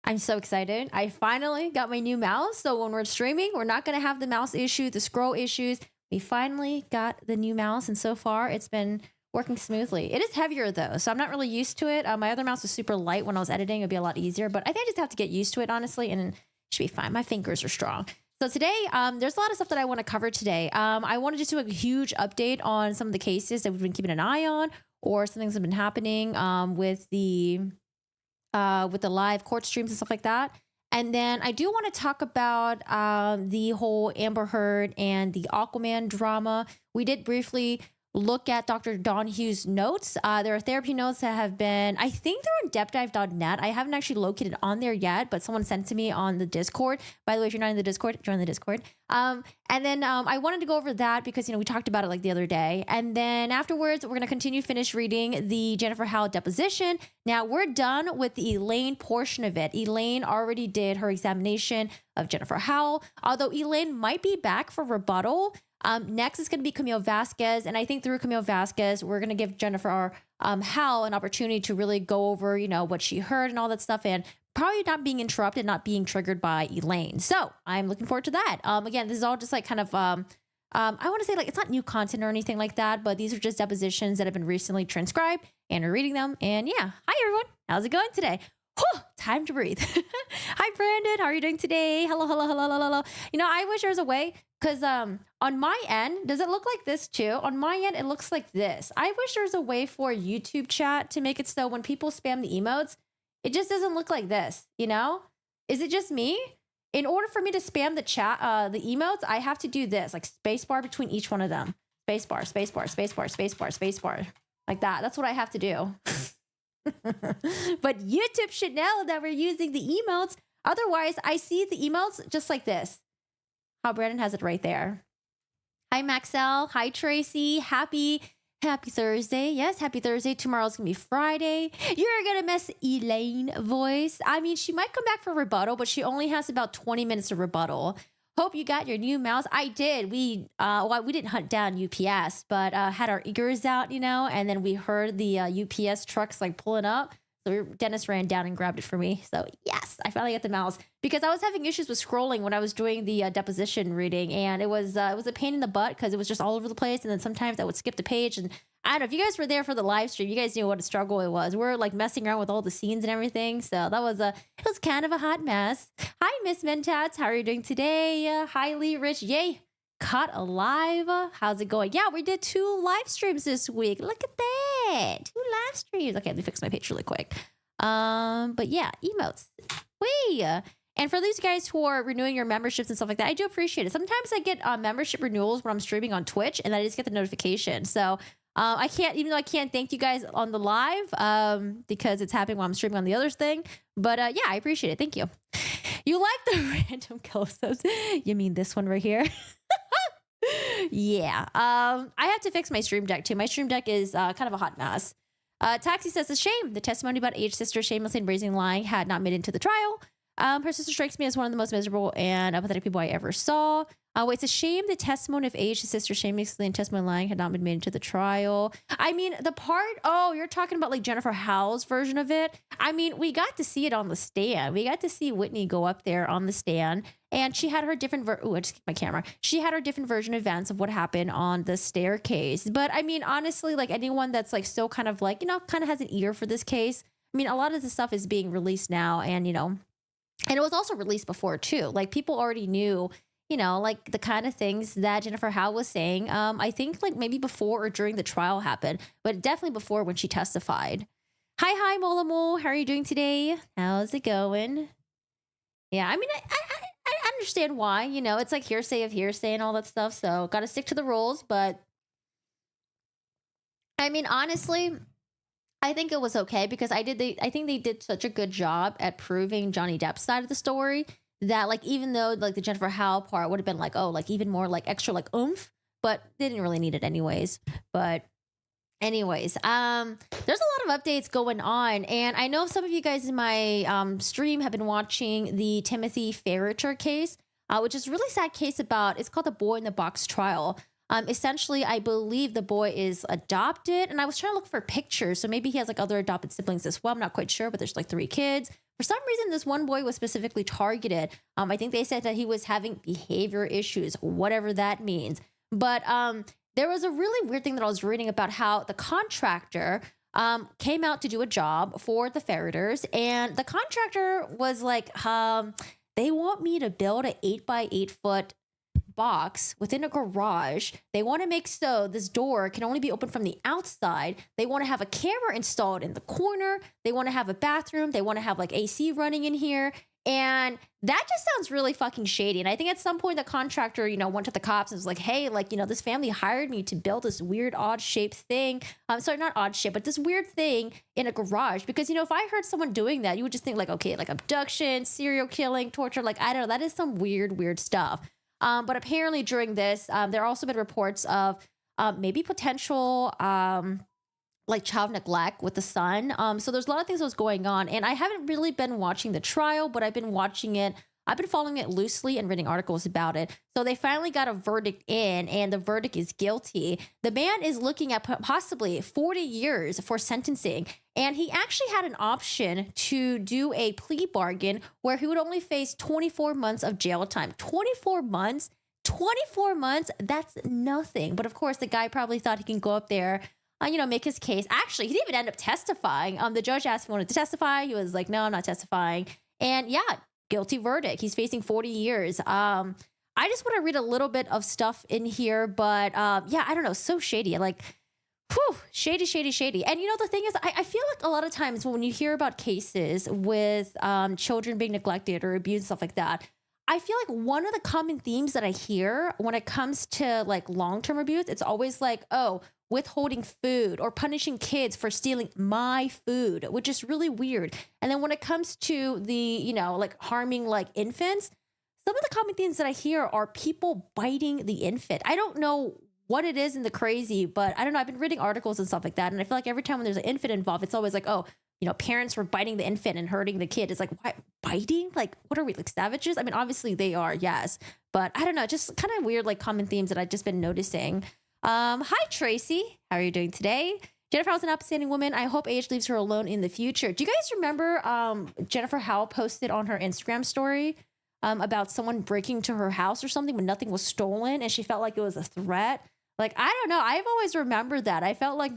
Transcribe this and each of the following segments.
I'm so excited. I finally got my new mouse. So when we're streaming, we're not going to have the mouse issue, the scroll issues. We finally got the new mouse. And so far, it's been working smoothly. It is heavier though. So I'm not really used to it. My other mouse was super light when I was editing. It'd be a lot easier. But I think I just have to get used to it, honestly. And it should be fine. My fingers are strong. So today, there's a lot of stuff that I want to cover today. I want to just do a huge update on some of the cases that we've been keeping an eye on, or some things that have been happening with the live court streams and stuff like that. And then I do want to talk about the whole Amber Heard and the Aquaman drama. We did briefly look at Dr. Don Hughes' notes. There are therapy notes that have been, I think they're on depdive.net. I haven't actually located on there yet, but someone sent it to me on the Discord. By the way, if you're not in the Discord, join the Discord. And then I wanted to go over that because, we talked about it like the other day. And then afterwards, we're going to finish reading the Jennifer Howell deposition. Now, we're done with the Elaine portion of it. Elaine already did her examination of Jennifer Howell, although Elaine might be back for rebuttal. Next is going to be Camille Vasquez. And I think through Camille Vasquez, we're going to give Jennifer Howell an opportunity to really go over, what she heard and all that stuff. And probably not being interrupted, not being triggered by Elaine. So I'm looking forward to that. Again, this is all just like kind of, I want to say like, it's not new content or anything like that, but these are just depositions that have been recently transcribed and we're reading them. And yeah, hi everyone. How's it going today? Whew, time to breathe. Hi, Brandon. How are you doing today? Hello, hello, hello, hello, hello. I wish there was a way because on my end, does it look like this too? On my end, it looks like this. I wish there was a way for YouTube chat to make it so when people spam the emotes, it just doesn't look like this, Is it just me? In order for me to spam the chat, the emotes, I have to do this, like spacebar between each one of them. Spacebar, spacebar, spacebar, spacebar, spacebar. Like that. That's what I have to do. But YouTube should know that we're using the emotes. Otherwise, I see the emotes just like this. How Brandon has it right there. Hi, Maxell. Hi, Tracy. Happy Thursday. Yes, happy Thursday. Tomorrow's going to be Friday. You're going to miss Elaine voice. I mean, she might come back for rebuttal, but she only has about 20 minutes of rebuttal. Hope you got your new mouse. I did. We didn't hunt down UPS, but had our ears out, and then we heard the UPS trucks like pulling up. So Dennis ran down and grabbed it for me. So yes, I finally got the mouse because I was having issues with scrolling when I was doing the deposition reading, and it was a pain in the butt because it was just all over the place. And then sometimes I would skip the page, and I don't know if you guys were there for the live stream, you guys knew what a struggle it was. We're like messing around with all the scenes and everything. So that was it was kind of a hot mess. Hi, Miss Mentats. How are you doing today? Hi, Lee Rich. Yay. Caught alive. How's it going? Yeah, we did 2 live streams this week. Look at that. 2 live streams. Okay, let me fix my page really quick. But yeah, emotes. Wait. And for these guys who are renewing your memberships and stuff like that, I do appreciate it. Sometimes I get membership renewals when I'm streaming on Twitch, and I just get the notification. So I can't, even though I can't thank you guys on the live because it's happening while I'm streaming on the other thing. But yeah, I appreciate it. Thank you. You like the random close-ups? You mean this one right here? Yeah. I have to fix my stream deck too. My stream deck is kind of a hot mess. Taxi says, a shame. The testimony about H sister shamelessly embracing lying had not made it into the trial. Her sister strikes me as one of the most miserable and apathetic people I ever saw. It's a shame the testimony of H, his sister shamelessly and testimony lying had not been made into the trial. I mean, the part, you're talking about like Jennifer Howell's version of it. I mean, we got to see it on the stand. We got to see Whitney go up there on the stand, and she had her different, I just kicked my camera. She had her different version of events of what happened on the staircase. But I mean, honestly, like anyone that's like still kind of like, kind of has an ear for this case. I mean, a lot of the stuff is being released now, and and it was also released before too. Like people already knew, like the kind of things that Jennifer Howell was saying. I think like maybe before or during the trial happened, but definitely before when she testified. Hi, Molamo. How are you doing today? How's it going? Yeah, I mean, I understand why, it's like hearsay of hearsay and all that stuff. So got to stick to the rules. But I mean, honestly, I think it was okay because I think they did such a good job at proving Johnny Depp's side of the story that like, even though like the Jennifer Howell part would have been like, like even more like extra like oomph, but they didn't really need it anyways. But anyways, there's a lot of updates going on, and I know some of you guys in my stream have been watching the Timothy Ferriter case, which is a really sad case about, it's called the Boy in the Box trial. Essentially, I believe the boy is adopted, and I was trying to look for pictures, so maybe he has like other adopted siblings as well. I'm not quite sure, but there's like 3 kids. For some reason, this one boy was specifically targeted. I think they said that he was having behavior issues, whatever that means. But there was a really weird thing that I was reading about how the contractor came out to do a job for the Ferreters, and the contractor was like, they want me to build an 8 by 8 foot box within a garage. They want to make so this door can only be opened from the outside. They want to have a camera installed in the corner. They want to have a bathroom. They want to have like AC running in here. And that just sounds really fucking shady. And I think at some point the contractor, went to the cops and was like, hey, like, this family hired me to build this weird odd shaped thing. Sorry, not odd shape, but this weird thing in a garage. Because, if I heard someone doing that, you would just think like, okay, like abduction, serial killing, torture. Like, I don't know. That is some weird stuff. But apparently during this, there also been reports of maybe potential like child neglect with the son. So there's a lot of things that was going on. And I haven't really been watching the trial, but I've been watching it. I've been following it loosely and reading articles about it. So they finally got a verdict in, and the verdict is guilty. The man is looking at possibly 40 years for sentencing. And he actually had an option to do a plea bargain where he would only face 24 months of jail time. 24 months? 24 months? That's nothing. But of course, the guy probably thought he can go up there, make his case. Actually, he didn't even end up testifying. The judge asked if he wanted to testify. He was like, no, I'm not testifying. And yeah, guilty verdict. He's facing 40 years. I just want to read a little bit of stuff in here, but yeah, I don't know. So shady. Like, whew, shady. And the thing is, I feel like a lot of times when you hear about cases with children being neglected or abused, stuff like that, I feel like one of the common themes that I hear when it comes to like long-term abuse, it's always like, oh, withholding food or punishing kids for stealing my food, which is really weird. And then when it comes to the, like harming like infants, some of the common themes that I hear are people biting the infant. I don't know what it is in the crazy, but I don't know. I've been reading articles and stuff like that. And I feel like every time when there's an infant involved, it's always like, oh, parents were biting the infant and hurting the kid. It's like, why biting? Like, what are we, like savages? I mean, obviously they are, yes. But I don't know, just kind of weird, like common themes that I've just been noticing. Hi, Tracy. How are you doing today? Jennifer Howell's an upstanding woman. I hope age leaves her alone in the future. Do you guys remember Jennifer Howell posted on her Instagram story about someone breaking to her house or something when nothing was stolen and she felt like it was a threat? Like, I don't know. I've always remembered that. I felt like,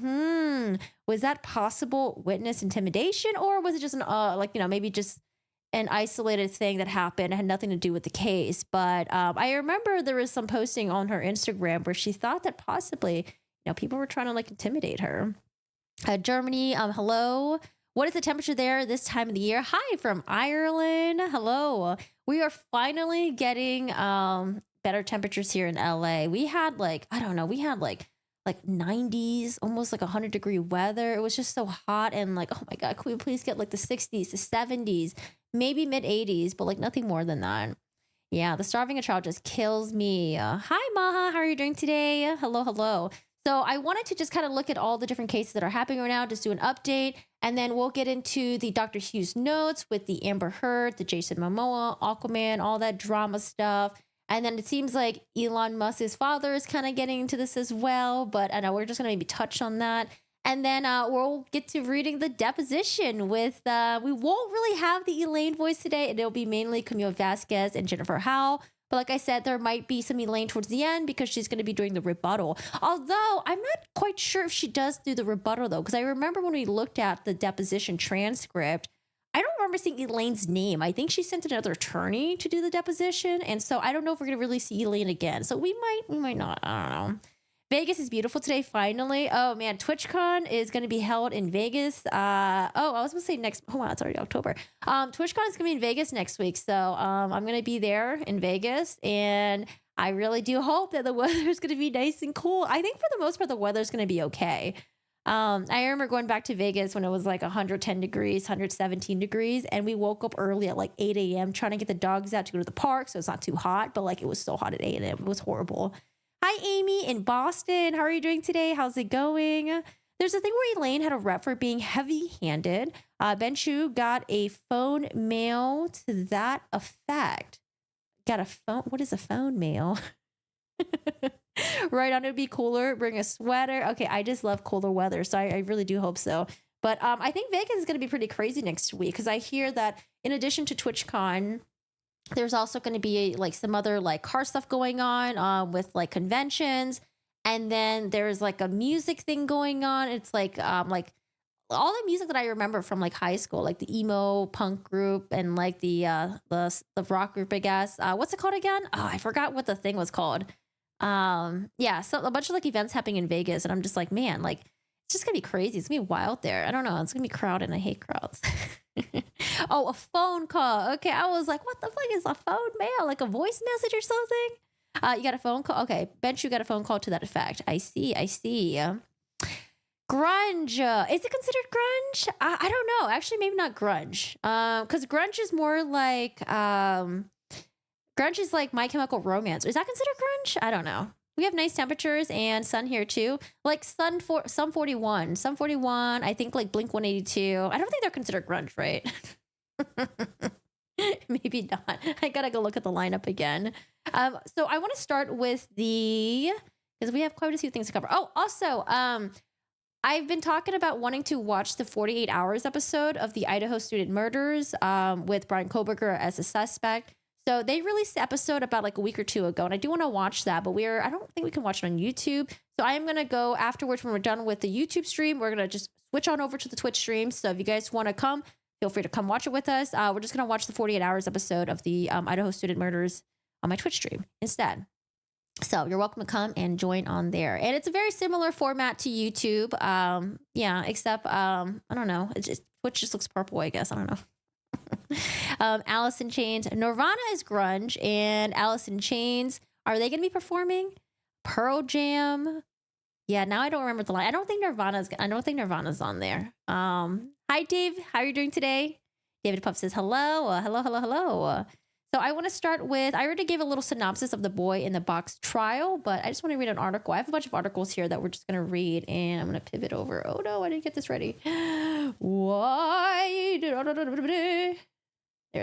was that possible witness intimidation, or was it just an, maybe just an isolated thing that happened, had nothing to do with the case? But I remember there was some posting on her Instagram where she thought that possibly, people were trying to like intimidate her. Germany, hello. What is the temperature there this time of the year? Hi from Ireland. Hello. We are finally getting better temperatures here in LA. We had like 90s, almost like 100-degree weather. It was just so hot, and like, oh my God, could we please get like the 60s, the 70s, maybe mid 80s, but like nothing more than that. Yeah, the starving a child just kills me. Hi, Maha. How are you doing today? Hello. So I wanted to just kind of look at all the different cases that are happening right now, just do an update, and then we'll get into the Dr. Hughes notes with the Amber Heard, the Jason Momoa, Aquaman, all that drama stuff. And then it seems like Elon Musk's father is kind of getting into this as well. But I know we're just going to maybe touch on that. And then we'll get to reading the deposition with, we won't really have the Elaine voice today. It'll be mainly Camille Vasquez and Jennifer Howell. But like I said, there might be some Elaine towards the end because she's going to be doing the rebuttal. Although I'm not quite sure if she does do the rebuttal, though, because I remember when we looked at the deposition transcript, I don't remember seeing Elaine's name. I think she sent another attorney to do the deposition. And so I don't know if we're going to really see Elaine again. So we might not. I don't know. Vegas is beautiful today, finally. Oh, man. TwitchCon is going to be held in Vegas. I was going to say next. Oh, wow. It's already October. TwitchCon is going to be in Vegas next week. So I'm going to be there in Vegas. And I really do hope that the weather is going to be nice and cool. I think for the most part, the weather is going to be okay. I remember going back to Vegas when it was like 110 degrees, 117 degrees. And we woke up early at like 8 a.m. trying to get the dogs out to go to the park. So it's not too hot, but like it was so hot at 8 a.m. It was horrible. Hi, Amy in Boston. How are you doing today? How's it going? There's a thing where Elaine had a rep for being heavy-handed. Ben Chu got a phone mail to that effect. Got a phone? What is a phone mail? Right on, it'd be cooler. Bring a sweater. Okay, I just love cooler weather, so I really do hope so. But I think Vegas is going to be pretty crazy next week because I hear that in addition to TwitchCon, there's also going to be like some other like car stuff going on with like conventions, and then there's like a music thing going on. It's like all the music that I remember from like high school, like the emo punk group and like the rock group, I guess. What's it called again? Oh, I forgot what the thing was called. Yeah, so a bunch of like events happening in Vegas, and I'm just like, man, like it's just gonna be crazy. It's gonna be wild there. I don't know. It's gonna be crowded, and I hate crowds. Oh, a phone call. Okay, I was like, what the fuck is a phone mail? Like a voice message or something? You got a phone call? Okay, bench you got a phone call to that effect. I see. Grunge. Is it considered grunge? I don't know. Actually, maybe not grunge. Because grunge is more like grunge is like My Chemical Romance. Is that considered grunge? I don't know. We have nice temperatures and sun here too. Like Sum 41. Sum 41, I think like Blink 182. I don't think they're considered grunge, right? Maybe not. I gotta go look at the lineup again. So I want to start with because we have quite a few things to cover. Oh, also, I've been talking about wanting to watch the 48 Hours episode of the Idaho student murders with Brian Koberger as a suspect. So they released the episode about like a week or two ago, and I do want to watch that, but I don't think we can watch it on YouTube. So I am going to go afterwards when we're done with the YouTube stream. We're going to just switch on over to the Twitch stream. So if you guys want to come, feel free to come watch it with us. We're just going to watch the 48 Hours episode of the Idaho student murders on my Twitch stream instead. So you're welcome to come and join on there. And it's a very similar format to YouTube. Yeah, except, I don't know. Twitch just looks purple, I guess. I don't know. Alice in Chains. Nirvana is grunge, and Alice in Chains, are they going to be performing? Pearl Jam. Yeah, now I don't remember the line. I don't think Nirvana's on there. Hi, Dave. How are you doing today? David Puff says hello. Hello. So I want to start with, I already gave a little synopsis of the Boy in the Box trial, but I just want to read an article. I have a bunch of articles here that we're just going to read, and I'm going to pivot over. Oh no, I didn't get this ready. Why? There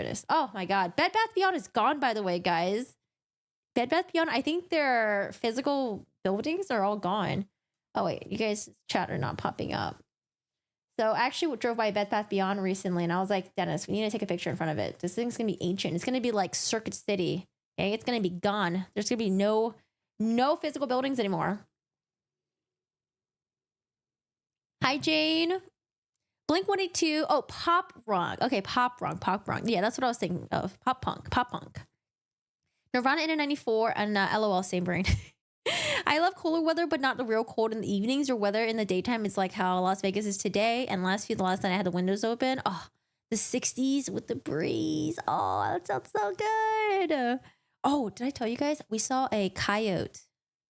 it is. Oh my God. Bed Bath Beyond is gone, by the way, guys. Bed Bath Beyond, I think their physical buildings are all gone. Oh wait, you guys' chat are not popping up. So I actually drove by Bed Bath Beyond recently, and I was like, Dennis, we need to take a picture in front of it. This thing's going to be ancient. It's going to be like Circuit City. Okay, it's going to be gone. There's going to be no physical buildings anymore. Hi, Jane. Blink 182. Oh, pop rock. Okay, pop rock. Yeah, that's what I was thinking of. Pop punk. Nirvana in 94 and LOL, same brain. I love cooler weather, but not the real cold in the evenings or weather in the daytime. It's like how Las Vegas is today. And the last night I had the windows open. Oh, the 60s with the breeze. Oh, that sounds so good. Oh, did I tell you guys? We saw a coyote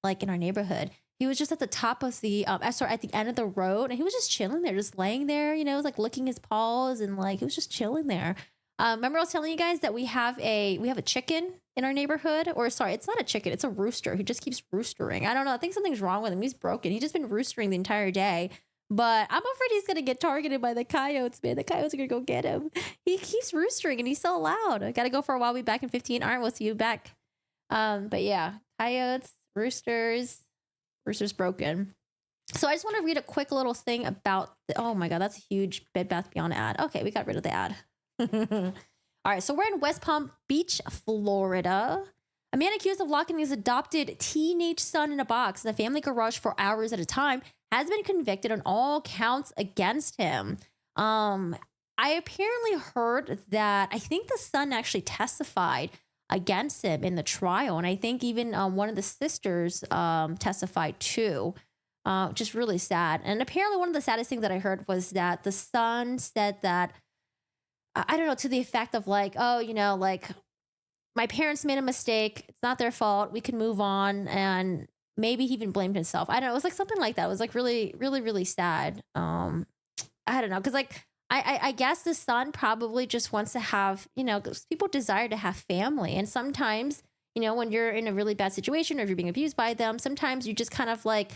like in our neighborhood. He was just at the top of the, at the end of the road, and he was just chilling there, just laying there, like licking his paws, and like he was just chilling there. Remember I was telling you guys that we have a chicken in our neighborhood, or sorry, it's not a chicken, it's a rooster. He just keeps roostering. I don't know. I think something's wrong with him. He's broken. He's just been roostering the entire day. But I'm afraid he's gonna get targeted by the coyotes, man. The coyotes are gonna go get him. He keeps roostering, and he's so loud. I gotta go for a while. We'll be back in 15. All right, we'll see you back. But yeah, coyotes, roosters broken. So I just want to read a quick little thing about oh my God, that's a huge Bed Bath Beyond ad. Okay, we got rid of the ad. All right, so we're in West Palm Beach, Florida. A man accused of locking his adopted teenage son in a box in the family garage for hours at a time has been convicted on all counts against him. I apparently heard that I think the son actually testified against him in the trial, and I think even one of the sisters testified too. Just really sad. And apparently one of the saddest things that I heard was that the son said that I don't know, to the effect of like, oh, like my parents made a mistake. It's not their fault. We can move on. And maybe he even blamed himself. I don't know. It was like something like that. It was like really, really, really sad. I don't know. Cause like, I guess the son probably just wants to have, cause people desire to have family. And sometimes, when you're in a really bad situation or if you're being abused by them, sometimes you just kind of like,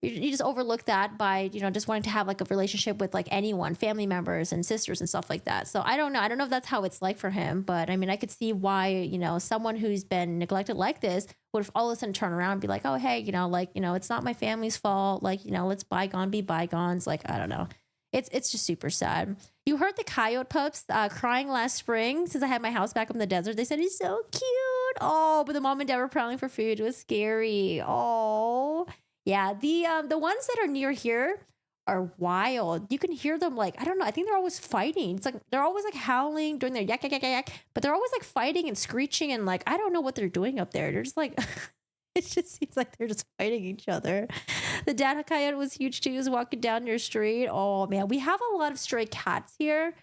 you just overlook that by, just wanting to have like a relationship with like anyone, family members and sisters and stuff like that. So I don't know. I don't know if that's how it's like for him, but I mean, I could see why, someone who's been neglected like this would all of a sudden turn around and be like, oh, hey, it's not my family's fault. Like, let's bygone be bygones. Like, I don't know. It's just super sad. You heard the coyote pups crying last spring since I had my house back up in the desert. They said it's so cute. Oh, but the mom and dad were prowling for food. It was scary. Oh, yeah. The ones that are near here are wild. You can hear them like, I don't know. I think they're always fighting. It's like they're always like howling, doing their yak yak yak yak, but they're always like fighting and screeching and like I don't know what they're doing up there. They're just like it just seems like they're just fighting each other. The dad coyote was huge too. He was walking down your street. Oh man, we have a lot of stray cats here.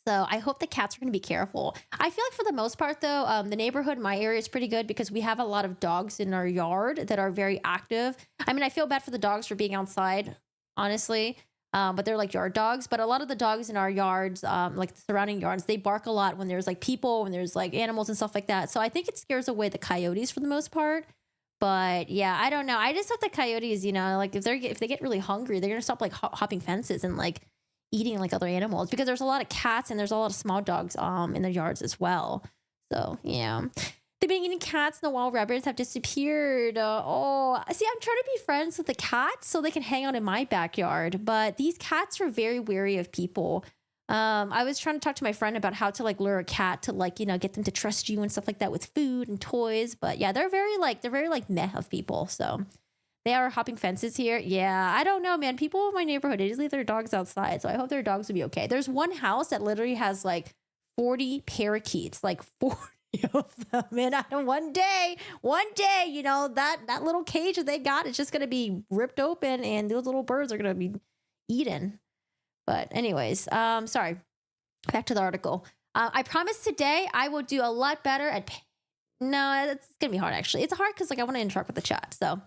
So I hope the cats are going to be careful. I feel like for the most part though, the neighborhood in my area is pretty good because we have a lot of dogs in our yard that are very active. I mean, I feel bad for the dogs for being outside, honestly. But they're like yard dogs. But a lot of the dogs in our yards, like the surrounding yards, they bark a lot when there's like people, when there's like animals and stuff like that. So I think it scares away the coyotes for the most part. But yeah, I don't know. I just hope the coyotes, you know, like if they get really hungry, they're gonna stop like hopping fences and like eating like other animals because there's a lot of cats and there's a lot of small dogs in the yards as well. So yeah. They've been eating cats and the wild rabbits have disappeared. See, I'm trying to be friends with the cats so they can hang out in my backyard. But these cats are very wary of people. I was trying to talk to my friend about how to like lure a cat to like, you know, get them to trust you and stuff like that with food and toys. But yeah, they're very like meh of people. So they are hopping fences here. Yeah, I don't know, man. People in my neighborhood, they just leave their dogs outside. So I hope their dogs will be okay. There's one house that literally has like 40 parakeets, like 40 of them. And one day, you know, that little cage that they got is just going to be ripped open and those little birds are going to be eaten. But anyways, sorry. Back to the article. I promise today I will do a lot better at... No, it's going to be hard, actually. It's hard because like I want to interact with the chat. So...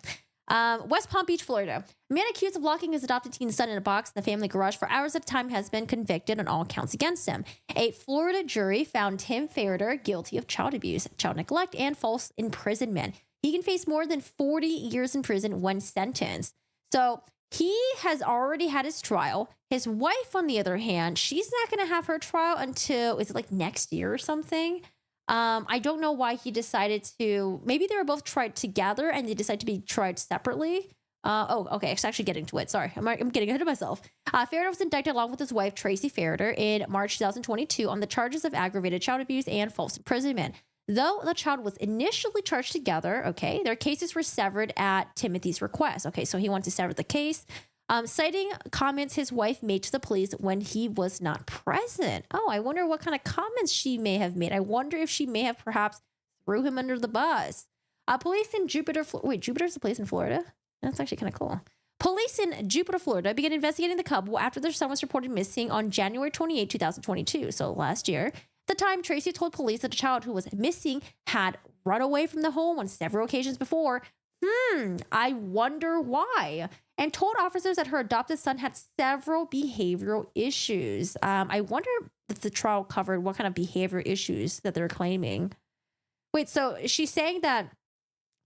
West Palm Beach, Florida. A man accused of locking his adopted teen's son in a box in the family garage for hours at a time has been convicted on all counts against him. A Florida jury found Tim Ferreter guilty of child abuse, child neglect, and false imprisonment. He can face more than 40 years in prison when sentenced. So he has already had his trial. His wife, on the other hand, she's not going to have her trial until, is it like next year or something? I don't know why he decided to, maybe they were both tried together and they decided to be tried separately. Okay. It's actually getting to it. Sorry. I'm getting ahead of myself. Ferreter was indicted along with his wife, Tracy Ferreter, in March 2022 on the charges of aggravated child abuse and false imprisonment. Though the child was initially charged together, okay, their cases were severed at Timothy's request. Okay. So he wanted to sever the case. Citing comments his wife made to the police when he was not present. Oh, I wonder what kind of comments she may have made. I wonder if she may have perhaps threw him under the bus. Police in Jupiter, Jupiter's a place in Florida? That's actually kind of cool. Police in Jupiter, Florida began investigating the couple after their son was reported missing on January 28, 2022, so last year. At the time, Tracy told police that a child who was missing had run away from the home on several occasions before. I wonder why. And told officers that her adopted son had several behavioral issues. I wonder if the trial covered what kind of behavior issues that they're claiming. Wait, so she's saying that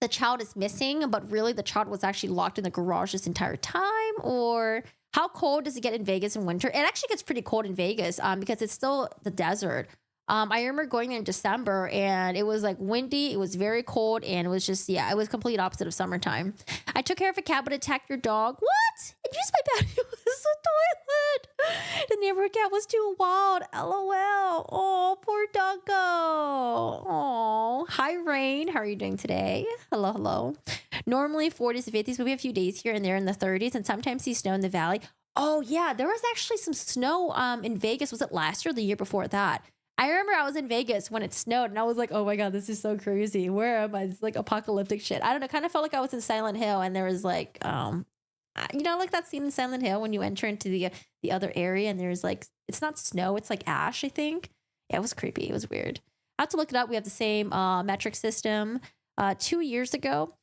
the child is missing, but really the child was actually locked in the garage this entire time? Or how cold does it get in Vegas in winter? It actually gets pretty cold in Vegas because it's still the desert. I remember going there in December and it was like windy. It was very cold and it was just, it was complete opposite of summertime. I took care of a cat but attacked your dog. What? It used my patio as a toilet. The neighborhood cat was too wild. LOL. Oh, poor doggo. Oh, hi Rain. How are you doing today? Hello. Normally 40s to 50s, but we have a few days here and there in the 30s and sometimes see snow in the valley. Oh yeah, there was actually some snow in Vegas. Was it last year or the year before that? I remember I was in Vegas when it snowed and I was like, oh my God, this is so crazy. Where am I? It's like apocalyptic shit. I don't know. Kind of felt like I was in Silent Hill and there was like, like that scene in Silent Hill when you enter into the other area and there's like, it's not snow, it's like ash, I think. Yeah, it was creepy. It was weird. I have to look it up. We have the same metric system 2 years ago.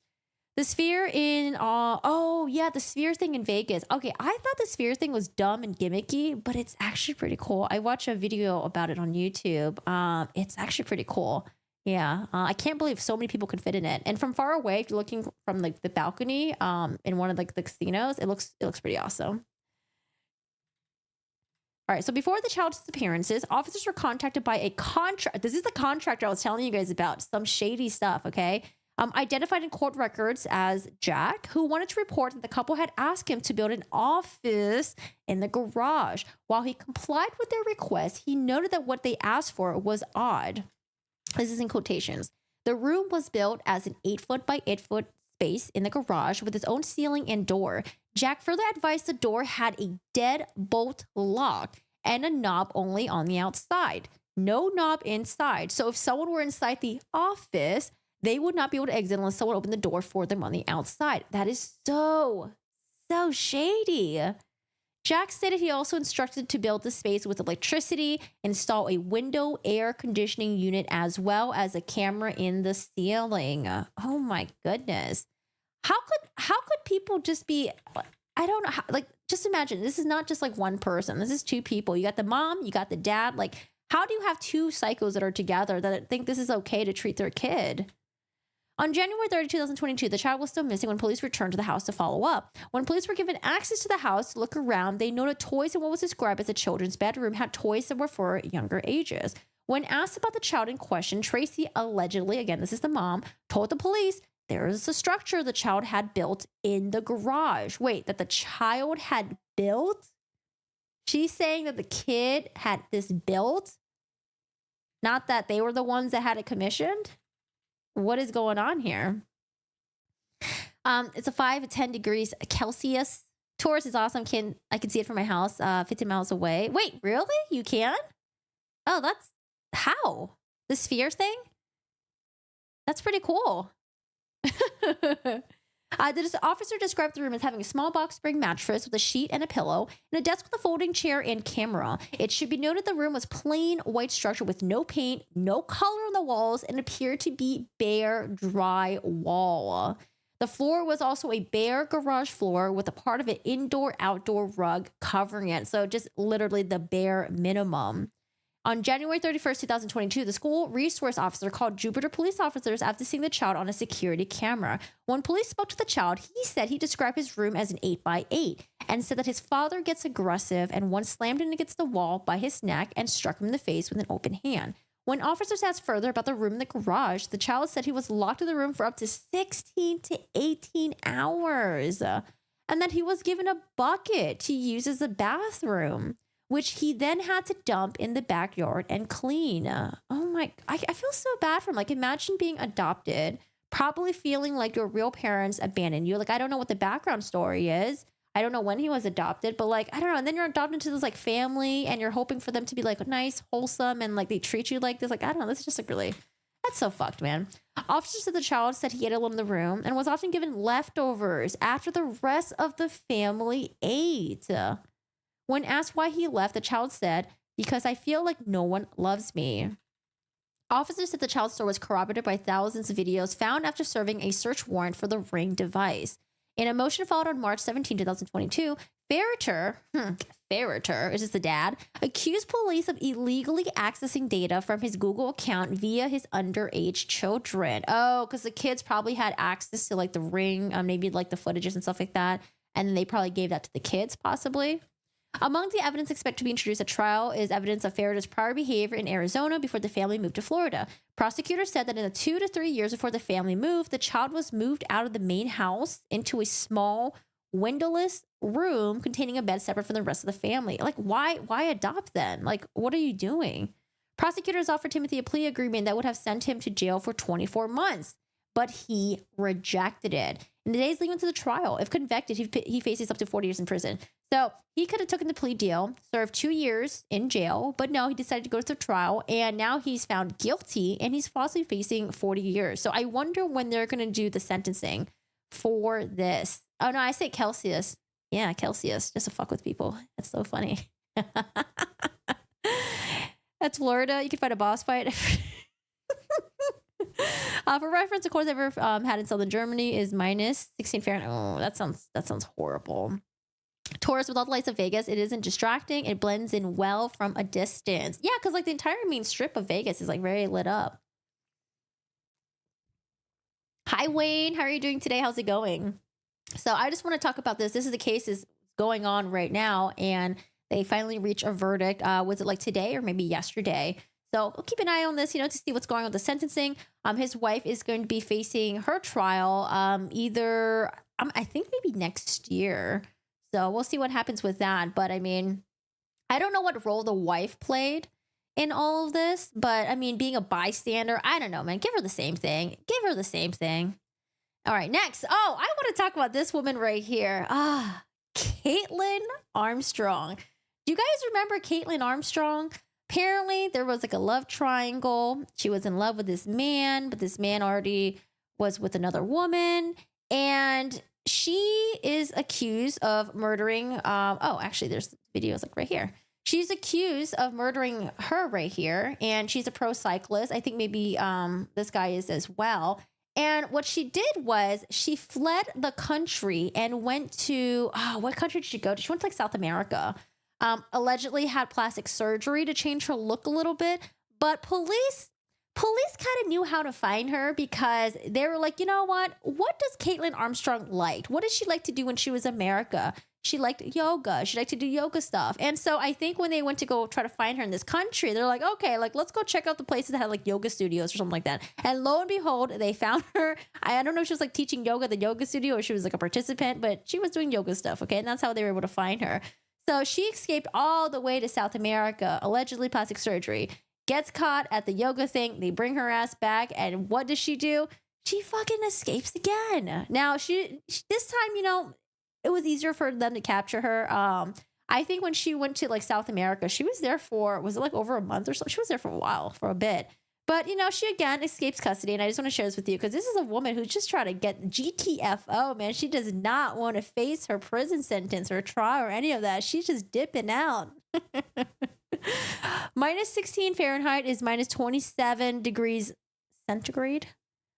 The sphere in, the sphere thing in Vegas. Okay, I thought the sphere thing was dumb and gimmicky, but it's actually pretty cool. I watched a video about it on YouTube. It's actually pretty cool. Yeah, I can't believe so many people could fit in it. And from far away, if you're looking from like the balcony in one of like the casinos, it looks pretty awesome. All right, so before the child's disappearances, officers were contacted by a contract. This is the contractor I was telling you guys about. Some shady stuff, okay? Identified in court records as Jack, who wanted to report that the couple had asked him to build an office in the garage. While he complied with their request, he noted that what they asked for was odd. This is in quotations. The room was built as an 8-foot by 8-foot space in the garage with its own ceiling and door. Jack further advised the door had a deadbolt lock and a knob only on the outside. No knob inside. So if someone were inside the office, they would not be able to exit unless someone opened the door for them on the outside. That is so shady. Jack stated he also instructed to build the space with electricity, install a window air conditioning unit, as well as a camera in the ceiling. Oh my goodness. How could people just be, I don't know, like, just imagine, this is not just like one person. This is two people. You got the mom, you got the dad. Like, how do you have two psychos that are together that think this is okay to treat their kid? On January 30, 2022, the child was still missing when police returned to the house to follow up. When police were given access to the house to look around, they noted toys in what was described as a children's bedroom had toys that were for younger ages. When asked about the child in question, Tracy allegedly, again, this is the mom, told the police there is a structure the child had built in the garage. Wait, that the child had built? She's saying that the kid had this built? Not that they were the ones that had it commissioned? What is going on here? It's a 5 to 10 degrees Celsius. Taurus is awesome. I can see it from my house, 15 miles away. Wait, really? You can? Oh, that's how? The sphere thing? That's pretty cool. The officer described the room as having a small box spring mattress with a sheet and a pillow, and a desk with a folding chair and camera. It should be noted the room was plain white structure with no paint, no color on the walls, and appeared to be bare, dry wall. The floor was also a bare garage floor with a part of it indoor-outdoor rug covering it. So just literally the bare minimum. On January 31st, 2022, the school resource officer called Jupiter police officers after seeing the child on a security camera. When police spoke to the child, he said he described his room as an 8x8 and said that his father gets aggressive and once slammed him against the wall by his neck and struck him in the face with an open hand. When officers asked further about the room in the garage, the child said he was locked in the room for up to 16 to 18 hours and that he was given a bucket to use as a bathroom, which he then had to dump in the backyard and clean. Oh my, I feel so bad for him. Like, imagine being adopted, probably feeling like your real parents abandoned you. Like, I don't know what the background story is. I don't know when he was adopted, but like, I don't know. And then you're adopted into this like family and you're hoping for them to be like nice, wholesome, and like they treat you like this. Like, I don't know. This is just like really, that's so fucked, man. Officers said the child said he ate alone in the room and was often given leftovers after the rest of the family ate. When asked why he left, the child said, "Because I feel like no one loves me." Officers said the child's story was corroborated by thousands of videos found after serving a search warrant for the Ring device. In a motion filed on March 17, 2022, Ferreter, is just the dad, accused police of illegally accessing data from his Google account via his underage children. Oh, because the kids probably had access to like the Ring, maybe like the footages and stuff like that. And then they probably gave that to the kids, possibly. Among the evidence expected to be introduced at trial is evidence of Ferreter's prior behavior in Arizona before the family moved to Florida. Prosecutors said that in the 2 to 3 years before the family moved, the child was moved out of the main house into a small, windowless room containing a bed separate from the rest of the family. Like, why adopt then? Like, what are you doing? Prosecutors offered Timothy a plea agreement that would have sent him to jail for 24 months, but he rejected it. In the days leading to the trial, if convicted, he faces up to 40 years in prison. So he could have taken the plea deal, served 2 years in jail, but no, he decided to go to the trial, and now he's found guilty, and he's falsely facing 40 years. So I wonder when they're going to do the sentencing for this. Oh, no, I say Celsius. Yeah, Celsius, just to fuck with people. That's so funny. That's Florida. You can fight a boss fight. For reference, the course I've ever had in Southern Germany is minus 16 Fahrenheit. Oh, that sounds horrible. Taurus, with all the lights of Vegas, it isn't distracting. It blends in well from a distance. Yeah, because like the entire main strip of Vegas is like very lit up. Hi, Wayne. How are you doing today? How's it going? So I just want to talk about this. This is the case is going on right now, and they finally reached a verdict. Was it like today or maybe yesterday? So we'll keep an eye on this, to see what's going on with the sentencing. His wife is going to be facing her trial either, I think maybe next year. So we'll see what happens with that. But I mean, I don't know what role the wife played in all of this. But I mean, being a bystander, I don't know, man. Give her the same thing. Give her the same thing. All right, next. Oh, I want to talk about this woman right here. Caitlin Armstrong. Do you guys remember Caitlin Armstrong? Apparently, there was like a love triangle. She was in love with this man, but this man already was with another woman. And she is accused of murdering. Actually, there's videos like right here. She's accused of murdering her right here. And she's a pro cyclist. I think maybe this guy is as well. And what she did was she fled the country and went to, what country did she go to? She went to like South America. Allegedly had plastic surgery to change her look a little bit. But police kind of knew how to find her because they were like, you know what? What does Caitlin Armstrong like? What did she like to do when she was in America? She liked yoga. She liked to do yoga stuff. And so I think when they went to go try to find her in this country, they're like, okay, like let's go check out the places that had like yoga studios or something like that. And lo and behold, they found her. I don't know if she was like teaching yoga at the yoga studio or she was like a participant, but she was doing yoga stuff. Okay. And that's how they were able to find her. So she escaped all the way to South America, allegedly plastic surgery, gets caught at the yoga thing. They bring her ass back. And what does she do? She fucking escapes again. Now she this time, it was easier for them to capture her. I think when she went to like South America, she was there for, was it like over a month or so? She was there for a while, for a bit. But, she again escapes custody. And I just want to share this with you because this is a woman who's just trying to get GTFO, man. She does not want to face her prison sentence or trial or any of that. She's just dipping out. Minus 16 Fahrenheit is minus 27 degrees centigrade.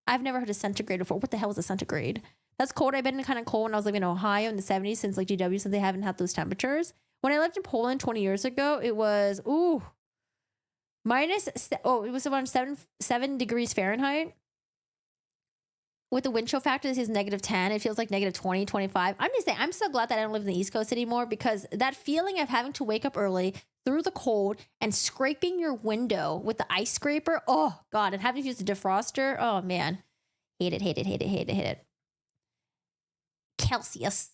I've never heard of centigrade before. What the hell is a centigrade? That's cold. I've been kind of cold when I was living in Ohio in the 70s since like GW, since they haven't had those temperatures. When I lived in Poland 20 years ago, it was, it was around 7 degrees Fahrenheit. With the wind chill factor, this is negative 10. It feels like negative 20, 25. I'm just saying, I'm so glad that I don't live in the East Coast anymore because that feeling of having to wake up early through the cold and scraping your window with the ice scraper, oh God, and having to use the defroster, oh man. Hate it. Celsius.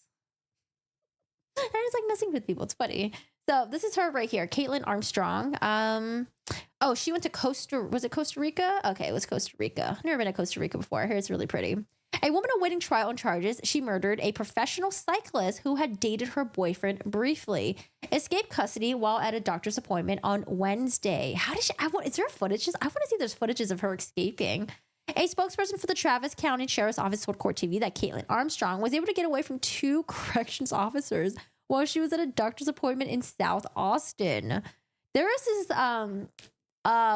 I just like messing with people. It's funny. So this is her right here, Caitlin Armstrong. She went to Costa Rica? Okay, it was Costa Rica. I've never been to Costa Rica before. I hear it's really pretty. A woman awaiting trial on charges she murdered a professional cyclist who had dated her boyfriend briefly. Escaped custody while at a doctor's appointment on Wednesday. How did she? Is there footage? I want to see if there's footages of her escaping. A spokesperson for the Travis County Sheriff's Office told Court TV that Caitlin Armstrong was able to get away from 2 corrections officers while she was at a doctor's appointment in South Austin. There was this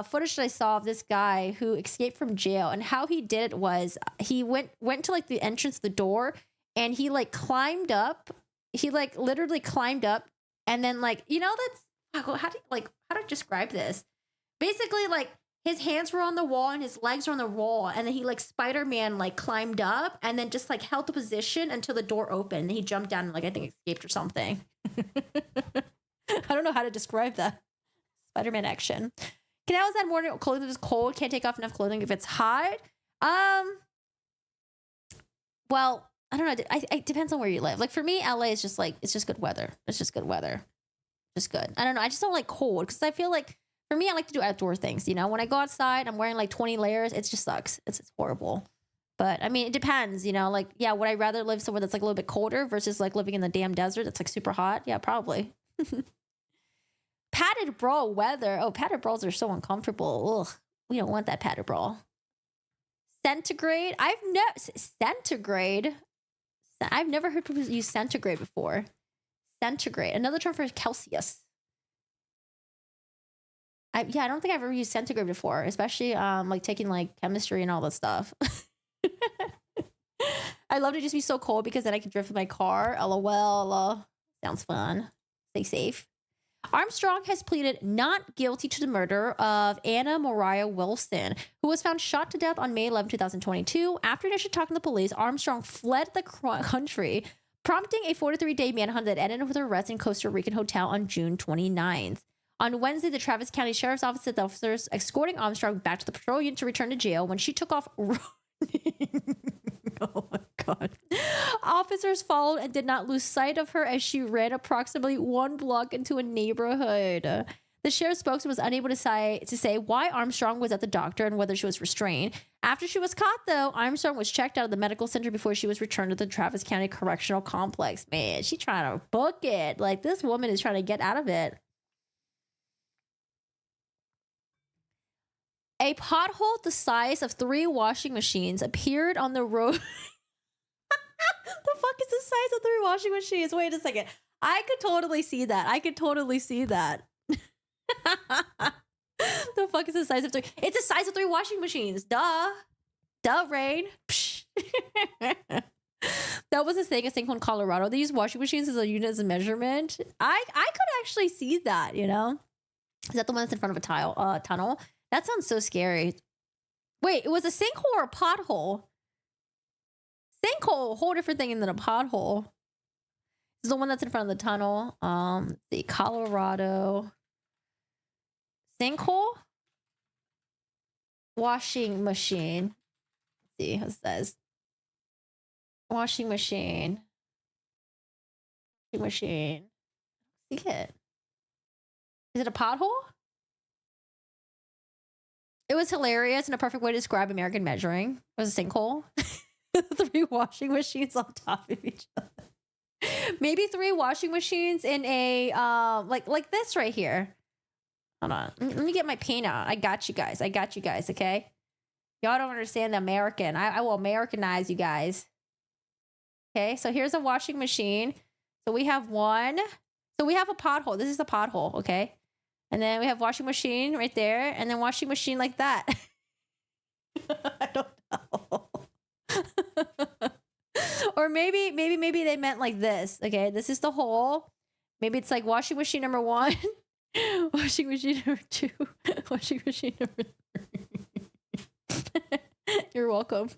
footage that I saw of this guy who escaped from jail, and how he did it was he went to like the entrance of the door, and he like climbed up. He like literally climbed up, and then like that's how do I describe this? Basically, like his hands were on the wall and his legs were on the wall, and then he like Spider-Man like climbed up and then just like held the position until the door opened. And he jumped down and like I think escaped or something. I don't know how to describe that. Spider-Man action. Can I always add more clothing if it's cold? Can't take off enough clothing if it's hot. Well, I don't know. It depends on where you live. Like for me, LA is just like it's just good weather. It's just good weather. Just good. I don't know. I just don't like cold because I feel like. For me, I like to do outdoor things. When I go outside, I'm wearing like 20 layers. It just sucks. It's horrible. But I mean, it depends, like, yeah, would I rather live somewhere that's like a little bit colder versus like living in the damn desert that's like super hot? Yeah, probably. Padded bra weather. Oh, padded bras are so uncomfortable. Ugh, we don't want that padded bra. Centigrade. Centigrade. I've never heard people use centigrade before. Centigrade. Another term for Celsius. I don't think I've ever used centigrade before, especially like taking like chemistry and all that stuff. I love to just be so cold because then I can drift in my car. LOL. Sounds fun. Stay safe. Armstrong has pleaded not guilty to the murder of Anna Moriah Wilson, who was found shot to death on May 11, 2022. After initially talking to the police, Armstrong fled the country, prompting a 43-day manhunt that ended with her arrest in Costa Rican hotel on June 29th. On Wednesday, the Travis County Sheriff's Office said the officers escorting Armstrong back to the patrol unit to return to jail when she took off running. Oh my God. Officers followed and did not lose sight of her as she ran approximately 1 block into a neighborhood. The sheriff's spokesman was unable to say why Armstrong was at the doctor and whether she was restrained. After she was caught, though, Armstrong was checked out of the medical center before she was returned to the Travis County Correctional Complex. Man, she's trying to book it. Like, this woman is trying to get out of it. A pothole the size of 3 washing machines appeared on the road. The fuck is the size of 3 washing machines? Wait a second. I could totally see that. The fuck is the size of 3? It's the size of 3 washing machines. Duh, Rain. That was a thing in Colorado. They use washing machines as a unit of measurement. I could actually see that, you know? Is that the one that's in front of a tunnel? That sounds so scary. Wait, it was a sinkhole or a pothole? Sinkhole, whole different thing than a pothole. This is the one that's in front of the tunnel. The Colorado sinkhole washing machine. Let's see what it says. Washing machine. See it. Is it a pothole? It was hilarious and a perfect way to describe American measuring. It was a sinkhole. 3 washing machines on top of each other. Maybe 3 washing machines in a like this right here. Hold on. Let me get my paint out. I got you guys, okay? Y'all don't understand the American. I will Americanize you guys. Okay, so here's a washing machine. So we have one. So we have a pothole. This is the pothole, okay? And then we have washing machine right there, and then washing machine like that. I don't know. Or maybe they meant like this. Okay, this is the hole. Maybe it's like washing machine number 1, washing machine number 2, washing machine number 3. You're welcome.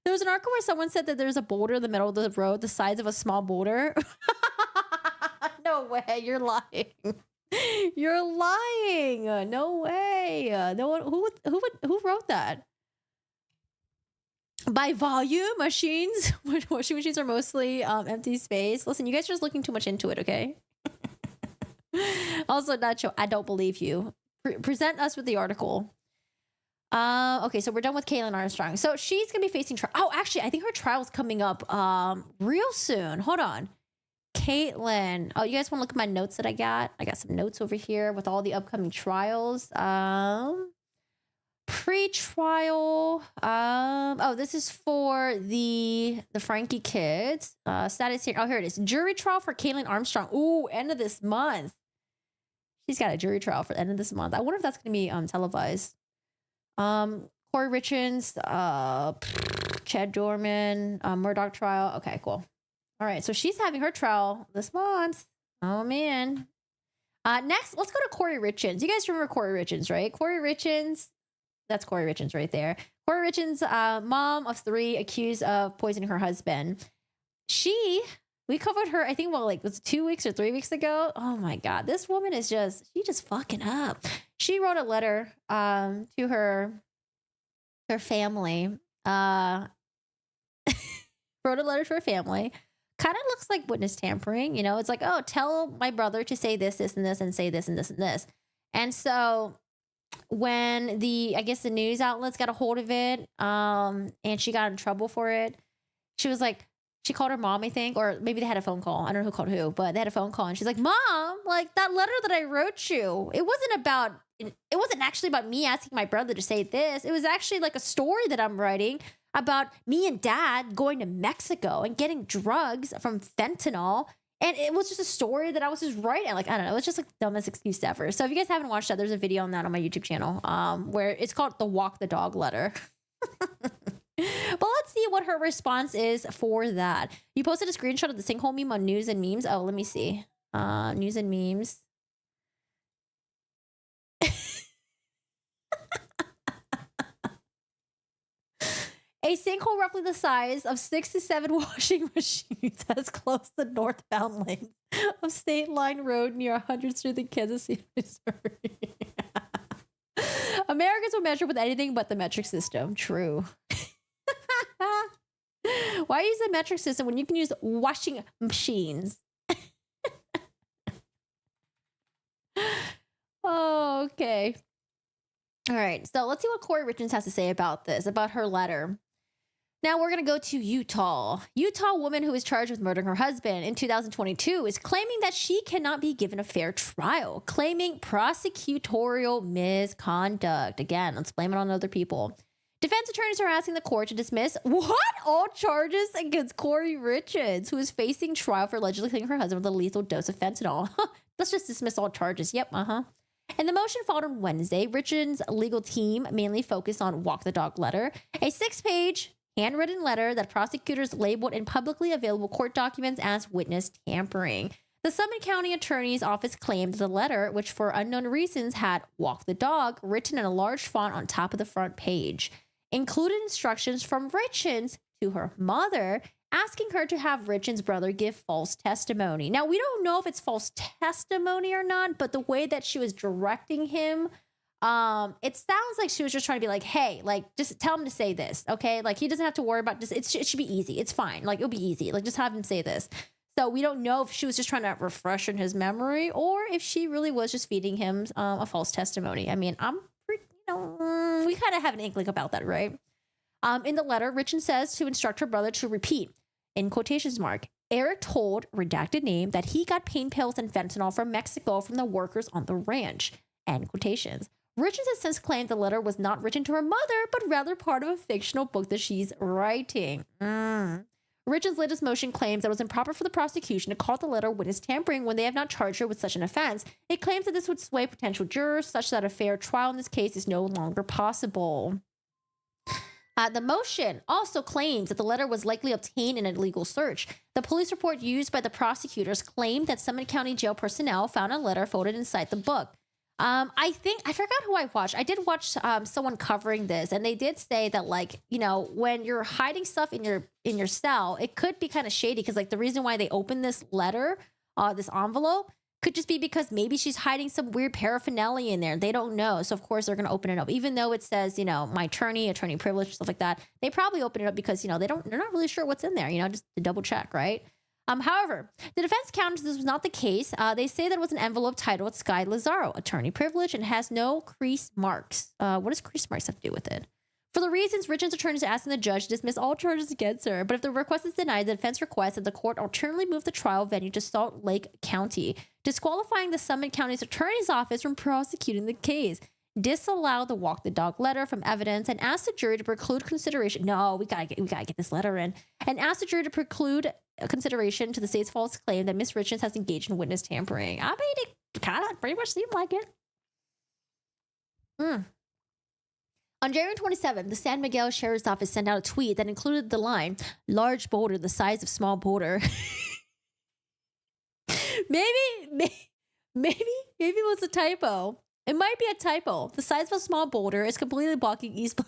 There was an article where someone said that there's a boulder in the middle of the road the size of a small boulder. No way, you're lying. You're lying. No way. No one. Who wrote that? By volume, machines. Washing machines are mostly empty space. Listen, you guys are just looking too much into it, okay? Also, Nacho, I don't believe you. Present us with the article. Okay, so we're done with Caitlin Armstrong. So she's gonna be facing trial. Oh, actually, I think her trial's coming up real soon. Hold on. Caitlin. Oh, you guys want to look at my notes that I got? I got some notes over here with all the upcoming trials. Pre-trial. Oh, this is for the Frankie kids. Status here. Oh, here it is. Jury trial for Caitlin Armstrong. Ooh, end of this month. She's got a jury trial for the end of this month. I wonder if that's going to be televised. Corey Richards, Chad Dorman, Murdoch trial. Okay, cool. All right, so she's having her trial this month. Oh, man. Next, let's go to Corey Richards. You guys remember Corey Richards, right? Corey Richards. That's Corey Richards right there. Corey Richards, mom of 3, accused of poisoning her husband. We covered her, I think, it was 2 weeks or 3 weeks ago. Oh, my God. This woman is she's just fucking up. She wrote a letter to her family. Wrote a letter to her family. Kind of looks like witness tampering, you know. It's like, oh, tell my brother to say this, this, and this, and say this, and this, and this. And so when the news outlets got a hold of it, and she got in trouble for it, she was like, she called her mom, I think, or maybe they had a phone call. I don't know who called who, but they had a phone call, and she's like, Mom, like that letter that I wrote you, it wasn't actually about me asking my brother to say this. It was actually like a story that I'm writing about me and Dad going to Mexico and getting drugs from fentanyl. And it was just a story that I was just writing. Like, I don't know. It was just like the dumbest excuse ever. So if you guys haven't watched that, there's a video on that on my YouTube channel where it's called the Walk the Dog letter. But let's see what her response is for that. You posted a screenshot of the sinkhole meme on News and Memes. Oh, let me see. News and Memes. A sinkhole roughly the size of 6 to 7 washing machines has closed the northbound lanes of State Line Road near 100th Street in Kansas City, Missouri. Americans will measure with anything but the metric system. True. Why use the metric system when you can use washing machines? Oh, okay. All right. So let's see what Corey Richards has to say about this, about her letter. Now we're going to go to Utah. Utah woman who is charged with murdering her husband in 2022 is claiming that she cannot be given a fair trial, claiming prosecutorial misconduct. Again, let's blame it on other people. Defense attorneys are asking the court to dismiss all charges against Corey Richards, who is facing trial for allegedly killing her husband with a lethal dose of fentanyl. Let's just dismiss all charges. Yep, In the motion filed on Wednesday, Richards' legal team mainly focused on Walk the Dog letter, a 6-page handwritten letter that prosecutors labeled in publicly available court documents as witness tampering. The Summit County Attorney's Office claimed the letter, which for unknown reasons had Walk the Dog written in a large font on top of the front page, included instructions from Richards to her mother, asking her to have Richards' brother give false testimony. Now, we don't know if it's false testimony or not, but the way that she was directing him, it sounds like she was just trying to be like, hey, like, just tell him to say this, okay? Like, he doesn't have to worry about this. It should be easy. It's fine. Like, it'll be easy. Like, just have him say this. So we don't know if she was just trying to refresh in his memory or if she really was just feeding him a false testimony. I mean, we kind of have an inkling about that, right? In the letter, Richards says to instruct her brother to repeat, in quotations mark, Eric told, redacted name, that he got pain pills and fentanyl from Mexico from the workers on the ranch, end quotations. Richards has since claimed the letter was not written to her mother, but rather part of a fictional book that she's writing. Richards' latest motion claims that it was improper for the prosecution to call the letter witness tampering when they have not charged her with such an offense. It claims that this would sway potential jurors such that a fair trial in this case is no longer possible. The motion also claims that the letter was likely obtained in a legal search. The police report used by the prosecutors claimed that Summit County Jail personnel found a letter folded inside the book. I forgot who I watched. I did watch someone covering this, and they did say that, like, you know, when you're hiding stuff in your cell, it could be kind of shady because, like, the reason why they opened this letter, this envelope, could just be because maybe she's hiding some weird paraphernalia in there. They don't know. So, of course, they're going to open it up. Even though it says, you know, my attorney privilege, stuff like that, they probably open it up because, you know, they're not really sure what's in there, you know, just to double check, right? However, the defense counters this was not the case. They say that it was an envelope titled Sky Lazaro, attorney privilege, and has no crease marks. What does crease marks have to do with it? For the reasons, Richards' attorney is asking the judge to dismiss all charges against her. But if the request is denied, the defense requests that the court alternately move the trial venue to Salt Lake County, disqualifying the Summit County's attorney's office from prosecuting the case, disallow the Walk the Dog letter from evidence, and ask the jury to preclude consideration. No, we gotta get this letter in, and ask the jury to preclude consideration to the state's false claim that Miss Richards has engaged in witness tampering. I mean, it kind of pretty much seemed like it. On January 27th, the San Miguel Sheriff's Office sent out a tweet that included the line, large boulder the size of small boulder. maybe it was a typo. It might be a typo. The size of a small boulder is completely blocking east.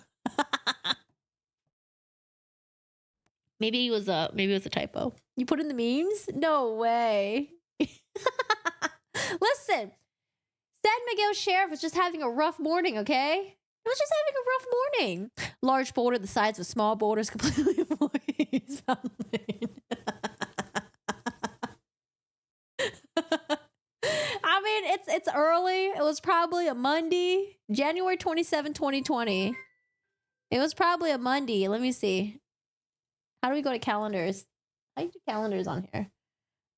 Maybe it was a typo. You put in the memes? No way. Listen, San Miguel Sheriff was just having a rough morning, okay? It was just having a rough morning. Large boulder the size of small boulders completely blocking. I mean, it's early. It was probably a Monday, January 27, 2020. It was probably a Monday. Let me see. How do we go to calendars? How do you do calendars on here?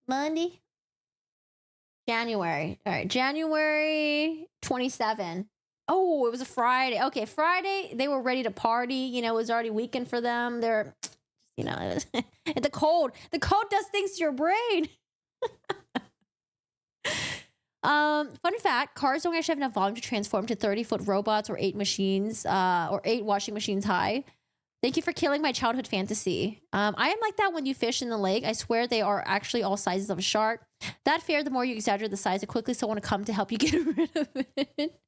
Monday? January. All right, January 27. Oh, it was a Friday. Okay, Friday, they were ready to party. You know, it was already weekend for them. They're, you know, it was, the cold does things to your brain. Fun fact, cars don't actually have enough volume to transform to 30-foot robots or 8 machines, or 8 washing machines high. Thank you for killing my childhood fantasy. I am like that when you fish in the lake. I swear they are actually all sizes of a shark. That fair, the more you exaggerate the size, it quickly someone to come to help you get rid of it.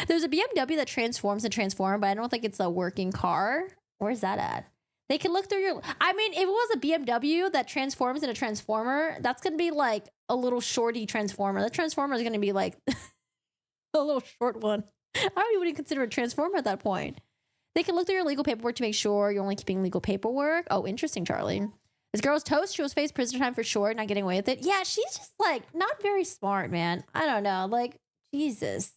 There's a BMW that transforms and transforms, but I don't think it's a working car. Where's that at? They can look through your. I mean, if it was a BMW that transforms into a transformer, that's gonna be like a little shorty transformer. The transformer is gonna be like a little short one. I don't even consider it a transformer at that point. They can look through your legal paperwork to make sure you're only keeping legal paperwork. Oh, interesting, Charlie. This girl's toast. She was faced prison time for sure, not getting away with it. Yeah, she's just like not very smart, man. I don't know. Like, Jesus.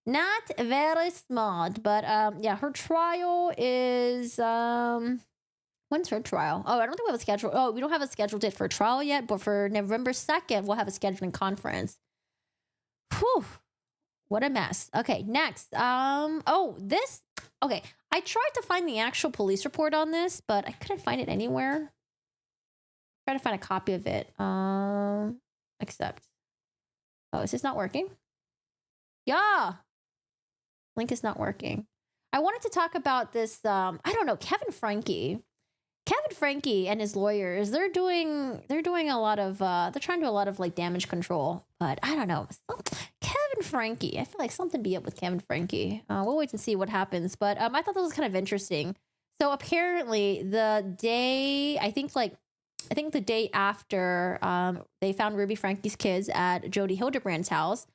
Not very smart, but yeah, her trial is when's her trial? Oh, I don't think we have a schedule. Oh, we don't have a scheduled date for a trial yet, but for November 2nd, we'll have a scheduling conference. Whew. What a mess. Okay, next. Okay, I tried to find the actual police report on this, but I couldn't find it anywhere. Try to find a copy of it. Accept. Oh, is this not working? Yeah. Link is not working. I wanted to talk about this. I don't know, Kevin Franke and his lawyers, they're doing a lot of they're trying to do a lot of like damage control, but I don't know. Kevin Franke, I feel like something be up with Kevin Franke. We'll wait to see what happens, but I thought that was kind of interesting. So apparently the day, I think the day after they found Ruby Franke's kids at Jodi Hildebrand's house,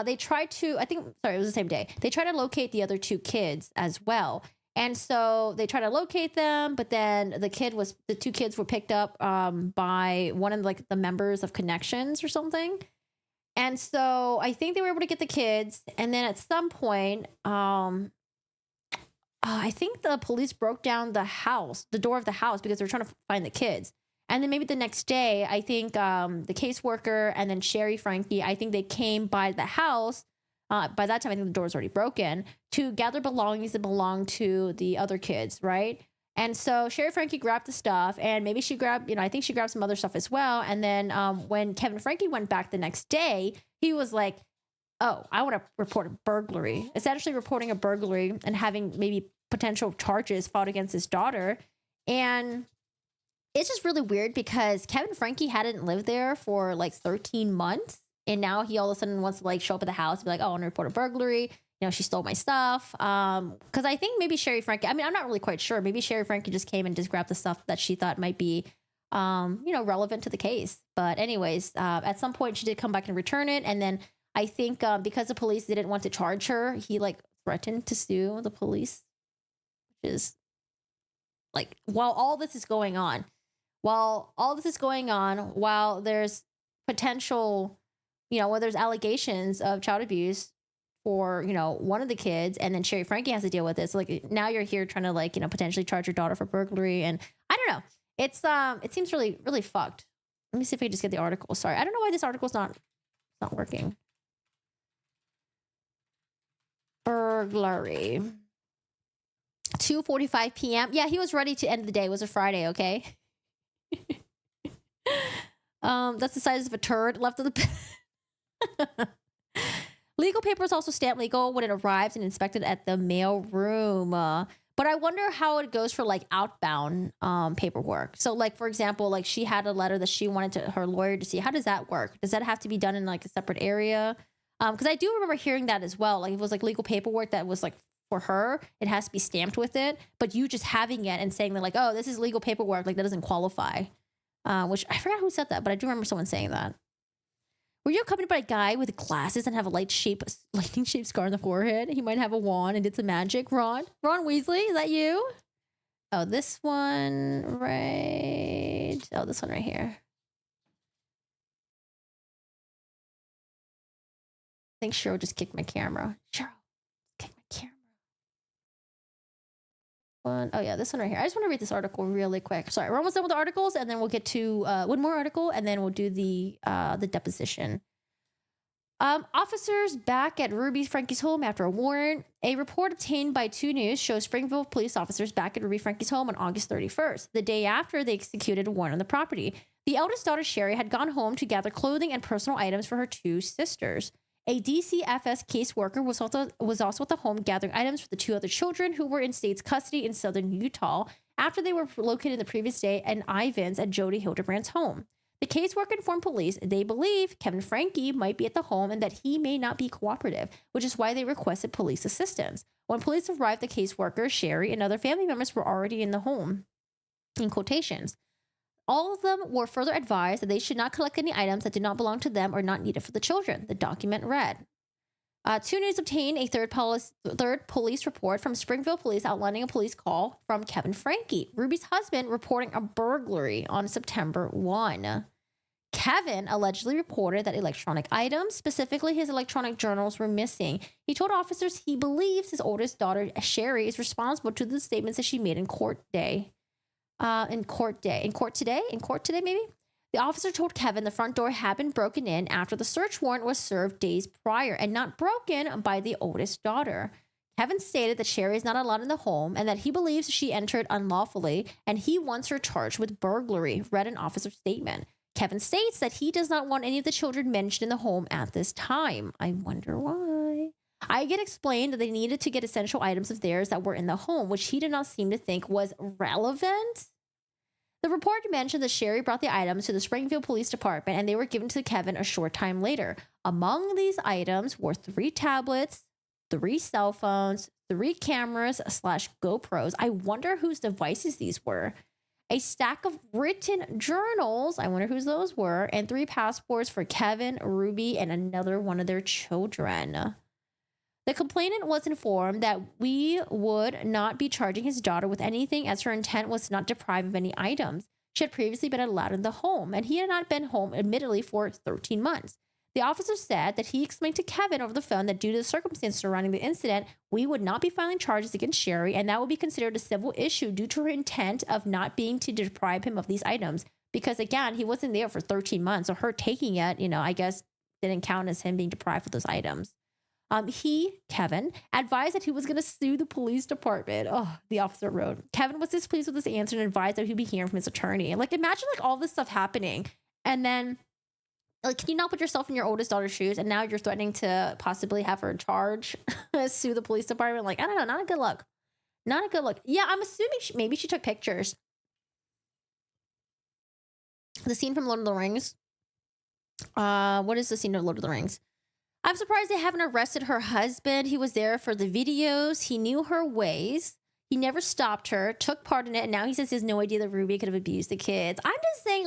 they tried to, it was the same day. They tried to locate the other two kids as well. And so they tried to locate them, but then the two kids were picked up by one of like the members of Connections or something. And so I think they were able to get the kids. And then at some point, I think the police broke down the door of the house because they were trying to find the kids. And then maybe the next day, I think the caseworker and then Sherry Franke, I think they came by the house. By that time, I think the door was already broken to gather belongings that belong to the other kids, right? And so Sherry Franke grabbed the stuff, and maybe she grabbed, I think she grabbed some other stuff as well. And then when Kevin Franke went back the next day, he was like, oh, I want to report a burglary, essentially reporting a burglary and having maybe potential charges filed against his daughter. And it's just really weird because Kevin Franke hadn't lived there for like 13 months. And now he all of a sudden wants to like show up at the house and be like, oh, I want to report a burglary. She stole my stuff. Because I think maybe Sherry Franke, I'm not really quite sure. Maybe Sherry Franke just came and just grabbed the stuff that she thought might be, relevant to the case. But anyways, at some point she did come back and return it. And then I think because the police didn't want to charge her, he like threatened to sue the police, which is like, while this is going on, while there's potential, where there's allegations of child abuse for, one of the kids, and then Sherry Franke has to deal with this. So, like, now you're here trying to like, potentially charge your daughter for burglary. And I don't know. It's, it seems really, really fucked. Let me see if I can just get the article. Sorry. I don't know why this article's not working. Burglary. 2:45 p.m. Yeah, he was ready to end the day. It was a Friday, okay? That's the size of a turd left of the Legal papers also stamped legal when it arrives and inspected at the mail room. But I wonder how it goes for like outbound paperwork. So like, for example, like she had a letter that she wanted her lawyer to see. How does that work? Does that have to be done in like a separate area? Because I do remember hearing that as well. Like it was like legal paperwork that was like for her, it has to be stamped with it. But you just having it and saying that like, oh, this is legal paperwork, like that doesn't qualify. Which I forgot who said that, but I do remember someone saying that. Were you accompanied by a guy with glasses and have a lightning-shaped scar on the forehead? He might have a wand and did some magic. Ron Weasley, is that you? Oh, this one right. Oh, this one right here. I think Cheryl just kicked my camera. Cheryl, kicked my camera. Oh yeah, this one right here. I just want to read this article really quick. Sorry, we're almost done with the articles, and then we'll get to one more article, and then we'll do the deposition. Officers back at Ruby Franke's home after a warrant. A report obtained by 2 News shows Springfield police officers back at Ruby Franke's home on August 31st, the day after they executed a warrant on the property. The eldest daughter, Sherry, had gone home to gather clothing and personal items for her 2 sisters. A DCFS caseworker was also at the home gathering items for the 2 other children who were in state's custody in southern Utah after they were located the previous day in Ivins at Jodi Hildebrand's home. The caseworker informed police they believe Kevin Franke might be at the home and that he may not be cooperative, which is why they requested police assistance. When police arrived, the caseworker, Sherry, and other family members were already in the home, in quotations. All of them were further advised that they should not collect any items that did not belong to them or not needed for the children, the document read. 2 News obtained a third police report from Springfield Police outlining a police call from Kevin Franke, Ruby's husband, reporting a burglary on September 1. Kevin allegedly reported that electronic items, specifically his electronic journals, were missing. He told officers he believes his oldest daughter, Sherry, is responsible to the statements that she made in court today, maybe? The officer told Kevin the front door had been broken in after the search warrant was served days prior and not broken by the oldest daughter. Kevin stated that Sherry is not allowed in the home and that he believes she entered unlawfully and he wants her charged with burglary, read an officer's statement. Kevin states that he does not want any of the children mentioned in the home at this time. I wonder why. I get explained that they needed to get essential items of theirs that were in the home, which he did not seem to think was relevant. The report mentioned that Sherry brought the items to the Springfield Police Department and they were given to Kevin a short time later. Among these items were 3 tablets, 3 cell phones, 3 cameras / GoPros. I wonder whose devices these were. A stack of written journals, I wonder whose those were, and 3 passports for Kevin, Ruby, and another one of their children. The complainant was informed that we would not be charging his daughter with anything as her intent was to not deprive of any items. She had previously been allowed in the home, and he had not been home, admittedly, for 13 months. The officer said that he explained to Kevin over the phone that due to the circumstances surrounding the incident, we would not be filing charges against Sherry, and that would be considered a civil issue due to her intent of not being to deprive him of these items. Because again, he wasn't there for 13 months, so her taking it, I guess didn't count as him being deprived of those items. Kevin, advised that he was going to sue the police department. Oh, the officer wrote. Kevin was displeased with this answer and advised that he'd be hearing from his attorney. And imagine all this stuff happening. And then, can you not put yourself in your oldest daughter's shoes? And now you're threatening to possibly have her charge, sue the police department. I don't know. Not a good look. Not a good look. Yeah, I'm assuming maybe she took pictures. The scene from Lord of the Rings. What is the scene of Lord of the Rings? I'm surprised they haven't arrested her husband. He was there for the videos. He knew her ways. He never stopped her, took part in it. And now he says he has no idea that Ruby could have abused the kids. I'm just saying,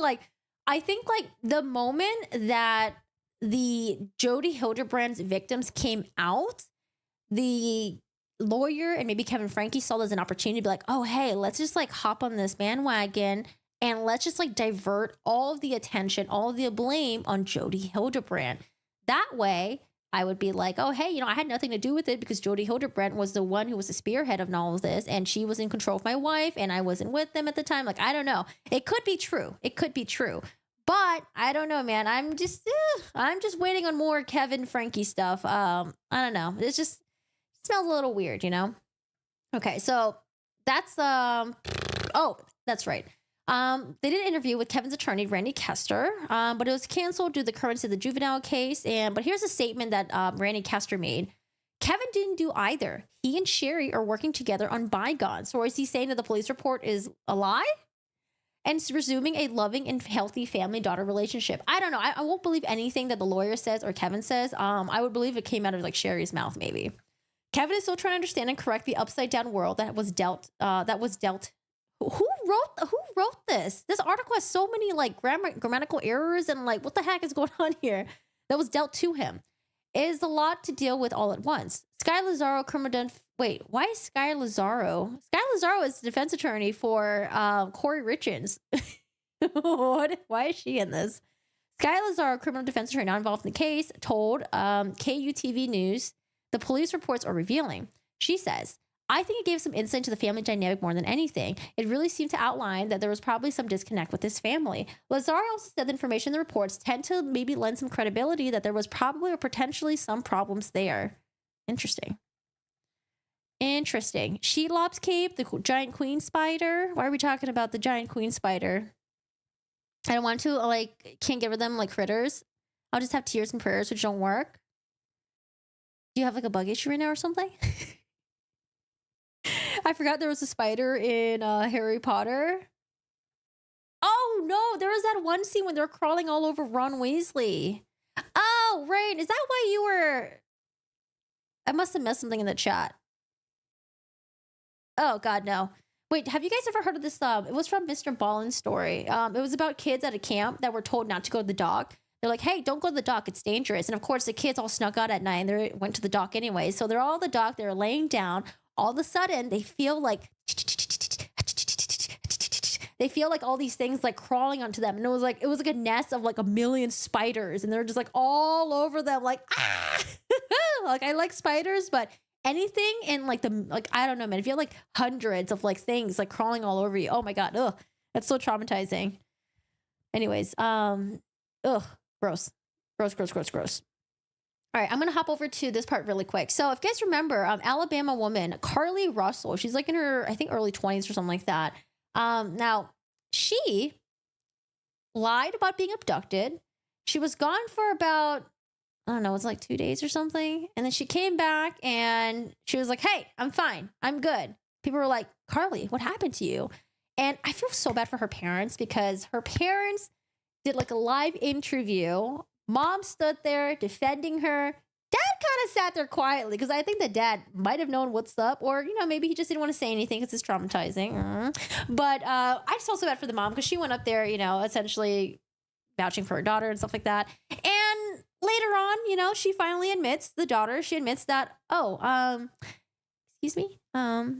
I think the moment that the Jodi Hildebrand's victims came out, the lawyer and maybe Kevin Franke saw this as an opportunity to be like, oh, hey, let's just hop on this bandwagon and let's just divert all of the attention, all of the blame on Jodi Hildebrand. That way, I would be like, oh, hey, I had nothing to do with it because Jodi Hildebrand was the one who was the spearhead of all of this. And she was in control of my wife and I wasn't with them at the time. I don't know. It could be true. It could be true. But I don't know, man. I'm just waiting on more Kevin Franke stuff. I don't know. It smells a little weird, Okay, so that's, oh, that's right. They did an interview with Kevin's attorney, Randy Kester, but it was canceled due to the currency of the juvenile case. But here's a statement that Randy Kester made. Kevin didn't do either. He and Sherry are working together on bygones. So is he saying that the police report is a lie? And resuming a loving and healthy family-daughter relationship. I don't know. I won't believe anything that the lawyer says or Kevin says. I would believe it came out of Sherry's mouth, maybe. Kevin is still trying to understand and correct the upside-down world that was dealt. Who wrote this? This article has so many grammatical errors and what the heck is going on here? That was dealt to him. It is a lot to deal with all at once. Sky Lazaro, wait, why is Sky Lazaro? Sky Lazaro is the defense attorney for Corey Richards. What? Why is she in this? Sky Lazaro, criminal defense attorney not involved in the case, told KUTV News the police reports are revealing. She says, I think it gave some insight to the family dynamic more than anything. It really seemed to outline that there was probably some disconnect with his family. Lazaro also said the information in the reports tend to maybe lend some credibility that there was probably or potentially some problems there. Interesting. Shelops cape, the giant queen spider. Why are we talking about the giant queen spider? I don't want to, can't get rid of them like critters. I'll just have tears and prayers, which don't work. Do you have a bug issue right now or something? I forgot there was a spider in Harry Potter. Oh no, there was that one scene when they were crawling all over Ron Weasley. Oh, Rain, is that why you were... I must have missed something in the chat. Oh, God, no. Wait, have you guys ever heard of this? It was from Mr. Ballen's story. It was about kids at a camp that were told not to go to the dock. They're like, hey, don't go to the dock. It's dangerous. And of course, the kids all snuck out at night and they went to the dock anyway. So they're all at the dock. They're laying down. All of a sudden, they feel like all these things like crawling onto them. And it was like a nest of like a million spiders. And they're just like all over them. Like, ah! Like, I like spiders, but anything in like I don't know, man. If you have like hundreds of like things like crawling all over you, oh my God. Ugh. That's so traumatizing. Anyways, ugh. Gross. All right, I'm going to hop over to this part really quick. So if you guys remember, Alabama woman, Carly Russell, she's like in her, I think, early 20s or something like that. Now, she lied about being abducted. She was gone for about, I don't know, it was like 2 days or something. And then she came back and she was like, hey, I'm fine. I'm good. People were like, Carly, what happened to you? And I feel so bad for her parents because her parents did like a live interview. Mom stood there defending her. Dad kind of sat there quietly because I think the dad might have known what's up, or maybe he just didn't want to say anything because it's traumatizing. But I just felt so bad for the mom because she went up there, essentially vouching for her daughter and stuff like that. And later on, she finally admits, the daughter, she admits that, excuse me, I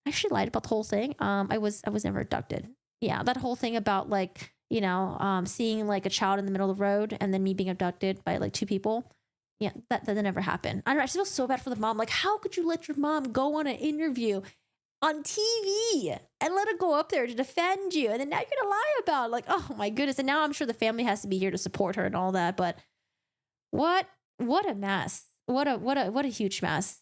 actually lied about the whole thing. I was never abducted. Yeah, that whole thing about like, seeing like a child in the middle of the road and then me being abducted by like two people. Yeah, that never happened. I don't know, I just feel so bad for the mom. Like, how could you let your mom go on an interview on TV and let her go up there to defend you? And then now you're gonna lie about it. Like, oh my goodness. And now I'm sure the family has to be here to support her and all that. But what a mess. What a huge mess.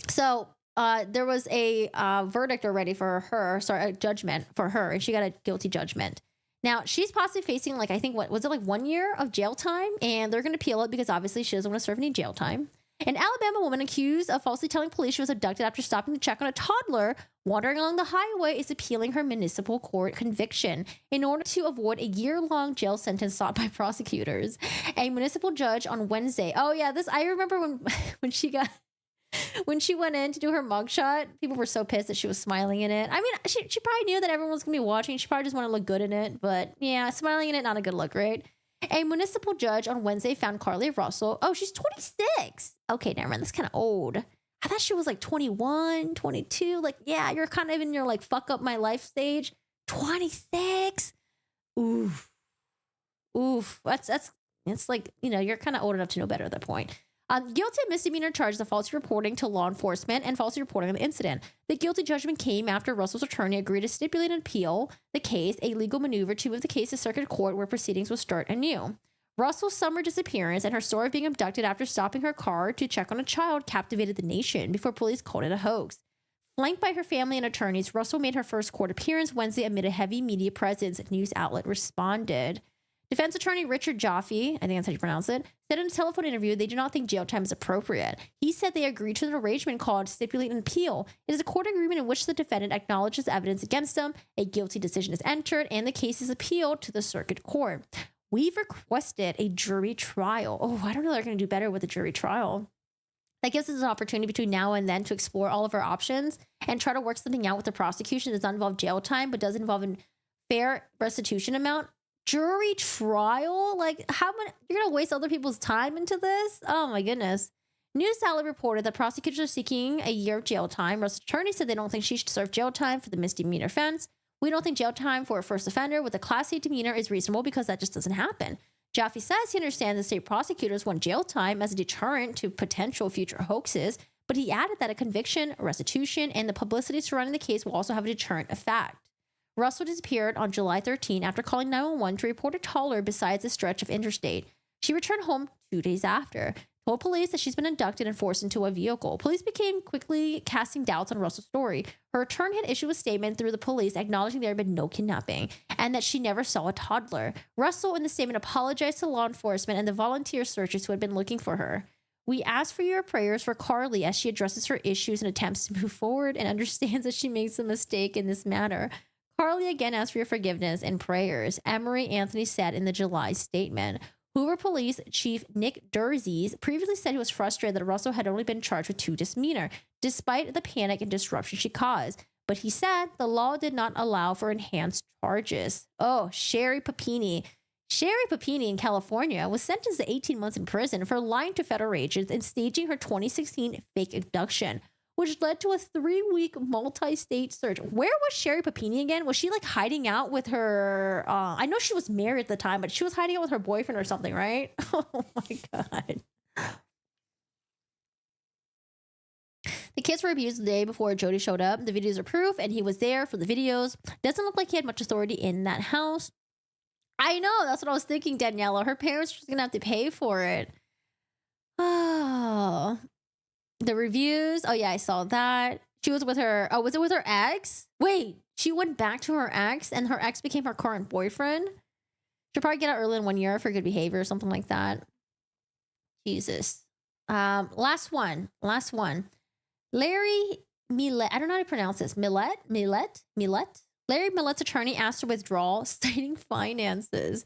So there was a verdict already for her, a judgment for her, and she got a guilty judgment. Now, she's possibly facing, like, I think, what was it, like 1 year of jail time? And they're going to appeal it because obviously she doesn't want to serve any jail time. An Alabama woman accused of falsely telling police she was abducted after stopping to check on a toddler wandering along the highway is appealing her municipal court conviction in order to avoid a year-long jail sentence sought by prosecutors. A municipal judge on Wednesday. Oh, yeah, I remember when she went in to do her mugshot, people were so pissed that she was smiling in it. I mean, she probably knew that everyone was going to be watching. She probably just wanted to look good in it. But yeah, smiling in it, not a good look, right? A municipal judge on Wednesday found Carly Russell. Oh, she's 26. Okay, never mind. That's kind of old. I thought she was like 21, 22. Like, yeah, you're kind of in your like fuck up my life stage. 26. Oof. It's like, you're kind of old enough to know better at that point. Guilty of misdemeanor charges of falsely reporting to law enforcement and falsely reporting on the incident. The guilty judgment came after Russell's attorney agreed to stipulate and appeal the case, a legal maneuver to move the case to circuit court where proceedings will start anew. Russell's summer disappearance and her story of being abducted after stopping her car to check on a child captivated the nation before police called it a hoax. Flanked by her family and attorneys, Russell made her first court appearance Wednesday amid a heavy media presence. News outlet responded. Defense attorney Richard Jaffe, I think that's how you pronounce it, said in a telephone interview they do not think jail time is appropriate. He said they agreed to an arrangement called stipulate and appeal. It is a court agreement in which the defendant acknowledges evidence against them, a guilty decision is entered, and the case is appealed to the circuit court. We've requested a jury trial. Oh, I don't know, they're going to do better with a jury trial. That gives us an opportunity between now and then to explore all of our options and try to work something out with the prosecution that does not involve jail time, but does involve a fair restitution amount. Jury trial? Like, how much? You're going to waste other people's time into this? Oh, my goodness. News outlet reported that prosecutors are seeking a year of jail time. Russell's attorney said they don't think she should serve jail time for the misdemeanor offense. We don't think jail time for a first offender with a Class A demeanor is reasonable because that just doesn't happen. Jaffe says he understands the state prosecutors want jail time as a deterrent to potential future hoaxes, but he added that a conviction, restitution, and the publicity surrounding the case will also have a deterrent effect. Russell disappeared on July 13 after calling 911 to report a toddler besides a stretch of interstate. She returned home 2 days after, told police that she's been abducted and forced into a vehicle. Police became quickly casting doubts on Russell's story. Her attorney had issued a statement through the police acknowledging there had been no kidnapping and that she never saw a toddler. Russell, in the statement, apologized to law enforcement and the volunteer searchers who had been looking for her. We ask for your prayers for Carly as she addresses her issues and attempts to move forward and understands that she makes a mistake in this matter. Carly again asked for your forgiveness and prayers, Emery Anthony said in the July statement. Hoover Police Chief Nick Derzies previously said he was frustrated that Russell had only been charged with 2 misdemeanors, despite the panic and disruption she caused. But he said the law did not allow for enhanced charges. Oh, Sherry Papini. Sherry Papini in California was sentenced to 18 months in prison for lying to federal agents and staging her 2016 fake abduction, which led to a 3-week multi-state search. Where was Sherry Papini again? Was she like hiding out with her? I know she was married at the time, but she was hiding out with her boyfriend or something, right? Oh my God. The kids were abused the day before Jody showed up. The videos are proof, and he was there for the videos. Doesn't look like he had much authority in that house. I know, that's what I was thinking, Daniela. Her parents are just gonna have to pay for it. Oh, the reviews. Oh yeah, I saw that. She was with her. Oh, was it with her ex? Wait, she went back to her ex, and her ex became her current boyfriend. She'll probably get out early in 1 year for good behavior or something like that. Jesus. Last one. Larry Millet. I don't know how to pronounce this. Millet. Larry Millet's attorney asked to withdraw, citing finances.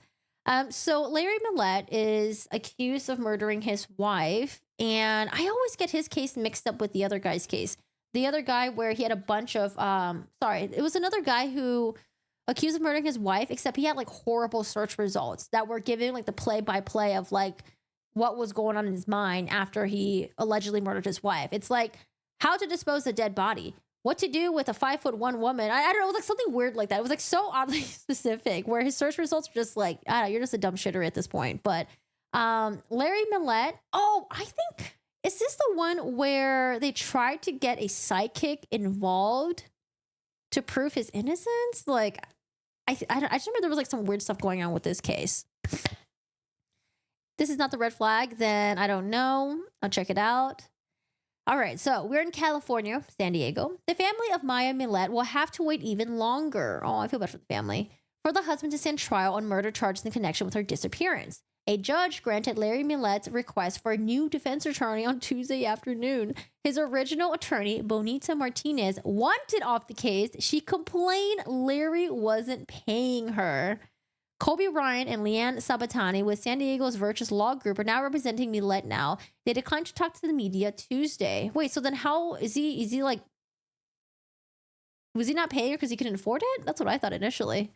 So Larry Millet is accused of murdering his wife, and I always get his case mixed up with the other guy's case. The other guy where he had a bunch of, it was another guy who accused of murdering his wife, except he had like horrible search results that were given like the play-by-play of like what was going on in his mind after he allegedly murdered his wife. It's like how to dispose of a dead body, what to do with a 5'1" woman. I don't know, it was like something weird like that. It was like so oddly specific where his search results were just like, I don't know, you're just a dumb shitter at this point. But Larry Millet, I think, is this the one where they tried to get a sidekick involved to prove his innocence? Like, I just remember there was like some weird stuff going on with this case. This is not the red flag, then I don't know. I'll check it out. All right, so we're in California, San Diego. The family of Maya Millet will have to wait even longer. Oh, I feel bad for the family. For the husband to stand trial on murder charges in connection with her disappearance. A judge granted Larry Millet's request for a new defense attorney on Tuesday afternoon. His original attorney, Bonita Martinez, wanted off the case. She complained Larry wasn't paying her. Kobe Ryan and Leanne Sabatani with San Diego's Virtus Law Group are now representing Millet now. They declined to talk to the media Tuesday. Wait, so then how is he like, was he not paying her because he couldn't afford it? That's what I thought initially.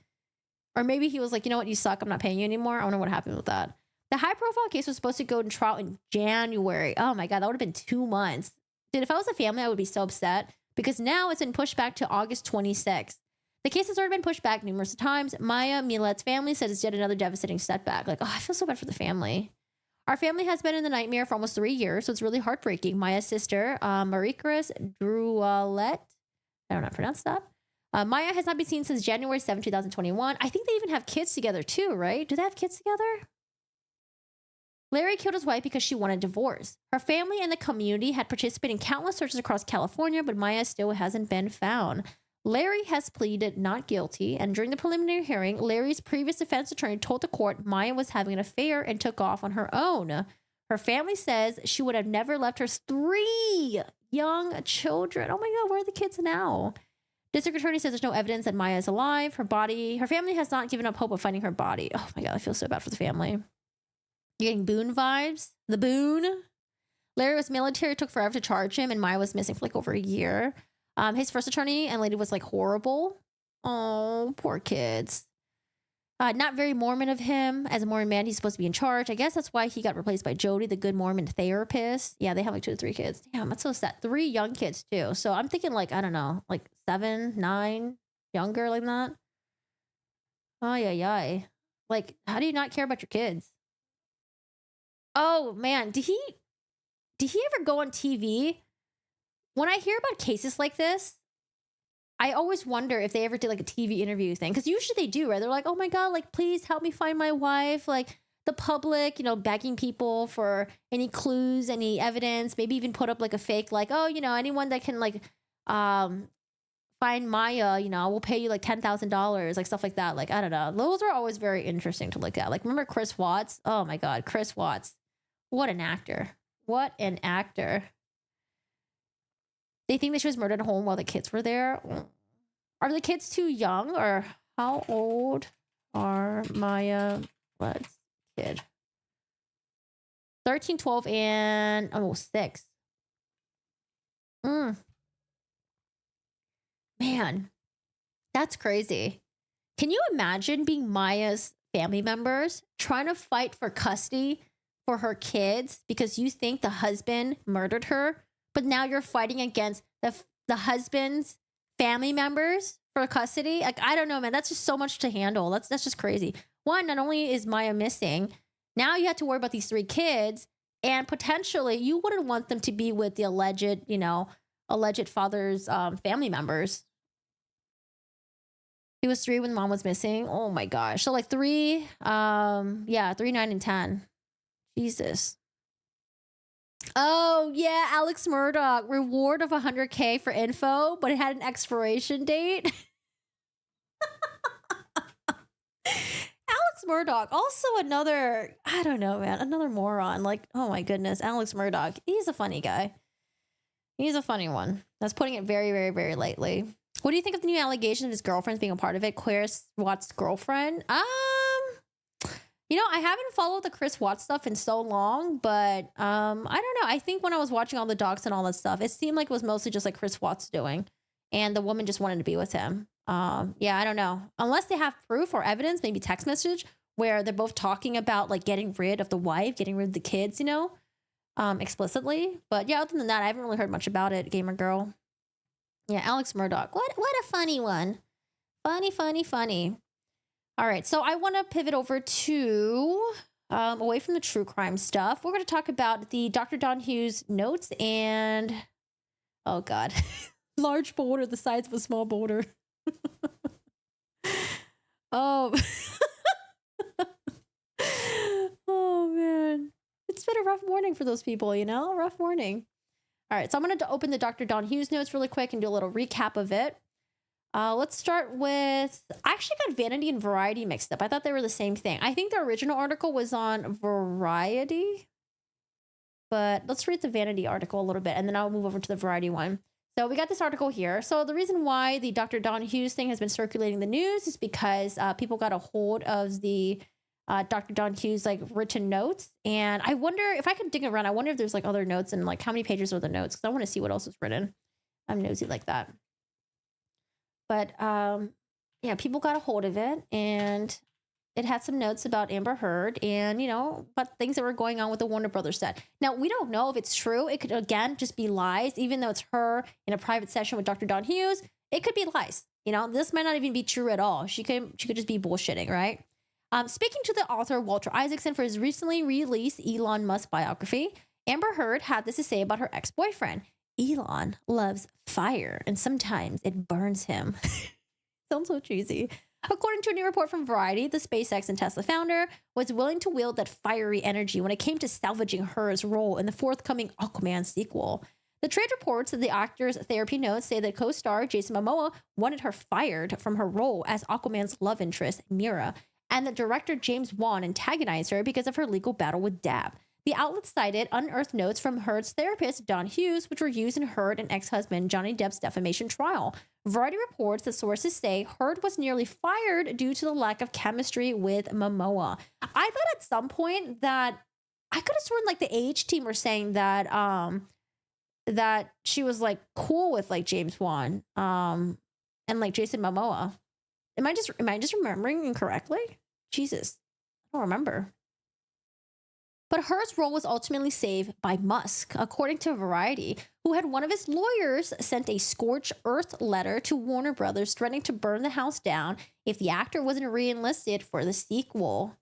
Or maybe he was like, you know what, you suck, I'm not paying you anymore. I wonder what happened with that. The high profile case was supposed to go to trial in January. Oh my God, that would have been 2 months. Dude, if I was a family, I would be so upset because now it's been pushed back to August 26th. The case has already been pushed back numerous times. Maya Millet's family said it's yet another devastating setback. Like, I feel so bad for the family. Our family has been in the nightmare for almost 3 years, so it's really heartbreaking. Maya's sister, Marie-Chris Drualet, I don't know how to pronounce that. Maya has not been seen since January 7, 2021. I think they even have kids together too, right? Do they have kids together? Larry killed his wife because she wanted a divorce. Her family and the community had participated in countless searches across California, but Maya still hasn't been found. Larry has pleaded not guilty, and during the preliminary hearing, Larry's previous defense attorney told the court Maya was having an affair and took off on her own. Her family says she would have never left her 3 young children. Oh my God, where are the kids now? District attorney says there's no evidence that Maya is alive. Her family has not given up hope of finding her body. Oh my God, I feel so bad for the family. You're getting Boone vibes? The Boone? Larry was military, it took forever to charge him, and Maya was missing for like over a year. His first attorney and lady was like horrible. Oh, poor kids. Not very Mormon of him. As a Mormon man, he's supposed to be in charge. I guess that's why he got replaced by Jody, the good Mormon therapist. Yeah, they have like 2 to 3 kids. Damn, that's so sad. 3 young kids too. So I'm thinking like, I don't know, like 7, 9, younger like that. Oh, yeah. Like, how do you not care about your kids? Oh man, did he ever go on TV? When I hear about cases like this, I always wonder if they ever did like a TV interview thing. Because usually they do, right? They're like, oh my God, like, please help me find my wife. Like the public, begging people for any clues, any evidence, maybe even put up like a fake, like, oh, anyone that can like find Maya, we'll pay you like $10,000, like stuff like that. Like, I don't know. Those are always very interesting to look at. Like, remember Chris Watts? Oh my God, Chris Watts. What an actor. What an actor. They think that she was murdered at home while the kids were there. Are the kids too young, or how old are Maya? Let's kid. 13, 12, and 6. Man, that's crazy. Can you imagine being Maya's family members trying to fight for custody for her kids because you think the husband murdered her, but now you're fighting against the husband's family members for custody? Like, I don't know, man. That's just so much to handle. That's just crazy. One, not only is Maya missing, now you have to worry about these 3 kids, and potentially you wouldn't want them to be with the alleged father's family members. He was 3 when mom was missing. Oh my gosh. So like 3, 3, 9, and 10. Jesus. Oh yeah, Alex Murdoch, reward of $100K for info, but it had an expiration date. Alex Murdoch, also another, I don't know, man, another moron. Like, oh my goodness, Alex Murdoch. He's a funny guy. He's a funny one. That's putting it very, very, very lightly. What do you think of the new allegation of his girlfriend being a part of it? Chris Watts' girlfriend? I haven't followed the Chris Watts stuff in so long, but I don't know. I think when I was watching all the docs and all that stuff, it seemed like it was mostly just like Chris Watts doing, and the woman just wanted to be with him. I don't know. Unless they have proof or evidence, maybe text message where they're both talking about like getting rid of the wife, getting rid of the kids, explicitly. But yeah, other than that, I haven't really heard much about it, gamer girl. Yeah, Alex Murdoch. What a funny one. Funny. All right, so I want to pivot over to away from the true crime stuff. We're going to talk about the Dr. Don Hughes notes and, oh God, large boulder the size of a small boulder. Oh. Oh man, it's been a rough morning for those people, rough morning. All right, so I'm going to open the Dr. Don Hughes notes really quick and do a little recap of it. Let's start with, I actually got Vanity and Variety mixed up. I thought they were the same thing. I think the original article was on Variety, but let's read the Vanity article a little bit, and then I'll move over to the Variety one. So we got this article here. So the reason why the Dr. Don Hughes thing has been circulating the news is because people got a hold of the Dr. Don Hughes written notes, and I wonder if I could dig around. I wonder if there's other notes and how many pages are the notes, because I want to see what else was written. I'm nosy like that. But people got a hold of it, and it had some notes about Amber Heard and about things that were going on with the Warner Brothers set. Now we don't know if it's true. It could again just be lies, even though it's her in a private session with Dr. Don Hughes. It could be lies. This might not even be true at all. She could just be bullshitting, right? Speaking to the author Walter Isaacson for his recently released Elon Musk biography, Amber Heard had this to say about her ex-boyfriend. Elon loves fire, and sometimes it burns him. Sounds so cheesy. According to a new report from Variety, the SpaceX and Tesla founder was willing to wield that fiery energy when it came to salvaging Heard's role in the forthcoming Aquaman sequel. The trade reports that the actor's therapy notes say that co-star Jason Momoa wanted her fired from her role as Aquaman's love interest, Mira, and that director James Wan antagonized her because of her legal battle with Depp. The outlet cited unearthed notes from Heard's therapist, Don Hughes, which were used in Heard and ex-husband Johnny Depp's defamation trial. Variety reports that sources say Heard was nearly fired due to the lack of chemistry with Momoa. I thought at some point that I could have sworn the AH team were saying that that she was cool with James Wan and Jason Momoa. Am I just remembering incorrectly? Jesus, I don't remember. But Heard's role was ultimately saved by Musk, according to Variety, who had one of his lawyers sent a scorched earth letter to Warner Brothers threatening to burn the house down if the actor wasn't re-enlisted for the sequel.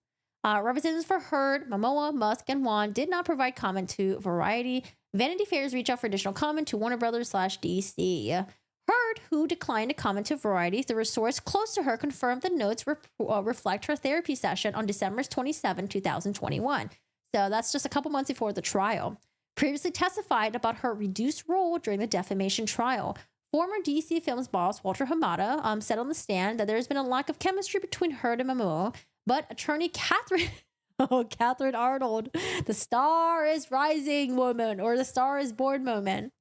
Representatives for Heard, Momoa, Musk, and Wan did not provide comment to Variety. Vanity Fair's reached out for additional comment to Warner Brothers/DC. Heard, who declined to comment to Variety, through a source close to her, confirmed the notes reflect her therapy session on December 27, 2021. So that's just a couple months before the trial. Previously testified about her reduced role during the defamation trial. Former DC Films boss Walter Hamada said on the stand that there has been a lack of chemistry between Heard and Momoa, but attorney Catherine Arnold, the star is rising woman, or the star is born moment.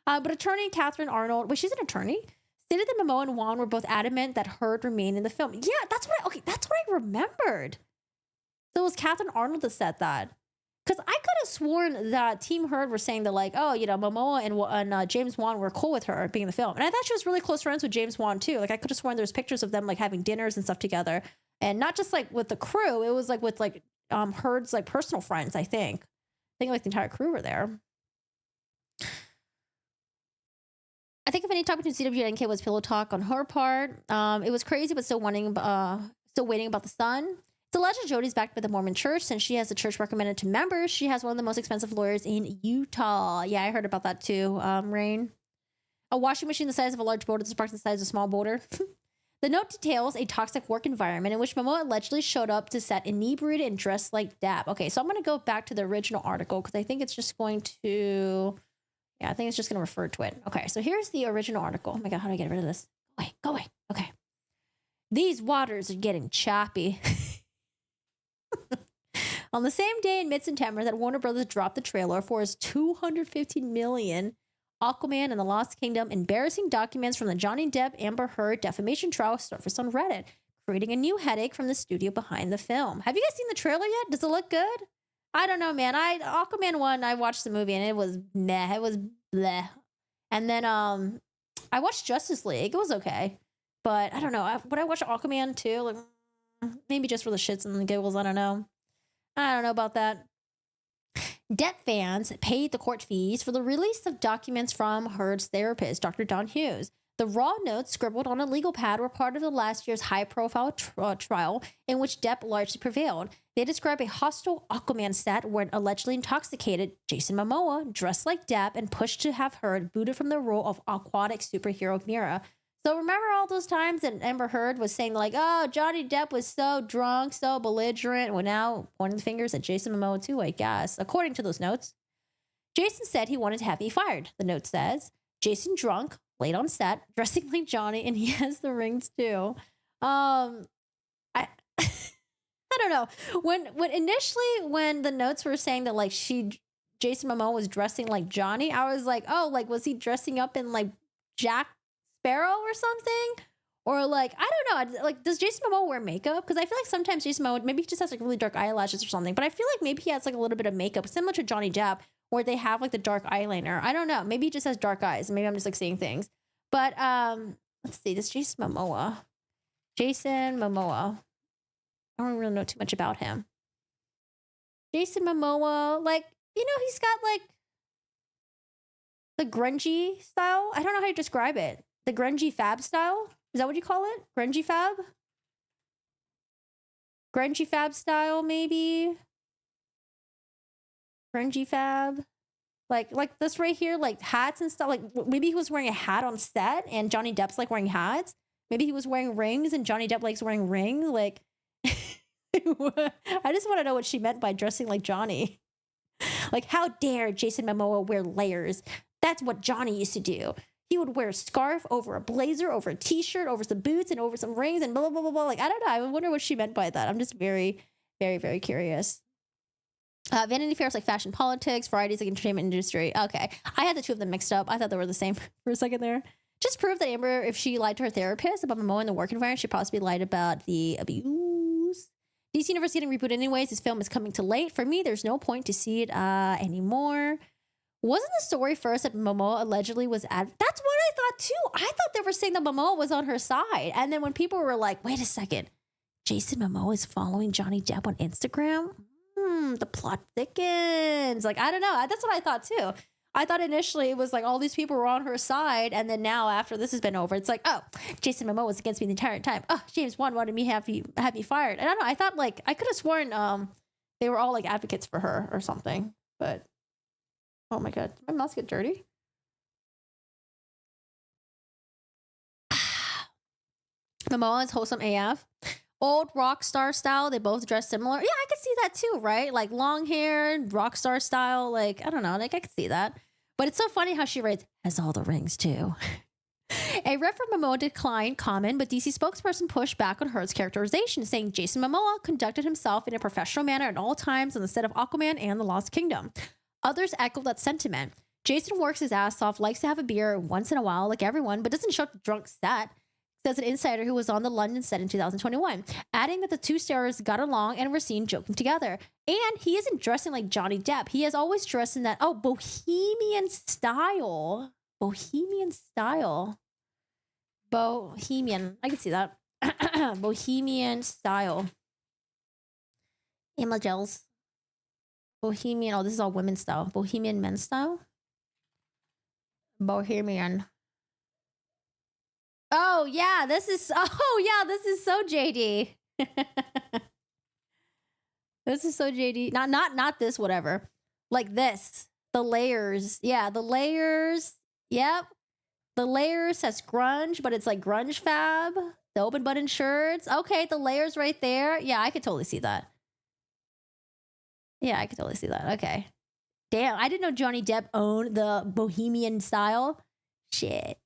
But attorney Catherine Arnold, she's an attorney, stated that Momoa and Wan were both adamant that Heard remain in the film. Yeah, that's what I remembered. So it was Catherine Arnold that said that. Because I could have sworn that Team Heard were saying that, like, oh, you know, Momoa and James Wan were cool with her being in the film. And I thought she was really close friends with James Wan, too. Like, I could have sworn there's pictures of them, like, having dinners and stuff together. And not just, like, with the crew. It was, like, with, like, Heard's, like, personal friends, I think. Like, the entire crew were there. I think if any talk between CW and NK was pillow talk on her part. It was crazy, but still waiting about the son. It's alleged Jodie's backed by the Mormon church since she has the church recommended to members. She has one of the most expensive lawyers in Utah. Yeah, I heard about that too, Rain. A washing machine the size of a large boulder, the sparks the size of a small boulder. The note details a toxic work environment in which Momoa allegedly showed up to set inebriated and dressed like Depp. Okay, so I'm going to go back to the original article because I think it's just going to... Yeah, I think it's just going to refer to it. Okay, so here's the original article. Oh my God, how do I get rid of this? Go away. Okay. These waters are getting choppy. On the same day in mid-September that Warner Brothers dropped the trailer for his $250 million Aquaman and the Lost Kingdom, embarrassing documents from the Johnny Depp Amber Heard defamation trial surfaced on Reddit, creating a new headache from the studio behind the film. Have you guys seen the trailer yet? Does it look good? I don't know, man. Aquaman 1, I watched the movie and it was meh. It was bleh. And then I watched Justice League. It was okay. But I don't know. Would I watch Aquaman 2? Like, maybe just for the shits and the giggles. I don't know. I don't know about that. Depp fans paid the court fees for the release of documents from Heard's therapist, Dr. Don Hughes. The raw notes scribbled on a legal pad were part of the last year's high-profile trial in which Depp largely prevailed. They describe a hostile Aquaman set where an allegedly intoxicated Jason Momoa, dressed like Depp, and pushed to have Heard booted from the role of aquatic superhero Mira. So remember all those times that Amber Heard was saying, like, oh, Johnny Depp was so drunk, so belligerent. Well, now pointing the fingers at Jason Momoa too, I guess. According to those notes, Jason said he wanted to have me fired. The note says, Jason drunk, late on set, dressing like Johnny, and he has the rings too. I I don't know. When the notes were saying that like Jason Momoa was dressing like Johnny, I was like, oh, like was he dressing up in like Jack Sparrow or something? Or like, I don't know. Like, does Jason Momoa wear makeup? Because I feel like sometimes Jason Momoa, maybe he just has like really dark eyelashes or something. But I feel like maybe he has like a little bit of makeup, similar to Johnny Depp, where they have like the dark eyeliner. I don't know. Maybe he just has dark eyes. Maybe I'm just like seeing things. But let's see. This Jason Momoa. I don't really know too much about him. Jason Momoa, like, you know, he's got like the grungy style. I don't know how to describe it. The grungy fab style. Is that what you call it? Grungy fab? Grungy fab style, maybe? Grungy fab? Like this right here, like hats and stuff. Like maybe he was wearing a hat on set and Johnny Depp's like wearing hats. Maybe he was wearing rings and Johnny Depp likes wearing rings. Like, I just want to know what she meant by dressing like Johnny. Like, how dare Jason Momoa wear layers? That's what Johnny used to do. He would wear a scarf over a blazer, over a t-shirt, over some boots, and over some rings, and blah, blah, blah, blah. Like, I don't know. I wonder what she meant by that. I'm just very, very, very curious. Vanity Fair is like fashion politics, varieties like entertainment industry. Okay. I had the two of them mixed up. I thought they were the same for a second there. Just prove that Amber, if she lied to her therapist about Momoa in the work environment, she possibly lied about the abuse. DC Universe getting rebooted anyways. This film is coming too late. For me, there's no point to see it anymore. Wasn't the story first that Momoa allegedly was That's what I thought too. I thought they were saying that Momoa was on her side. And then when people were like, wait a second, Jason Momoa is following Johnny Depp on Instagram? The plot thickens. Like, I don't know. That's what I thought too. I thought initially it was like all these people were on her side. And then now after this has been over, it's like, oh, Jason Momoa was against me the entire time. Oh, James Wan wanted me to have me fired. And I don't know. I thought like, I could have sworn they were all like advocates for her or something. But, oh my God. Did my mouse get dirty? Momoa is wholesome AF. Old rock star style. They both dress similar. Yeah, I could see that too, right? Like long hair, rock star style. Like, I don't know. Like, I could see that. But it's so funny how she writes, has all the rings too. A rep for Momoa declined comment, but DC spokesperson pushed back on Heard's characterization, saying Jason Momoa conducted himself in a professional manner at all times on the set of Aquaman and The Lost Kingdom. Others echoed that sentiment. Jason works his ass off, likes to have a beer once in a while, like everyone, but doesn't show up to drunk set, says an insider who was on the London set in 2021, adding that the two stars got along and were seen joking together. And he isn't dressing like Johnny Depp. He has always dressed in that, bohemian style. Bohemian style. Bohemian. I can see that. Bohemian style. Emma Gels. Bohemian. Oh, this is all women's style. Bohemian men's style. Bohemian. Oh yeah, this is so JD. This is so JD. Not this, whatever. Like this. The layers. Yeah, the layers. Yep. The layers says grunge, but it's like grunge fab. The open button shirts. Okay, the layers right there. Yeah, I could totally see that. Yeah, I could totally see that. Okay. Damn, I didn't know Johnny Depp owned the bohemian style. Shit.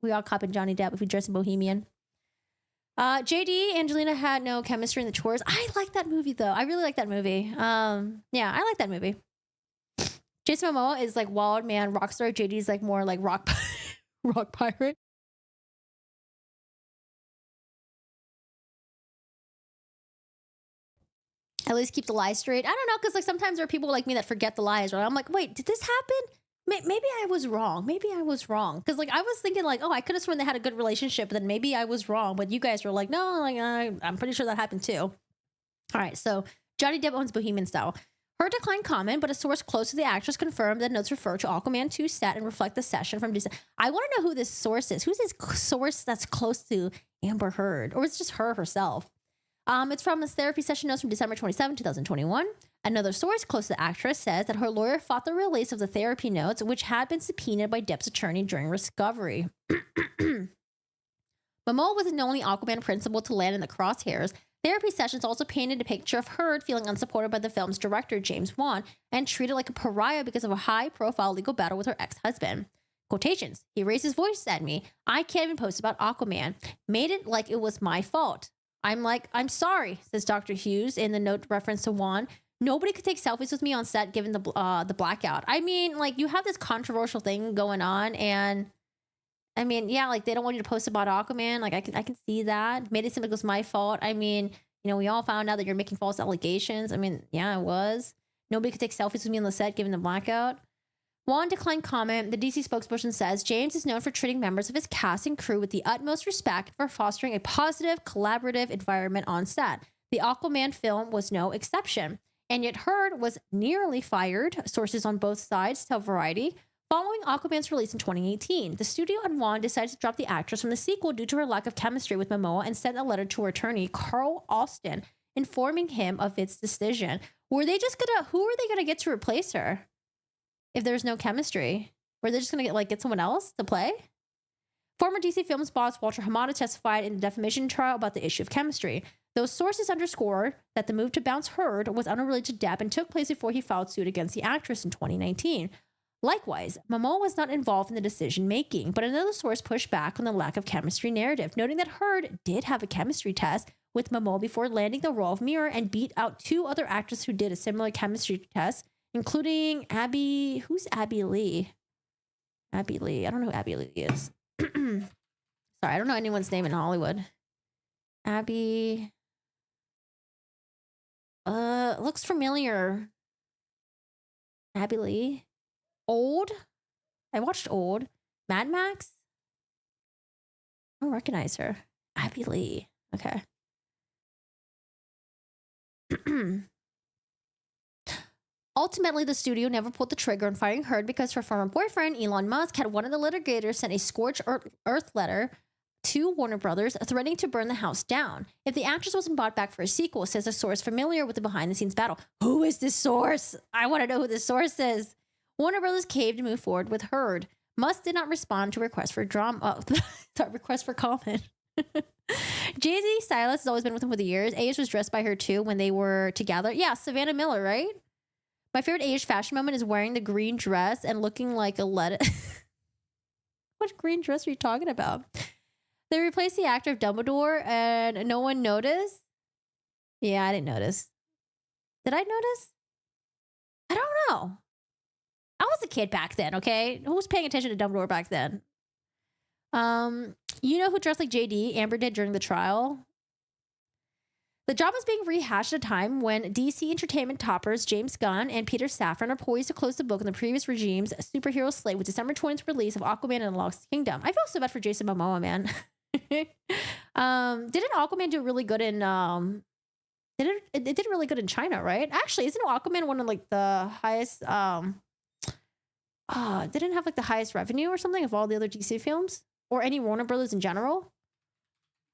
We all copying Johnny Depp if we dress in bohemian. JD, Angelina had no chemistry in the chores. I like that movie though. I really like that movie. Yeah, I like that movie. Jason Momoa is like wild man rock star. JD's like more like rock pirate. At least keep the lies straight. I don't know, because like sometimes there are people like me that forget the lies. Right? I'm like, wait, did this happen? Maybe I was wrong. Because like I was thinking like, I could have sworn they had a good relationship, but then maybe I was wrong. But you guys were like, no, like I'm pretty sure that happened too. All right, so Johnny Depp owns Bohemian style. Her declined comment, but a source close to the actress confirmed that notes refer to Aquaman 2 set and reflect the session from December. I want to know who this source is. Who's this source that's close to Amber Heard? Or it's just her herself? It's from a therapy session notes from December 27, 2021. Another source close to the actress says that her lawyer fought the release of the therapy notes, which had been subpoenaed by Depp's attorney during discovery. Momoa was the only Aquaman principal to land in the crosshairs. Therapy sessions also painted a picture of Heard feeling unsupported by the film's director, James Wan, and treated like a pariah because of a high-profile legal battle with her ex-husband. Quotations. He raised his voice at me. I can't even post about Aquaman. Made it like it was my fault. I'm like, I'm sorry, says Dr. Hughes in the note reference to Juan. Nobody could take selfies with me on set given the blackout. I mean, like, you have this controversial thing going on, and I mean, yeah, like, they don't want you to post about Aquaman. Like, I can see that. Made it seem like it was my fault. I mean, we all found out that you're making false allegations. I mean, yeah, it was. Nobody could take selfies with me on the set given the blackout. Juan declined comment. The DC spokesperson says James is known for treating members of his cast and crew with the utmost respect for fostering a positive, collaborative environment on set. The Aquaman film was no exception. And yet Heard was nearly fired, sources on both sides tell Variety. Following Aquaman's release in 2018, the studio and Juan decided to drop the actress from the sequel due to her lack of chemistry with Momoa and sent a letter to her attorney, Carl Austin, informing him of its decision. Who are they gonna get to replace her? If there's no chemistry, were they just going to get someone else to play? Former DC Films boss Walter Hamada testified in a defamation trial about the issue of chemistry. Those sources underscore that the move to bounce Heard was unrelated to Depp and took place before he filed suit against the actress in 2019. Likewise, Momoa was not involved in the decision-making, but another source pushed back on the lack of chemistry narrative, noting that Heard did have a chemistry test with Momoa before landing the role of Mirror and beat out two other actors who did a similar chemistry test, including Abby. Who's Abby Lee? Abby Lee. I don't know who Abby Lee is. Sorry, I don't know anyone's name in Hollywood. Abby. Looks familiar. Abby Lee. Old. I watched Old. Mad Max. I don't recognize her. Abby Lee. Okay. Ultimately, the studio never pulled the trigger on firing Heard because her former boyfriend, Elon Musk, had one of the litigators send a scorched earth letter to Warner Brothers threatening to burn the house down if the actress wasn't brought back for a sequel, says a source familiar with the behind-the-scenes battle. Who is this source? I want to know who this source is. Warner Brothers caved to move forward with Heard. Musk did not respond to requests for request for comment. Jay-Z stylist has always been with him for the years. Age was dressed by her too when they were together. Yeah, Savannah Miller, right? My favorite age fashion moment is wearing the green dress and looking like a lettuce. What green dress are you talking about? They replaced the actor of Dumbledore and no one noticed. Yeah, I didn't notice. Did I notice? I don't know. I was a kid back then, okay? Who was paying attention to Dumbledore back then? You know who dressed like JD? Amber did during the trial. The drama is being rehashed at a time when DC Entertainment toppers James Gunn and Peter Safran are poised to close the book on the previous regime's superhero slate with December 20th release of Aquaman and the Lost Kingdom. I feel so bad for Jason Momoa, man. Didn't Aquaman do really good in it did really good in China, right? Actually, isn't Aquaman one of like the highest didn't have like the highest revenue or something of all the other DC films or any Warner Brothers in general?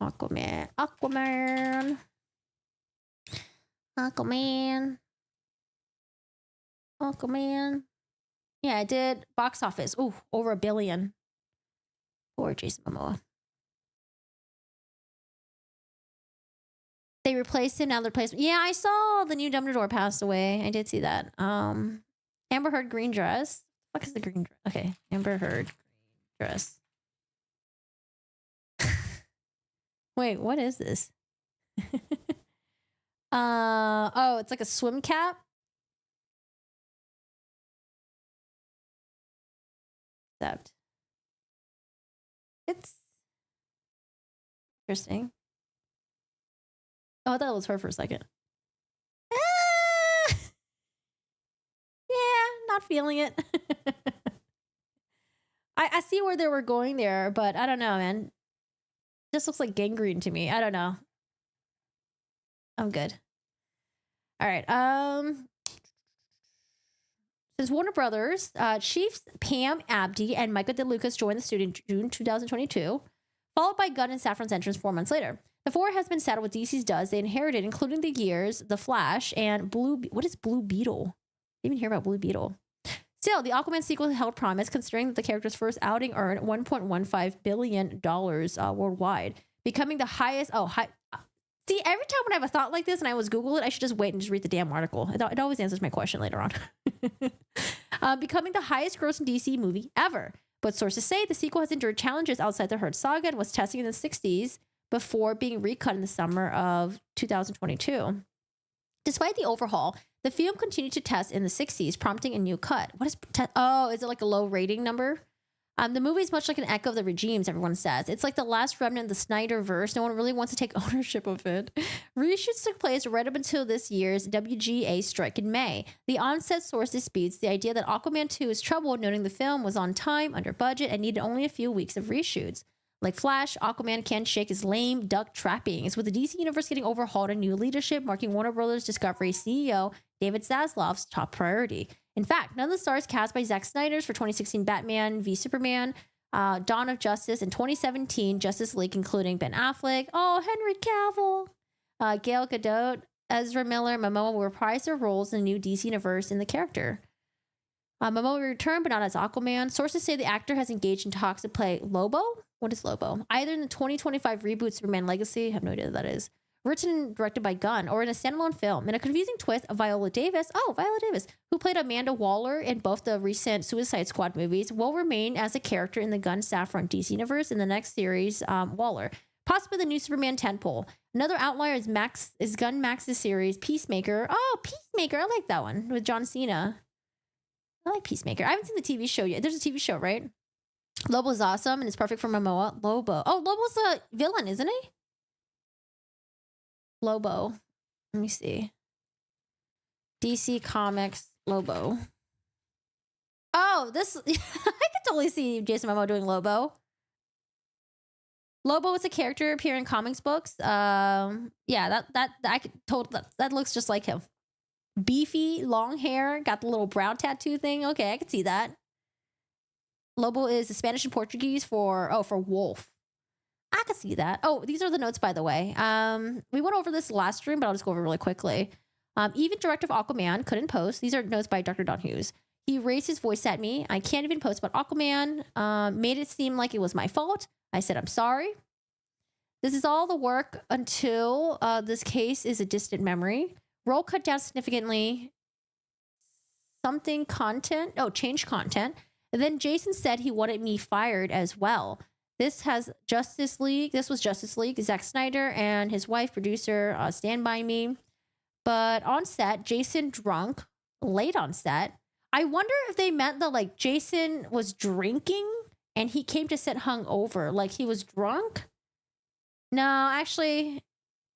Aquaman. Yeah, it did box office. Ooh, over $1 billion. Poor Jason Momoa. They replaced him. Now they're replaced. Yeah, I saw the new Dumbledore passed away. I did see that. Amber Heard green dress. What is the green dress? Okay, Amber Heard green dress. Wait, what is this? Oh, it's like a swim cap. Except it's interesting. Oh, I thought it was her for a second. Yeah, not feeling it. I see where they were going there, but I don't know, man. This looks like gangrene to me. I don't know. I'm good. All right. Since Warner Brothers, Chiefs Pam Abdi and Michael DeLucas joined the studio in June 2022, followed by Gunn and Safran's entrance 4 months later. The four has been saddled with DC's duds they inherited, including The Gears, The Flash, and what is Blue Beetle? I didn't even hear about Blue Beetle. Still, the Aquaman sequel held promise, considering that the character's first outing earned $1.15 billion worldwide, becoming the highest. See, every time when I have a thought like this and I always Google it, I should just wait and just read the damn article. It always answers my question later on. Becoming the highest grossing DC movie ever. But sources say the sequel has endured challenges outside the Heard saga and was testing in the 60s before being recut in the summer of 2022. Despite the overhaul, the film continued to test in the 60s, prompting a new cut. What is... is it like a low rating number? The movie is much like an echo of the regimes, everyone says. It's like the last remnant of the Snyderverse. No one really wants to take ownership of it. Reshoots took place right up until this year's WGA strike in May. The on-set source disputes the idea that Aquaman 2 is troubled, noting the film was on time, under budget, and needed only a few weeks of reshoots. Like Flash, Aquaman can't shake his lame duck trappings, with the DC universe getting overhauled and new leadership, marking Warner Brothers Discovery CEO David Zaslav's top priority. In fact, none of the stars cast by Zack Snyder's for 2016 Batman v Superman, Dawn of Justice, and 2017 Justice League, including Ben Affleck, Henry Cavill, Gal Gadot, Ezra Miller, and Momoa will reprise their roles in the new DC universe in the character. Momoa will return, but not as Aquaman. Sources say the actor has engaged in talks to play Lobo. What is Lobo? Either in the 2025 reboot Superman Legacy, I have no idea what that is, written and directed by Gunn, or in a standalone film. In a confusing twist, Viola Davis, who played Amanda Waller in both the recent Suicide Squad movies, will remain as a character in the Gunn-Safran DC universe in the next series, Waller. Possibly the new Superman tentpole. Another outlier is Gunn Max's series, Peacemaker. Oh, Peacemaker, I like that one, with John Cena. I like Peacemaker. I haven't seen the TV show yet. There's a TV show, right? Lobo is awesome and it's perfect for Momoa. Lobo. Oh, Lobo's a villain, isn't he? Lobo. Let me see. DC Comics Lobo. Oh, this... I could totally see Jason Momoa doing Lobo. Lobo is a character appearing in comics books. Yeah, that looks just like him. Beefy, long hair, got the little brow tattoo thing. Okay, I could see that. Lobo is the Spanish and Portuguese for wolf. I could see that. Oh, these are the notes, by the way. We went over this last stream, but I'll just go over really quickly. Even director of Aquaman couldn't post. These are notes by Dr. Don Hughes. He raised his voice at me. I can't even post about Aquaman. Made it seem like it was my fault. I said, I'm sorry. This is all the work until this case is a distant memory. Role cut down significantly. Change content. And then Jason said he wanted me fired as well. This was Justice League. Zack Snyder and his wife, producer, stand by me. But on set, Jason drunk, late on set. I wonder if they meant that like Jason was drinking and he came to set hungover, like he was drunk. No, actually,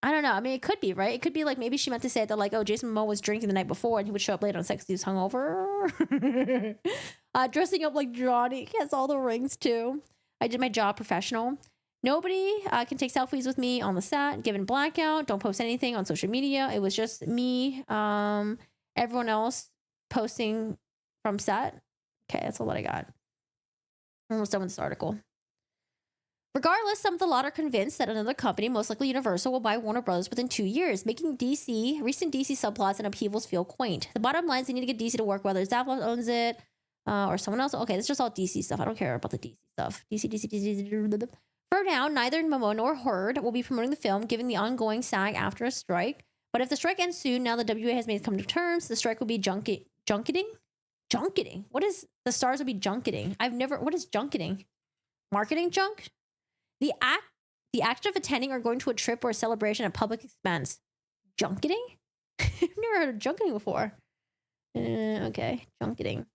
I don't know. I mean, it could be, right? It could be like maybe she meant to say that like, oh, Jason Momoa was drinking the night before and he would show up late on sex. He was hungover. Dressing up like Johnny. He has all the rings too. I did my job professional. Nobody can take selfies with me on the set. Given blackout. Don't post anything on social media. It was just me. Everyone else posting from set. Okay, that's all that I got. I'm almost done with this article. Regardless, some of the lot are convinced that another company, most likely Universal, will buy Warner Bros. Within 2 years, making recent DC subplots and upheavals feel quaint. The bottom line is they need to get DC to work, whether Zaslav owns it or someone else. Okay, it's just all DC stuff. I don't care about the DC stuff. DC. For now, neither Momoa nor Heard will be promoting the film, given the ongoing SAG after a strike. But if the strike ends soon, now the WA has made come to terms, the strike will be junketing? What is, the stars will be junketing? What is junketing? Marketing junk? The act of attending or going to a trip or a celebration at public expense. Junketing? I've never heard of junketing before. Okay, junketing.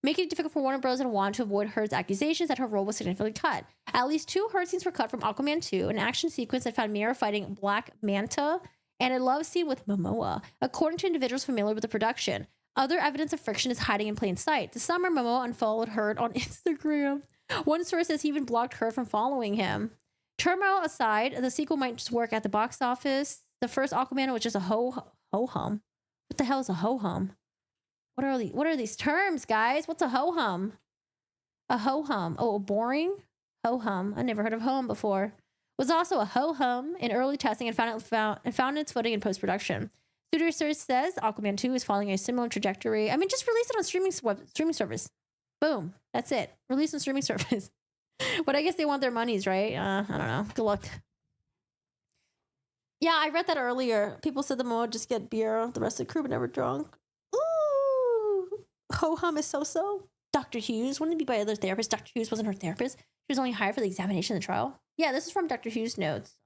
Making it difficult for Warner Bros. And Wand to avoid Heard's accusations that her role was significantly cut. At least 2 Heard scenes were cut from Aquaman 2, an action sequence that found Mera fighting Black Manta, and a love scene with Momoa, according to individuals familiar with the production. Other evidence of friction is hiding in plain sight. This summer, Momoa unfollowed Heard on Instagram. One source says he even blocked Heard from following him. Turmoil aside, the sequel might just work at the box office. The first Aquaman was just a ho-hum. What the hell is a ho-hum? What are these terms, guys? What's a ho-hum? A ho-hum. Oh, boring? Ho-hum. I never heard of ho-hum before. Was also a ho-hum in early testing and found its footing in post-production. Studio Search says Aquaman 2 is following a similar trajectory. I mean, just release it on streaming service. Boom. That's it. Release on streaming service. But I guess they want their monies, right? I don't know. Good luck. Yeah, I read that earlier. People said the Momoa just get beer. The rest of the crew were never drunk. Ooh. Ho-hum is so-so. Dr. Hughes. Wouldn't it be by other therapists? Dr. Hughes wasn't her therapist. She was only hired for the examination of the trial. Yeah, this is from Dr. Hughes' notes.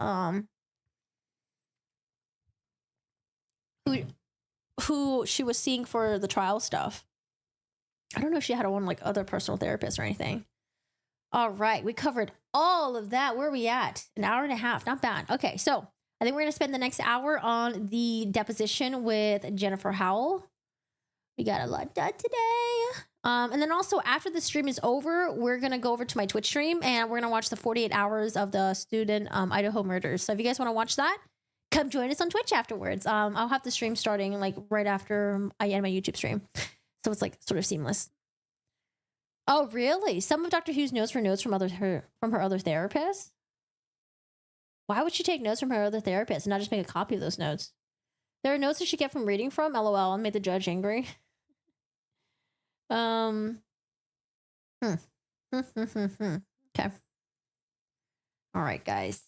Who she was seeing for the trial stuff. I don't know if she had one like other personal therapist or anything. All right, we covered all of that. Where are we at? An hour and a half. Not bad. Okay, so I think we're going to spend the next hour on the deposition with Jennifer Howell. We got a lot done today. And then also after the stream is over, we're going to go over to my Twitch stream and we're going to watch the 48 hours of the student Idaho murders. So if you guys want to watch that, come join us on Twitch afterwards. I'll have the stream starting like right after I end my YouTube stream. So it's like sort of seamless. Oh, really? Some of Dr. Hughes' notes were notes from her other therapists? Why would she take notes from her other therapist and not just make a copy of those notes? There are notes that she get from reading from, LOL, and made the judge angry. Okay. All right, guys.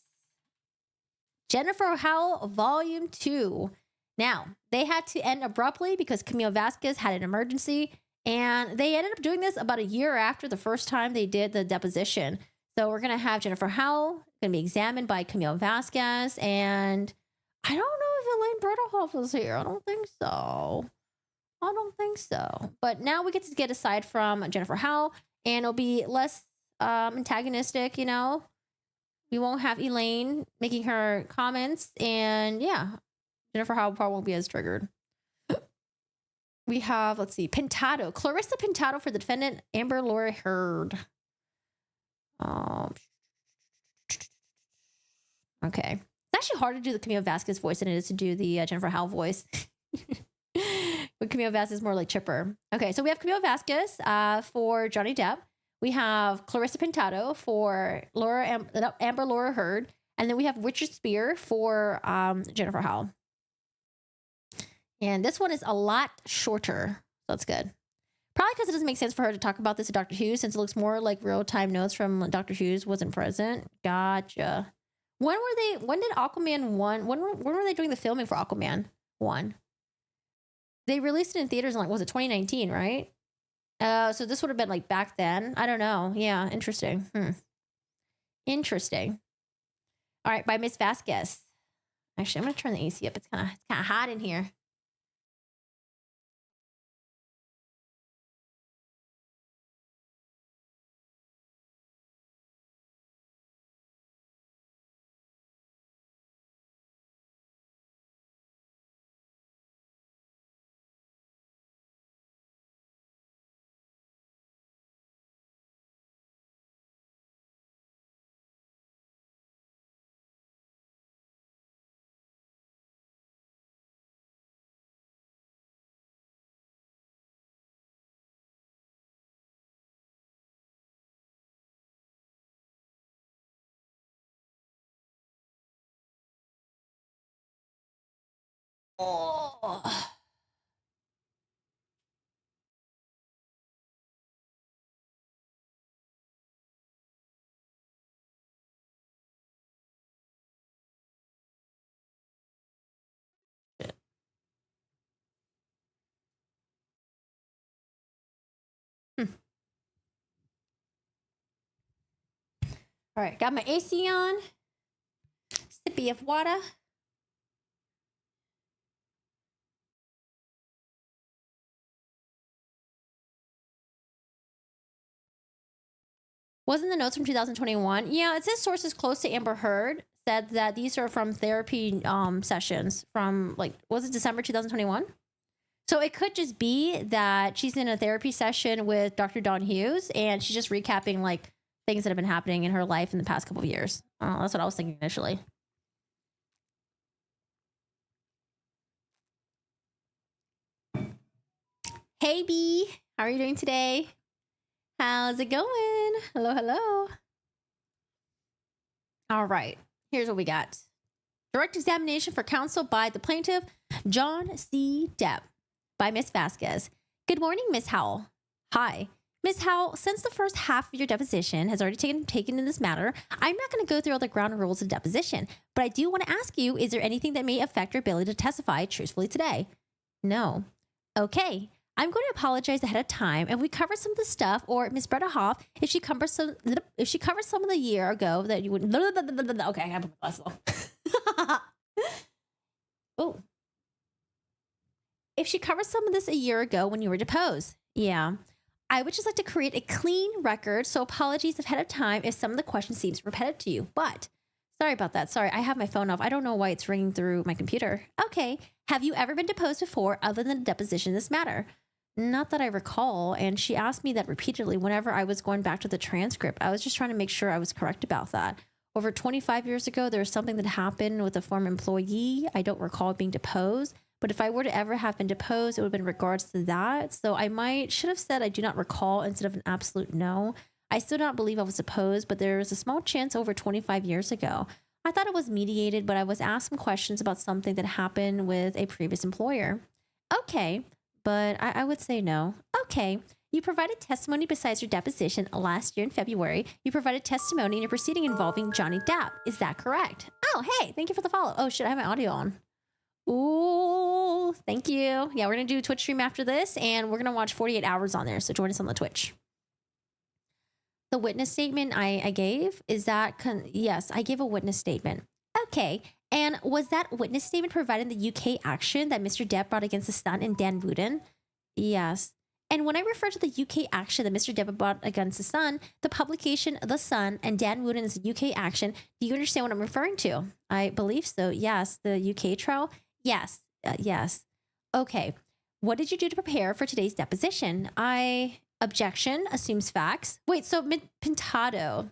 Jennifer Howell, Volume 2. Now, they had to end abruptly because Camille Vasquez had an emergency, and they ended up doing this about a year after the first time they did the deposition. So we're going to have Jennifer Howell going to be examined by Camille Vasquez, and I don't know if Elaine Bertelhoff was here. I don't think so. But now we get to get aside from Jennifer Howell, and it'll be less antagonistic, you know. We won't have Elaine making her comments, and yeah, Jennifer Howell probably won't be as triggered. We have, let's see, Pintado. Clarissa Pintado for the defendant, Amber Laura Heard. Okay. It's actually harder to do the Camille Vasquez voice than it is to do the Jennifer Howell voice. But Camille Vasquez is more like chipper. Okay, so we have Camille Vasquez for Johnny Depp. We have Clarissa Pintado for Amber Laura Heard. And then we have Richard Spear for Jennifer Howell. And this one is a lot shorter. So that's good. Probably because it doesn't make sense for her to talk about this to Dr. Hughes, since it looks more like real-time notes from Dr. Hughes wasn't present. Gotcha. When did Aquaman 1, when were they doing the filming for Aquaman 1? They released it in theaters in, like, was it 2019, right? So this would have been like back then. I don't know. Yeah, interesting. Interesting. All right, by Miss Vasquez. Actually, I'm gonna turn the AC up. It's kind of hot in here. Oh. Hmm. All right, got my AC on. Sippy of water. Wasn't the notes from 2021? Yeah, it says sources close to Amber Heard said that these are from therapy sessions from, like, was it December 2021? So it could just be that she's in a therapy session with Dr. Don Hughes and she's just recapping like things that have been happening in her life in the past couple of years. That's what I was thinking initially. Hey B, how are you doing today? How's it going? Hello, hello. All right, here's what we got. Direct examination for counsel by the plaintiff, John C. Depp, by Miss Vasquez. Good morning, Miss Howell. Hi. Ms. Howell, since the first half of your deposition has already taken in this matter, I'm not going to go through all the ground rules of deposition, but I do want to ask you, is there anything that may affect your ability to testify truthfully today? No. Okay. I'm going to apologize ahead of time if we cover some of the stuff, or Ms. Bretta Hoff, if she covers some of the year ago that you would. Okay, I have to put my glasses on. Oh. If she covered some of this a year ago when you were deposed. Yeah. I would just like to create a clean record, so apologies ahead of time if some of the questions seems repetitive to you. But sorry about that. Sorry, I have my phone off. I don't know why it's ringing through my computer. Okay. Have you ever been deposed before other than the deposition in this matter? Not that I recall. And she asked me that repeatedly whenever I was going back to the transcript. I was just trying to make sure I was correct about that. Over 25 years ago, there was something that happened with a former employee. I don't recall being deposed. But if I were to ever have been deposed, it would have been in regards to that. So I should have said I do not recall instead of an absolute no. I still don't believe I was deposed, but there was a small chance over 25 years ago. I thought it was mediated, but I was asked some questions about something that happened with a previous employer. Okay, but I would say no. Okay. You provided testimony besides your deposition last year in February. You provided testimony in a proceeding involving Johnny Depp. Is that correct? Oh, hey, thank you for the follow. Oh, shit, I have my audio on. Ooh, thank you. Yeah, we're going to do a Twitch stream after this, and we're going to watch 48 Hours on there. So join us on the Twitch. The witness statement I gave, is that... yes, I gave a witness statement. Okay. And was that witness statement provided in the UK action that Mr. Depp brought against the Sun and Dan Wooden? Yes. And when I refer to the UK action that Mr. Depp brought against the Sun, the publication The Sun and Dan Wooden's UK action, do you understand what I'm referring to? I believe so. Yes. The UK trial? Yes. Yes. Okay. What did you do to prepare for today's deposition? Objection assumes facts. Wait, so Pintado.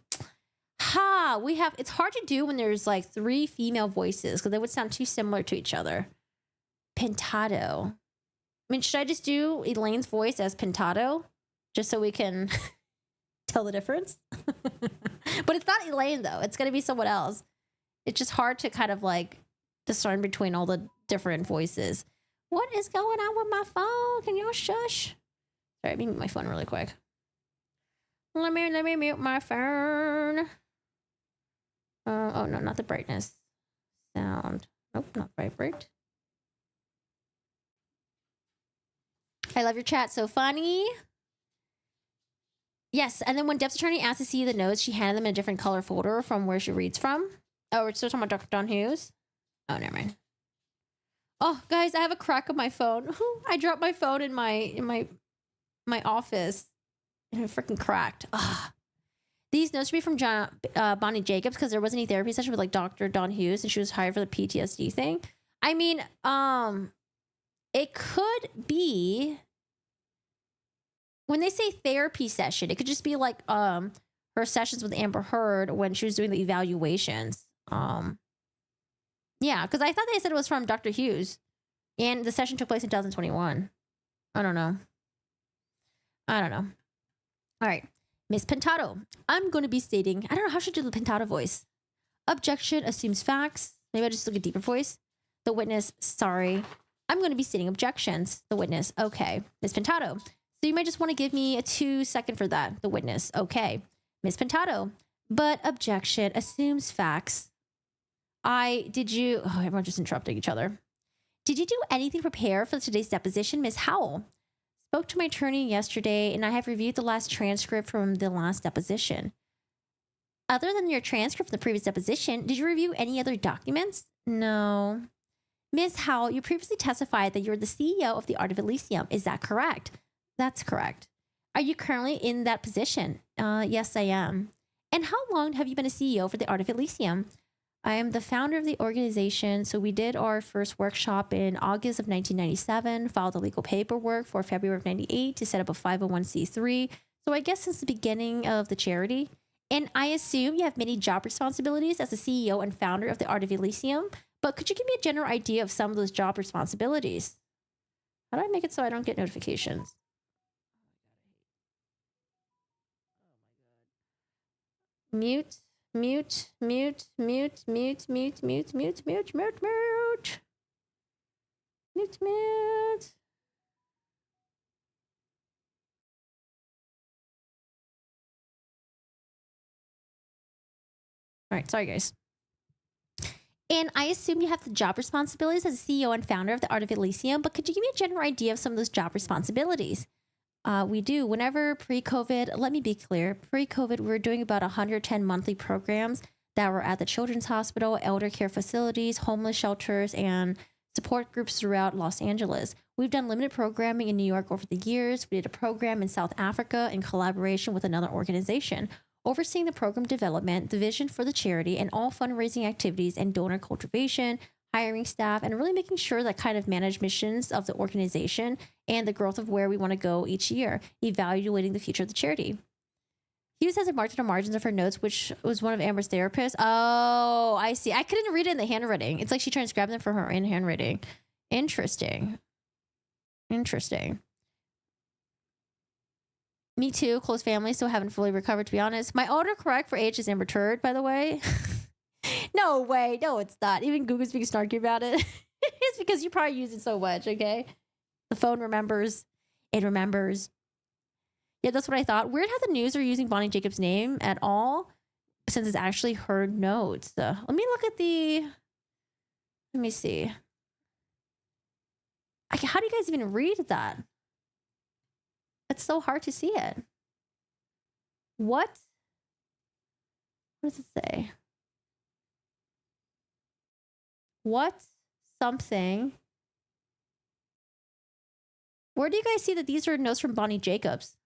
It's hard to do when there's like 3 female voices because they would sound too similar to each other. Pintado. I mean, should I just do Elaine's voice as Pintado? Just so we can tell the difference? But it's not Elaine, though. It's going to be someone else. It's just hard to kind of like discern between all the different voices. What is going on with my phone? Can y'all shush? Sorry, let me mute my phone really quick. Let me mute my phone. Oh, no, not the brightness. Sound. Nope, not vibrate. I love your chat. So funny. Yes, and then when Depp's attorney asked to see the notes, she handed them in a different color folder from where she reads from. Oh, we're still talking about Dr. Don Hughes? Oh, never mind. Oh, guys, I have a crack on my phone. I dropped my phone in my office, and it freaking cracked. Ugh. These notes should be from Bonnie Jacobs because there wasn't any therapy session with like Dr. Don Hughes, and she was hired for the PTSD thing. I mean, it could be when they say therapy session, it could just be like her sessions with Amber Heard when she was doing the evaluations. Yeah, because I thought they said it was from Dr. Hughes, and the session took place in 2021. I don't know. All right. Miss Pintado, I'm going to be stating, I don't know how should I do the Pintado voice. Objection assumes facts. Maybe I just look a deeper voice. The witness, sorry. I'm going to be stating objections. The witness, okay. Ms. Pintado. So you might just want to give me a 2-second for that. The witness, okay. Ms. Pintado. But objection assumes facts. Everyone just interrupting each other. Did you do anything to prepare for today's deposition, Ms. Howell? Spoke to my attorney yesterday, and I have reviewed the last transcript from the last deposition. Other than your transcript from the previous deposition, did you review any other documents? No. Ms. Howell, you previously testified that you're the CEO of the Art of Elysium. Is that correct? That's correct. Are you currently in that position? Yes, I am. And how long have you been a CEO for the Art of Elysium? I am the founder of the organization. So we did our first workshop in August of 1997, filed the legal paperwork for February of 98 to set up a 501c3. So I guess since the beginning of the charity. And I assume you have many job responsibilities as the CEO and founder of the Art of Elysium. But could you give me a general idea of some of those job responsibilities? How do I make it so I don't get notifications? Mute. Mute. All right, sorry guys. And I assume you have the job responsibilities as a CEO and founder of the Art of Elysium, but could you give me a general idea of some of those job responsibilities? We do. Whenever pre-COVID, let me be clear, pre-COVID, we were doing about 110 monthly programs that were at the Children's Hospital, elder care facilities, homeless shelters, and support groups throughout Los Angeles. We've done limited programming in New York over the years. We did a program in South Africa in collaboration with another organization, overseeing the program development, the vision for the charity, and all fundraising activities and donor cultivation, hiring staff, and really making sure that kind of manage missions of the organization and the growth of where we want to go each year, evaluating the future of the charity. Hughes has marked on margins of her notes, which was one of Amber's therapists. Oh, I see. I couldn't read it in the handwriting. It's like she transcribed them for her in handwriting. Interesting. Me too. Close family, so haven't fully recovered, to be honest. My autocorrect for age is Amber Turd, by the way. No way. No, it's not. Even Google's being snarky about it. It's because you probably use it so much, okay? The phone remembers. It remembers. Yeah, that's what I thought. Weird how the news are using Bonnie Jacobs' name at all, since it's actually her notes. Let me look at the... Let me see. How do you guys even read that? It's so hard to see it. What? What does it say? What something? Where do you guys see that these are notes from Bonnie Jacobs?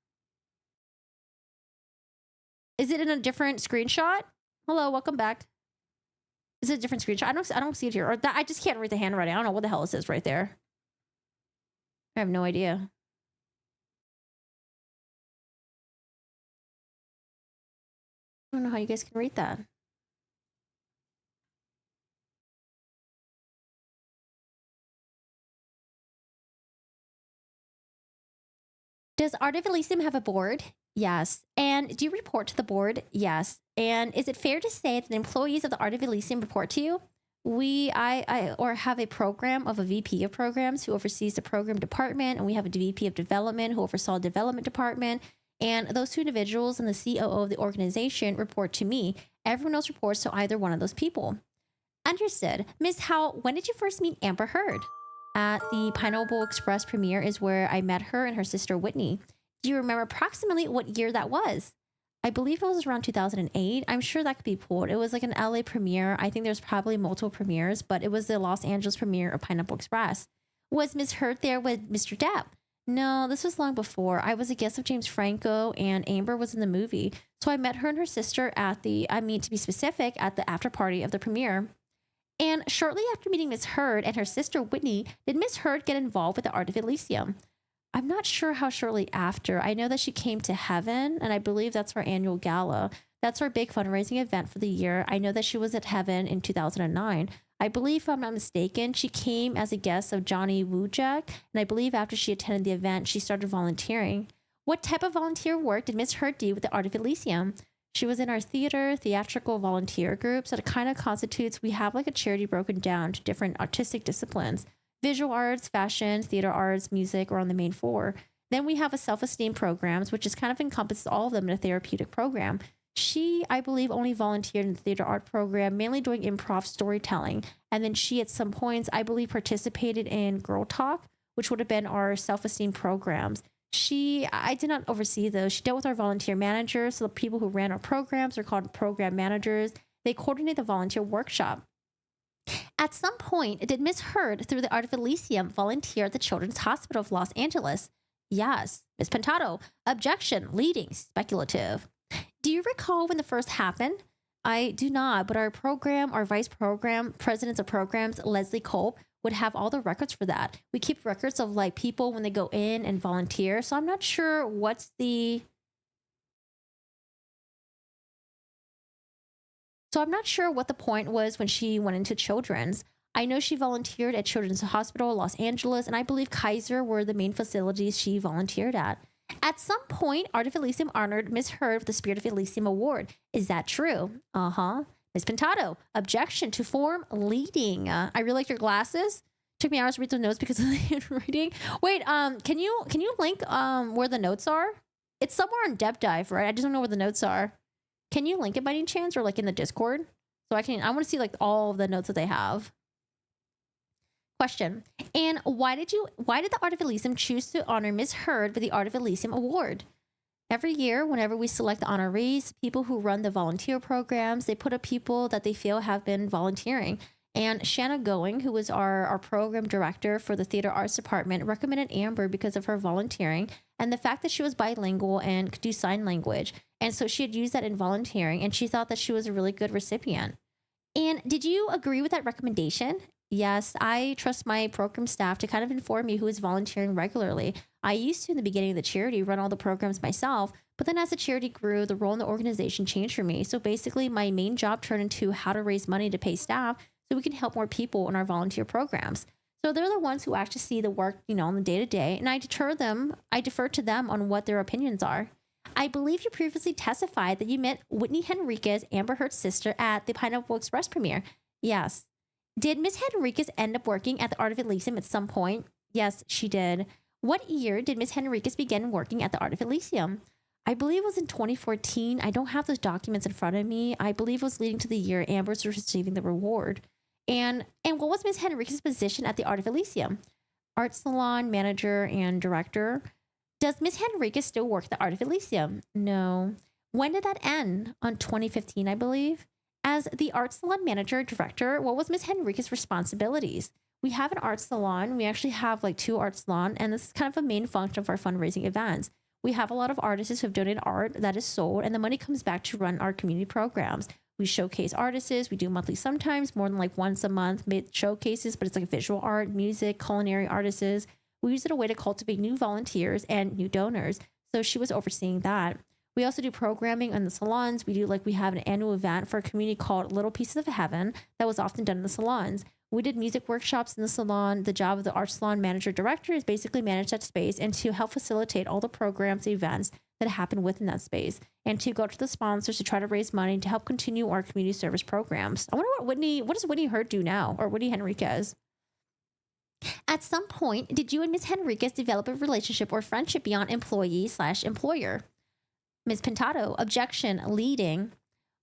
Is it in a different screenshot? Hello, welcome back. Is it a different screenshot? I don't see it here. Or that, I just can't read the handwriting. I don't know what the hell it says right there. I have no idea. I don't know how you guys can read that. Does Art of Elysium have a board? Yes. And do you report to the board? Yes. And is it fair to say that the employees of the Art of Elysium report to you? I have a program of a VP of programs who oversees the program department, and we have a VP of development who oversaw the development department. And those two individuals and the COO of the organization report to me. Everyone else reports to either one of those people. Understood. Ms. Howell, when did you first meet Amber Heard? At the Pineapple Express premiere is where I met her and her sister Whitney. Do you remember approximately what year that was? I believe it was around 2008. I'm sure that could be pulled. It was like an LA premiere. I think there's probably multiple premieres, but it was the Los Angeles premiere of Pineapple Express. Was Miss Heard there with Mr. Depp? No, this was long before. I was a guest of James Franco and Amber was in the movie. So I met her and her sister at the, to be specific, at the after party of the premiere. And shortly after meeting Miss Heard and her sister Whitney, did Miss Heard get involved with the Art of Elysium? I'm not sure how shortly after. I know that she came to Heaven, and I believe that's our annual gala. That's our big fundraising event for the year. I know that she was at Heaven in 2009. I believe, if I'm not mistaken, she came as a guest of Johnny Woojack, and I believe after she attended the event, she started volunteering. What type of volunteer work did Miss Heard do with the Art of Elysium? She was in our theatrical volunteer group. So it kind of constitutes, we have like a charity broken down to different artistic disciplines. Visual arts, fashion, theater arts, music are on the main four. Then we have a self-esteem programs, which is kind of encompasses all of them in a therapeutic program. She, I believe, only volunteered in the theater art program, mainly doing improv storytelling. And then she, at some points, I believe, participated in Girl Talk, which would have been our self-esteem programs. I did not oversee those. She dealt with our volunteer managers. So the people who ran our programs are called program managers. They coordinate the volunteer workshop. At some point, did Miss Heard, through the Art of Elysium, volunteer at the Children's Hospital of Los Angeles? Yes. Miss Pintado, objection, leading, speculative. Do you recall when the first happened? I do not, but our vice program, presidents of programs, Leslie Culp, would have all the records for that. We keep records of like people when they go in and volunteer. So I'm not sure what the point was when she went into children's. I know she volunteered at Children's Hospital, Los Angeles, and I believe Kaiser were the main facilities she volunteered at. At some point, Art of Elysium honored Miss Heard with the Spirit of Elysium Award. Is that true? Uh-huh. Miss Pintado, objection to form leading. I really like your glasses. Took me hours to read the notes because of the handwriting. Wait, can you link where the notes are? It's somewhere on Depp Dive, right? I just don't know where the notes are. Can you link it by any chance, or like in the Discord? So I want to see like all of the notes that they have. Question. And why did the Art of Elysium choose to honor Miss Heard with the Art of Elysium Award? Every year, whenever we select the honorees, people who run the volunteer programs, they put up people that they feel have been volunteering. And Shanna Going, who was our program director for the theater arts department, recommended Amber because of her volunteering and the fact that she was bilingual and could do sign language. And so she had used that in volunteering, and she thought that she was a really good recipient. And did you agree with that recommendation? Yes, I trust my program staff to kind of inform me who is volunteering regularly. I used to, in the beginning of the charity, run all the programs myself, but then as the charity grew, the role in the organization changed for me. So basically, my main job turned into how to raise money to pay staff so we can help more people in our volunteer programs. So they're the ones who actually see the work, on the day-to-day, and I defer to them on what their opinions are. I believe you previously testified that you met Whitney Henriquez, Amber Heard's sister, at the Pineapple Express premiere. Yes. Did Miss Henriquez end up working at the Art of Elysium at some point? Yes, she did. What year did Miss Henriquez begin working at the Art of Elysium? I believe it was in 2014. I don't have those documents in front of me. I believe it was leading to the year Amber was receiving the reward. And what was Miss Henriquez's position at the Art of Elysium? Art salon manager and director. Does Miss Henriquez still work at the Art of Elysium? No. When did that end? On 2015, I believe. As the art salon manager director, what was Miss Henriquez's responsibilities? We have an art salon. We actually have like 2 art salons, and this is kind of a main function of our fundraising events. We have a lot of artists who have donated art that is sold, and the money comes back to run our community programs. We showcase artists. We do monthly, sometimes more than like once a month showcases, but it's like visual art, music, culinary artists. We use it as a way to cultivate new volunteers and new donors. So she was overseeing that. We also do programming in the salons. We have an annual event for a community called Little Pieces of Heaven that was often done in the salons. We did music workshops in the salon. The job of the art salon manager director is basically manage that space and to help facilitate all the programs, events that happen within that space, and to go to the sponsors to try to raise money to help continue our community service programs. I wonder what does Whitney Heard do now, or Whitney Henriquez? At some point, did you and Miss Henriquez develop a relationship or friendship beyond employee/employer? Ms. Pintado, objection, leading.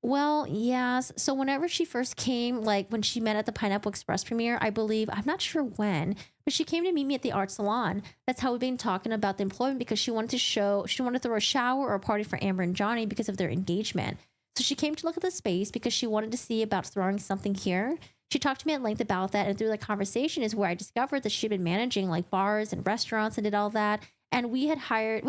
Well, yes. So whenever she first came, like when she met at the Pineapple Express premiere, I believe, I'm not sure when, but she came to meet me at the art salon. That's how we've been talking about the employment, because she wanted to throw a shower or a party for Amber and Johnny because of their engagement. So she came to look at the space because she wanted to see about throwing something here. She talked to me at length about that, and through the conversation is where I discovered that she'd been managing like bars and restaurants and did all that. And we had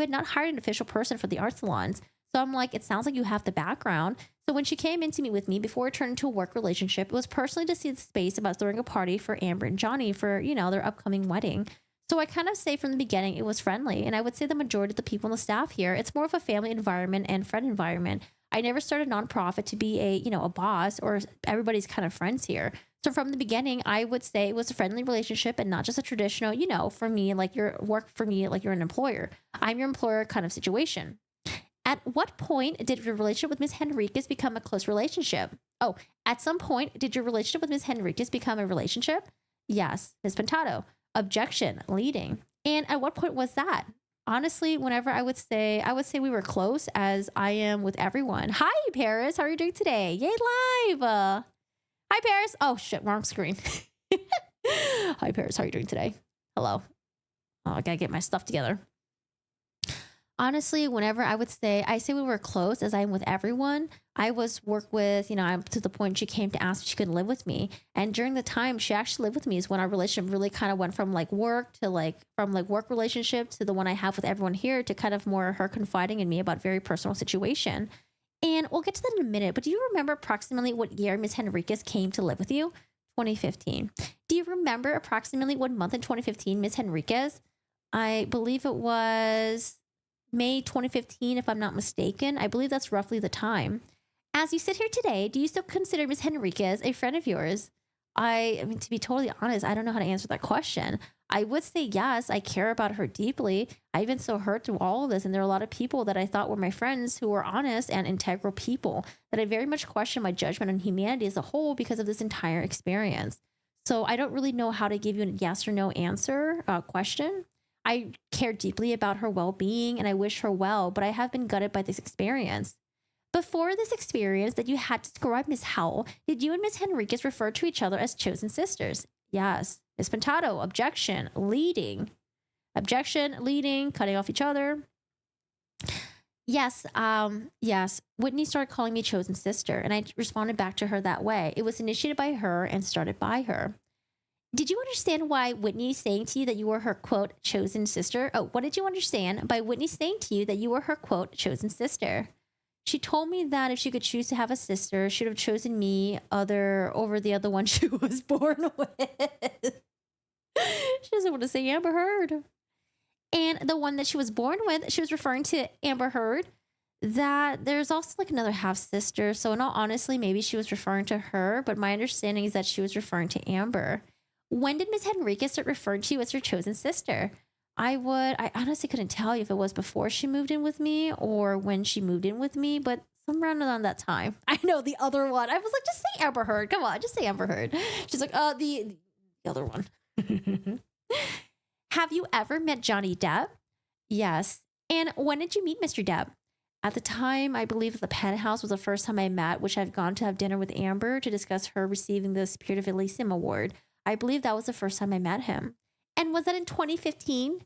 not hired an official person for the art salons. So I'm like, it sounds like you have the background. So when she came in to meet with me before it turned into a work relationship, it was personally to see the space about throwing a party for Amber and Johnny for, their upcoming wedding. So I kind of say from the beginning, it was friendly. And I would say the majority of the people on the staff here, it's more of a family environment and friend environment. I never started a nonprofit to be a boss, or everybody's kind of friends here. So from the beginning, I would say it was a friendly relationship and not just a traditional, for me, like your work for me, like you're an employer. I'm your employer kind of situation. At what point did your relationship with Miss Henriquez become a close relationship? Oh, at some point, did your relationship with Miss Henriquez become a relationship? Yes, Miss Pintado. Objection, leading. And at what point was that? Honestly, whenever I would say we were close, as I am with everyone. Hi, Paris. How are you doing today? Yay, live. Hi, Paris. Oh, shit, wrong screen. Hi, Paris. How are you doing today? Hello. Oh, I gotta get my stuff together. Honestly, whenever I say we were close, as I am with everyone, I was work with, I'm to the point she came to ask if she could live with me. And during the time she actually lived with me is when our relationship really kind of went from like work to from work relationship to the one I have with everyone here to kind of more her confiding in me about a very personal situation. And we'll get to that in a minute. But do you remember approximately what year Miss Henriquez came to live with you? 2015. Do you remember approximately what month in 2015 Miss Henriquez? I believe it was May 2015, if I'm not mistaken. I believe that's roughly the time. As you sit here today, do you still consider Miss Henriquez a friend of yours? I mean, to be totally honest, I don't know how to answer that question. I would say yes, I care about her deeply. I even saw her through all of this, and there are a lot of people that I thought were my friends who were honest and integral people that I very much question my judgment on humanity as a whole because of this entire experience. So I don't really know how to give you a yes or no answer question. I care deeply about her well-being and I wish her well, but I have been gutted by this experience. Before this experience that you had to describe Miss Howell, did you and Miss Henriquez refer to each other as chosen sisters? Yes. Miss Pintado, objection, leading. Objection, leading, cutting off each other. Yes, yes. Whitney started calling me chosen sister, and I responded back to her that way. It was initiated by her and started by her. Did you understand why Whitney saying to you that you were her, quote, chosen sister? Oh, what did you understand by Whitney saying to you that you were her, quote, chosen sister? She told me that if she could choose to have a sister, she would have chosen me over the other one she was born with. She doesn't want to say Amber Heard. And the one that she was born with, she was referring to Amber Heard. That there's also like another half sister. So in all honesty, maybe she was referring to her, but my understanding is that she was referring to Amber. When did Miss Henriquez start referring to you as her chosen sister? I honestly couldn't tell you if it was before she moved in with me or when she moved in with me, but somewhere around that time. I know the other one. I was like, just say Amber Heard. Come on, just say Amber Heard. She's like, the other one. Have you ever met Johnny Depp? Yes. And when did you meet Mr. Depp? At the time, I believe the penthouse was the first time I met, which I've gone to have dinner with Amber to discuss her receiving the Spirit of Elysium Award. I believe that was the first time I met him. And was that in 2015?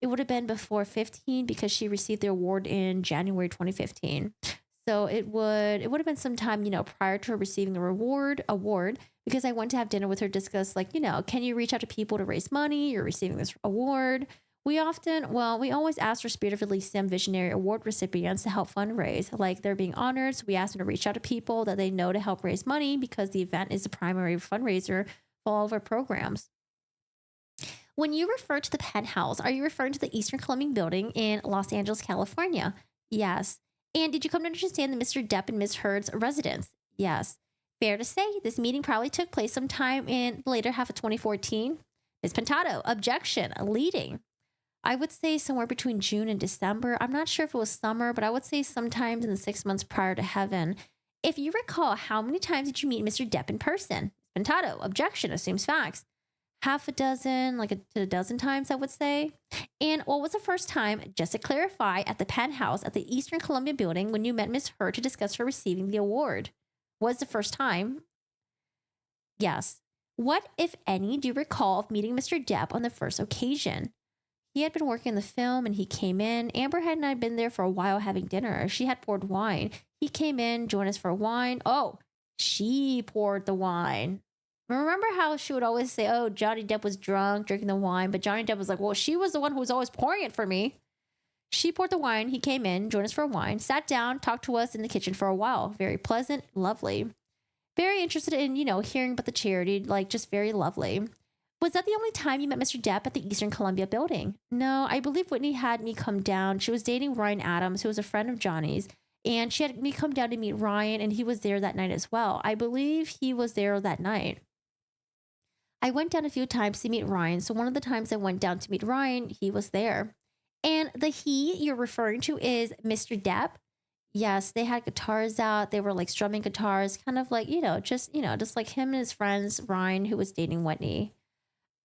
It would have been before 15 because she received the award in January 2015. So it would have been sometime, prior to her receiving the award, because I went to have dinner with her, discuss can you reach out to people to raise money? You're receiving this award. We always ask for Spirit of Elysium Visionary Award recipients to help fundraise, like they're being honored. So we ask them to reach out to people that they know to help raise money because the event is the primary fundraiser for all of our programs. When you refer to the penthouse, are you referring to the Eastern Columbia building in Los Angeles, California? Yes. And did you come to understand the Mr. Depp and Ms. Heard's residence? Yes. Fair to say, this meeting probably took place sometime in the later half of 2014. Ms. Pintado, objection, leading. I would say somewhere between June and December. I'm not sure if it was summer, but I would say sometimes in the 6 months prior to heaven. If you recall, how many times did you meet Mr. Depp in person? Pintado, objection, assumes facts. Half a dozen, a dozen times, I would say. And what was the first time, just to clarify, at the penthouse at the Eastern Columbia building when you met Miss Heard to discuss her receiving the award? Was the first time? Yes. What, if any, do you recall of meeting Mr. Depp on the first occasion? He had been working in the film and he came in. Amber had not been there for a while having dinner. She had poured wine. He came in, joined us for wine. Oh, she poured the wine. Remember how she would always say, oh, Johnny Depp was drunk drinking the wine, but Johnny Depp was like, well, she was the one who was always pouring it for me. She poured the wine. He came in, joined us for wine, sat down, talked to us in the kitchen for a while. Very pleasant, lovely. Very interested in, hearing about the charity, just very lovely. Was that the only time you met Mr. Depp at the Eastern Columbia building? No, I believe Whitney had me come down. She was dating Ryan Adams, who was a friend of Johnny's. And she had me come down to meet Ryan, and he was there that night as well. I believe he was there that night. I went down a few times to meet Ryan. So one of the times I went down to meet Ryan, he was there. And the he you're referring to is Mr. Depp. Yes, they had guitars out. They were like strumming guitars, kind of like, just like him and his friends, Ryan, who was dating Whitney.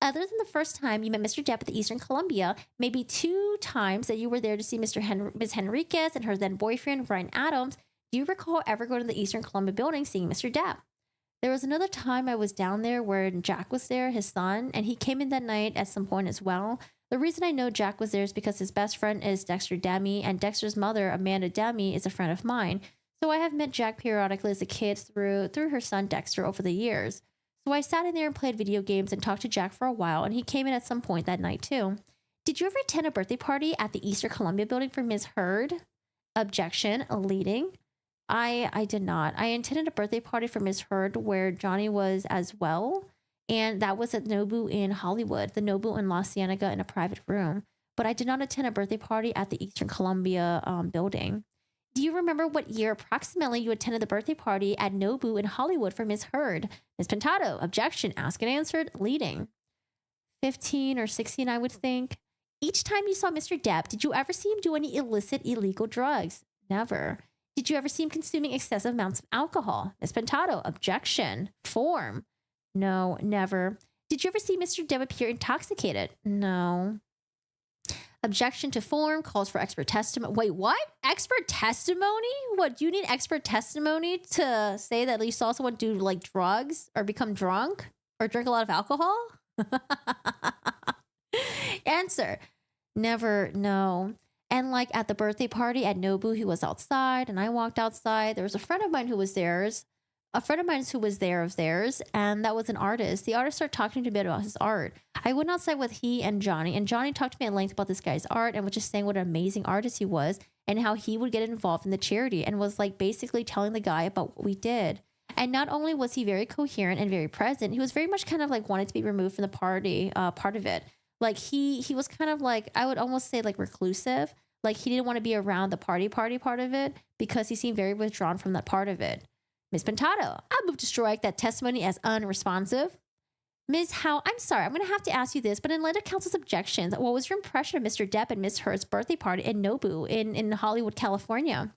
Other than the first time you met Mr. Depp at the Eastern Columbia, maybe two times that you were there to see Ms. Henriquez and her then boyfriend, Ryan Adams, do you recall ever going to the Eastern Columbia building seeing Mr. Depp? There was another time I was down there where Jack was there, his son, and he came in that night at some point as well. The reason I know Jack was there is because his best friend is Dexter Demi, and Dexter's mother, Amanda Demi, is a friend of mine. So I have met Jack periodically as a kid through her son Dexter over the years. So I sat in there and played video games and talked to Jack for a while, and he came in at some point that night too. Did you ever attend a birthday party at the Eastern Columbia building for Ms. Heard? Objection, leading. I did not. I attended a birthday party for Ms. Heard where Johnny was as well. And that was at Nobu in Hollywood, the Nobu in La Cienega in a private room. But I did not attend a birthday party at the Eastern Columbia building. Do you remember what year approximately you attended the birthday party at Nobu in Hollywood for Ms. Heard? Ms. Pintado, objection, asked and answered, leading. 15 or 16, I would think. Each time you saw Mr. Depp, did you ever see him do any illicit, illegal drugs? Never. Did you ever see him consuming excessive amounts of alcohol? Ms. Pintado, objection. Form. No, never. Did you ever see Mr. Depp appear intoxicated? No. Objection to form, calls for expert testimony. Wait, what? Expert testimony? What, do you need expert testimony to say that you saw someone do like drugs or become drunk or drink a lot of alcohol? Answer. Never, no. And like at the birthday party at Nobu, he was outside and I walked outside. There was a friend of mine who was theirs. A friend of mine who was there of theirs, and that was an artist. The artist started talking to me about his art. I went outside with he and Johnny talked to me at length about this guy's art and was just saying what an amazing artist he was and how he would get involved in the charity and was like basically telling the guy about what we did. And not only was he very coherent and very present, he was very much kind of like wanted to be removed from the party part of it. Like he was kind of like, I would almost say like reclusive. Like he didn't want to be around the party part of it because he seemed very withdrawn from that part of it. Ms. Pintado, I move to strike that testimony as unresponsive. Ms. Howell, I'm sorry, I'm going to have to ask you this, but in light of counsel's objections, what was your impression of Mr. Depp and Ms. Heard's birthday party in Nobu in Hollywood, California?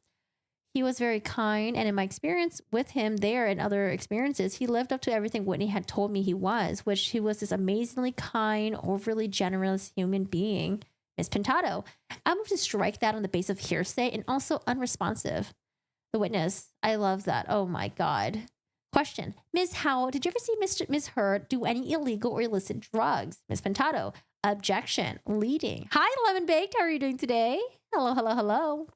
He was very kind, and in my experience with him there and other experiences, he lived up to everything Whitney had told me he was, which he was this amazingly kind, overly generous human being. Ms. Pintado, I move to strike that on the basis of hearsay and also unresponsive. The witness, I love that. Oh my God. Question. Ms. Howell, did you ever see Ms. Heard do any illegal or illicit drugs? Ms. Pintado, objection. Leading. Hi, Lemon Baked. How are you doing today? Hello, hello, hello.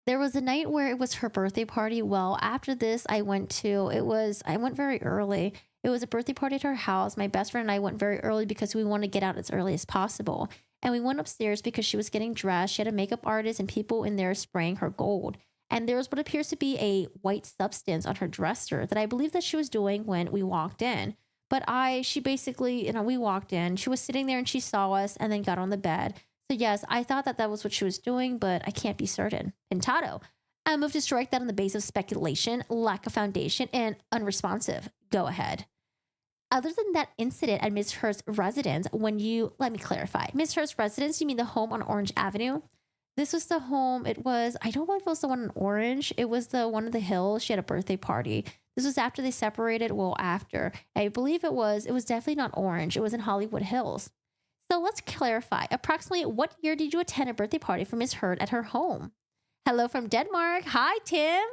There was a night where it was her birthday party. Well, after this, I went very early. It was a birthday party at her house. My best friend and I went very early because we wanted to get out as early as possible. And we went upstairs because she was getting dressed. She had a makeup artist and people in there spraying her gold. And there was what appears to be a white substance on her dresser that I believe that she was doing when we walked in. But she basically, we walked in. She was sitting there and she saw us and then got on the bed. So yes, I thought that was what she was doing, but I can't be certain. Pintado, I move to strike that on the basis of speculation, lack of foundation, and unresponsive. Go ahead. Other than that incident at Ms. Heard's residence, let me clarify. Ms. Heard's residence, you mean the home on Orange Avenue? This was the home, I don't know if it was the one in Orange. It was the one in the Hills. She had a birthday party. This was after they separated, after. I believe it was definitely not Orange. It was in Hollywood Hills. So let's clarify. Approximately what year did you attend a birthday party for Ms. Heard at her home? Hello from Denmark. Hi, Tim.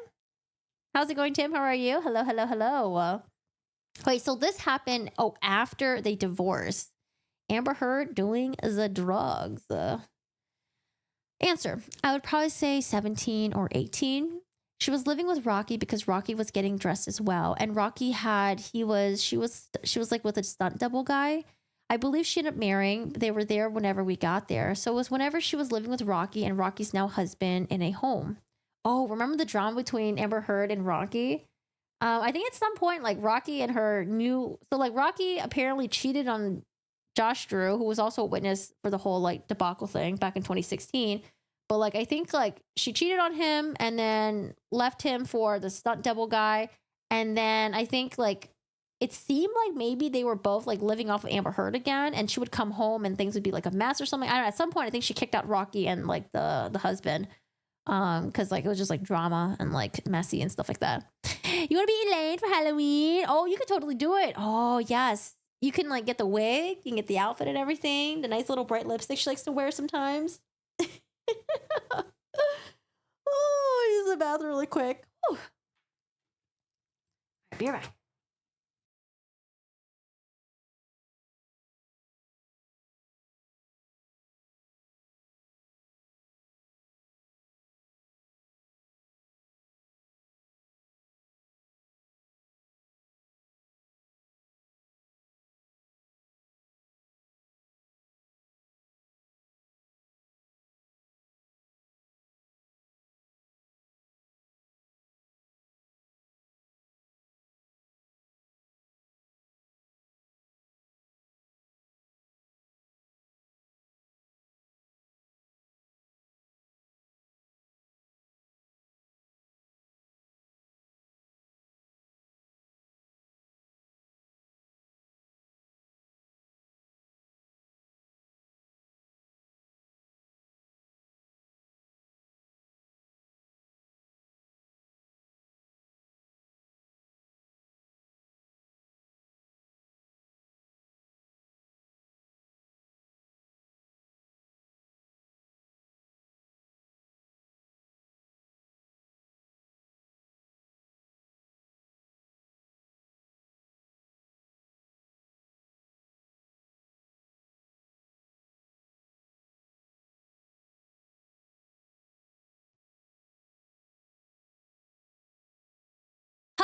How's it going, Tim? How are you? Hello, hello, hello. Wait, so this happened, after they divorced. Amber Heard doing the drugs. Answer, I would probably say 17 or 18. She was living with Rocky because Rocky was getting dressed as well. And Rocky she was like with a stunt double guy. I believe she ended up marrying. They were there whenever we got there. So it was whenever she was living with Rocky and Rocky's now husband in a home. Oh, remember the drama between Amber Heard and Rocky? I think at some point, like Rocky and her Rocky apparently cheated on Josh Drew, who was also a witness for the whole like debacle thing back in 2016. But like, I think like she cheated on him and then left him for the stunt double guy. And then I think like it seemed like maybe they were both like living off of Amber Heard again, and she would come home and things would be like a mess or something. I don't know. At some point, I think she kicked out Rocky and like the husband. Because like it was just like drama and like messy and stuff like that. You want to be Elaine for Halloween? Oh, you could totally do it. Oh yes, you can like get the wig, you can get the outfit and everything, the nice little bright lipstick she likes to wear sometimes. Oh, use the bathroom really quick. Whew. Be right back.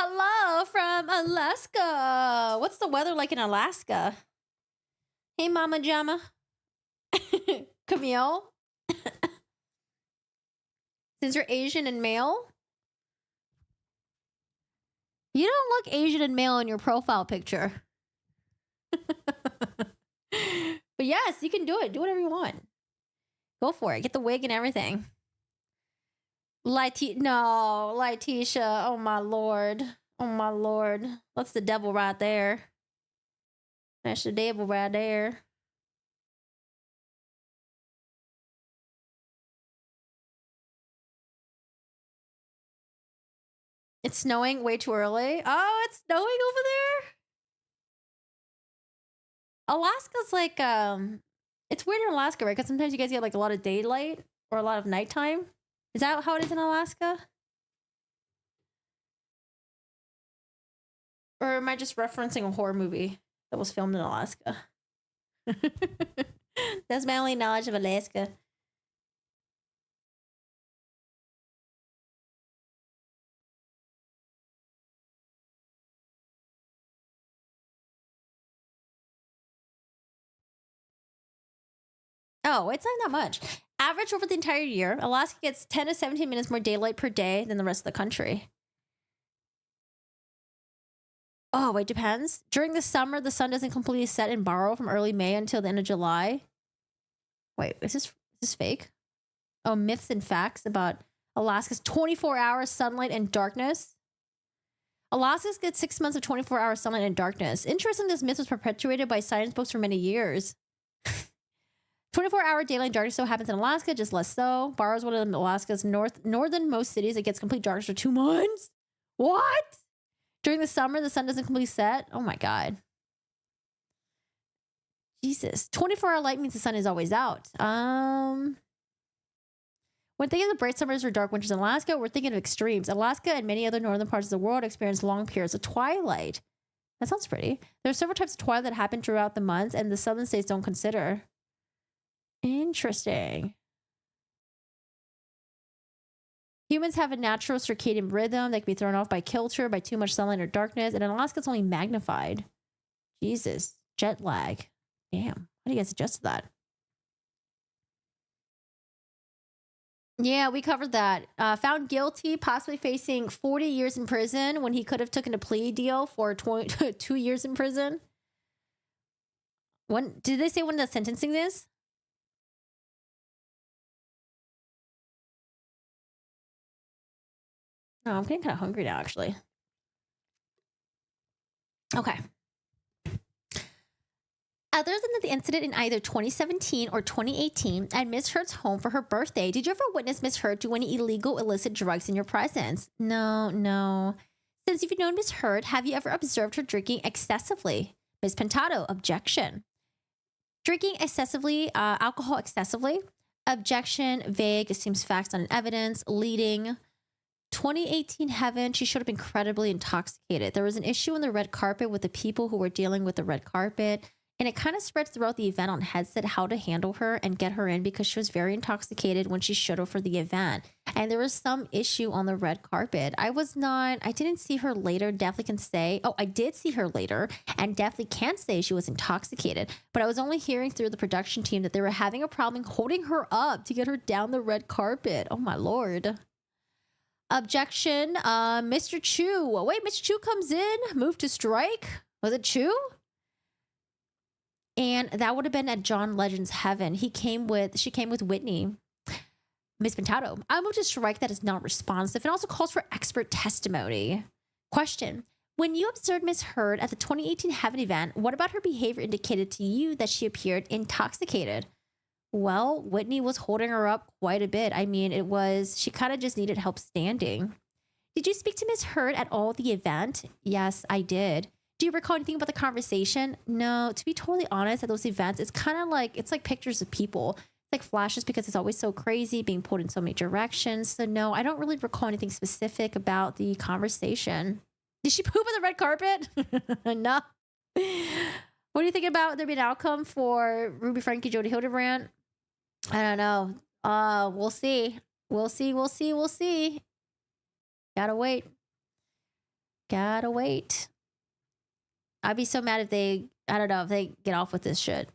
Hello from Alaska. What's the weather like in Alaska? Hey, Mama Jama. Camille. Since you're Asian and male, you don't look Asian and male in your profile picture. But yes, you can do it. Do whatever you want. Go for it. Get the wig and everything. No, Letitia. Oh my lord. Oh my lord. That's the devil right there. That's the devil right there. It's snowing way too early. Oh, it's snowing over there. Alaska's like it's weird in Alaska, right? Because sometimes you guys get like a lot of daylight or a lot of nighttime. Is that how it is in Alaska? Or am I just referencing a horror movie that was filmed in Alaska? That's my only knowledge of Alaska. Oh, it's not that much. Average over the entire year, Alaska gets 10 to 17 minutes more daylight per day than the rest of the country. Oh, it depends. During the summer, the sun doesn't completely set and borrow from early May until the end of July. Wait, is this fake? Oh, myths and facts about Alaska's 24-hour sunlight and darkness. Alaska gets 6 months of 24-hour sunlight and darkness. Interesting, this myth was perpetuated by science books for many years. 24-hour daylight darkness so happens in Alaska, just less so. Barrow is one of Alaska's northernmost cities. It gets complete darkness for 2 months. What? During the summer, the sun doesn't completely set. Oh my god. Jesus. 24-hour light means the sun is always out. When thinking of bright summers or dark winters in Alaska, we're thinking of extremes. Alaska and many other northern parts of the world experience long periods of twilight. That sounds pretty. There are several types of twilight that happen throughout the months, and the southern states don't consider. Interesting. Humans have a natural circadian rhythm that can be thrown off by kilter, by too much sunlight or darkness, and in Alaska, it's only magnified. Jesus. Jet lag. Damn. How do you guys adjust to that? Yeah, we covered that. Found guilty, possibly facing 40 years in prison when he could have taken a plea deal for 2 years in prison. When did they say when the sentencing is? Oh, I'm getting kind of hungry now, actually. Okay. Other than the incident in either 2017 or 2018 at Miss Heard's home for her birthday, did you ever witness Miss Heard do any illegal, illicit drugs in your presence? No, no. Since you've known Miss Heard, have you ever observed her drinking excessively? Miss Pintado, objection. Drinking excessively, alcohol excessively. Objection, vague, assumes facts not in evidence, leading. 2018 Heaven, she showed up incredibly intoxicated. There was an issue on the red carpet with the people who were dealing with the red carpet. And it kind of spread throughout the event on headset how to handle her and get her in because she was very intoxicated when she showed up for the event. And there was some issue on the red carpet. I didn't see her later. Definitely can say, I did see her later and definitely can say she was intoxicated. But I was only hearing through the production team that they were having a problem holding her up to get her down the red carpet. Oh my Lord. Objection, Mr. Chu. Wait, Mr. Chu comes in, move to strike. Was it Chu? And that would have been at John Legend's Heaven. She came with Whitney. Miss Pintado, I move to strike that is not responsive and also calls for expert testimony. Question. When you observed Miss Heard at the 2018 Heaven event, what about her behavior indicated to you that she appeared intoxicated? Well, Whitney was holding her up quite a bit. I mean, she kind of just needed help standing. Did you speak to Miss Heard at all at the event? Yes, I did. Do you recall anything about the conversation? No, to be totally honest, at those events, it's kind of like, it's like pictures of people. It's like flashes because it's always so crazy, being pulled in so many directions. So no, I don't really recall anything specific about the conversation. Did she poop on the red carpet? No. What do you think about there being an outcome for Ruby Frankie Jody Hildebrand? I don't know. We'll see. We'll see. Gotta wait. I'd be so mad if they get off with this shit.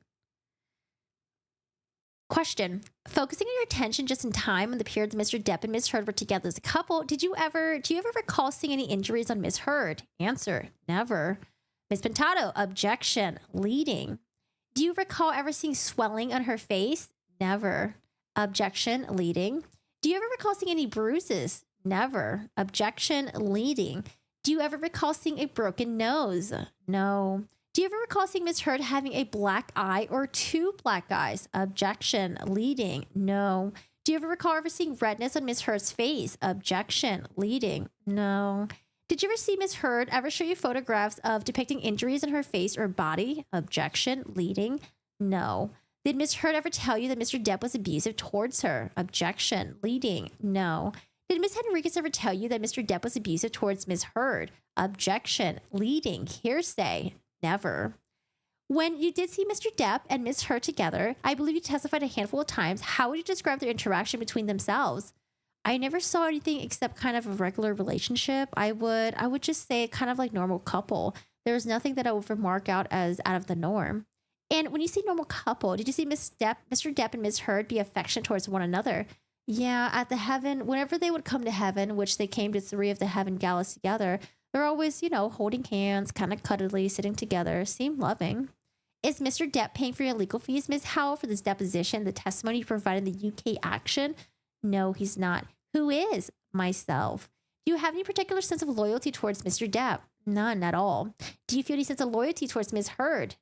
Question. Focusing your attention just in time on the period that Mr. Depp and Miss Heard were together as a couple, do you ever recall seeing any injuries on Miss Heard? Answer. Never. Miss Pintado. Objection. Leading. Do you recall ever seeing swelling on her face? Never. Objection. Leading. Do you ever recall seeing any bruises? Never. Objection. Leading. Do you ever recall seeing a broken nose? No. Do you ever recall seeing Miss Heard having a black eye or two black eyes? Objection. Leading. No. Do you ever recall seeing redness on Miss Heard's face? Objection. Leading. No. Did you ever see Miss Heard ever show you photographs of depicting injuries on her face or body? Objection. Leading. No. Did Miss Heard ever tell you that Mr. Depp was abusive towards her? Objection. Leading. No. Did Miss Henriquez ever tell you that Mr. Depp was abusive towards Miss Heard? Objection. Leading. Hearsay. Never. When you did see Mr. Depp and Miss Heard together, I believe you testified a handful of times. How would you describe their interaction between themselves? I never saw anything except kind of a regular relationship. I would just say kind of like normal couple. There was nothing that I would remark out as out of the norm. And when you say normal couple, did you see Mr. Depp and Miss Heard be affectionate towards one another? Yeah, at the Heaven, whenever they would come to Heaven, which they came to 3 of the Heaven galas together, they're always, holding hands, kind of cuddly, sitting together, seem loving. Is Mr. Depp paying for your legal fees, Ms. Howell, for this deposition, the testimony you provided in the UK action? No, he's not. Who is? Myself. Do you have any particular sense of loyalty towards Mr. Depp? None at all. Do you feel any sense of loyalty towards Ms. Heard?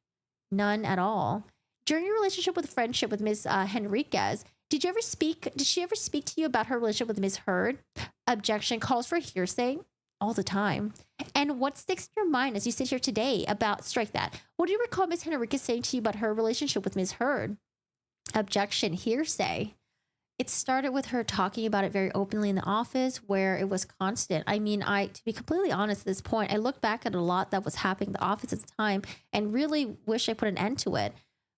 None at all. During your relationship with friendship with Ms. Henriquez, did she ever speak to you about her relationship with Ms. Heard? Objection. Calls for hearsay all the time. And what sticks in your mind as you sit here today about, strike that. What do you recall Ms. Henriquez saying to you about her relationship with Ms. Heard? Objection. Hearsay. It started with her talking about it very openly in the office where it was constant. I mean, to be completely honest at this point, I look back at a lot that was happening in the office at the time and really wish I put an end to it.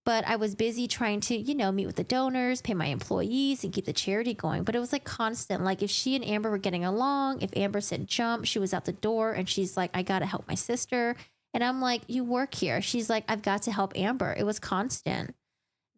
But I was busy trying to, meet with the donors, pay my employees, and keep the charity going. But it was like constant. Like if she and Amber were getting along, if Amber said jump, she was out the door and she's like, I got to help my sister. And I'm like, you work here. She's like, I've got to help Amber. It was constant.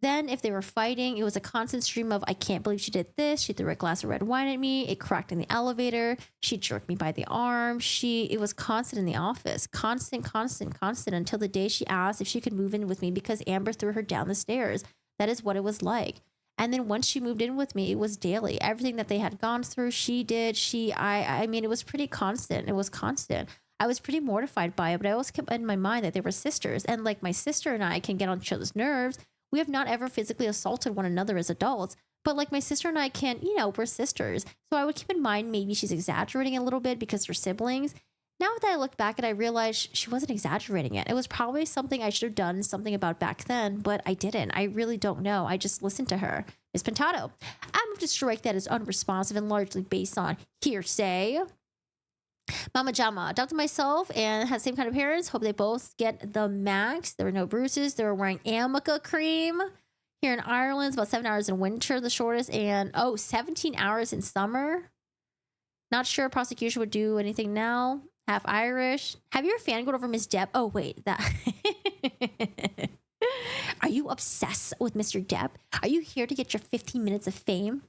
Then if they were fighting, it was a constant stream of, I can't believe she did this. She threw a glass of red wine at me. It cracked in the elevator. She jerked me by the arm. It was constant in the office. Constant until the day she asked if she could move in with me because Amber threw her down the stairs. That is what it was like. And then once she moved in with me, it was daily. Everything that they had gone through, she did. I mean, it was pretty constant. It was constant. I was pretty mortified by it, but I always kept in my mind that they were sisters. And like my sister and I can get on each other's nerves. We have not ever physically assaulted one another as adults, but like my sister and I can, we're sisters. So I would keep in mind maybe she's exaggerating a little bit because they're siblings. Now that I look back and I realize she wasn't exaggerating it. It was probably something I should have done something about back then, but I didn't. I really don't know. I just listened to her. Ms. Pintado, I'm going to strike that as unresponsive and largely based on hearsay. Mama Jama, adopted myself and had the same kind of parents. Hope they both get the max. There were no bruises. They were wearing Amica cream. Here in Ireland, it's about 7 hours in winter, the shortest, and 17 hours in summer. Not sure prosecution would do anything now. Half Irish. Have your fangirled over Miss Depp? Oh, wait, that. Are you obsessed with Mr. Depp? Are you here to get your 15 minutes of fame?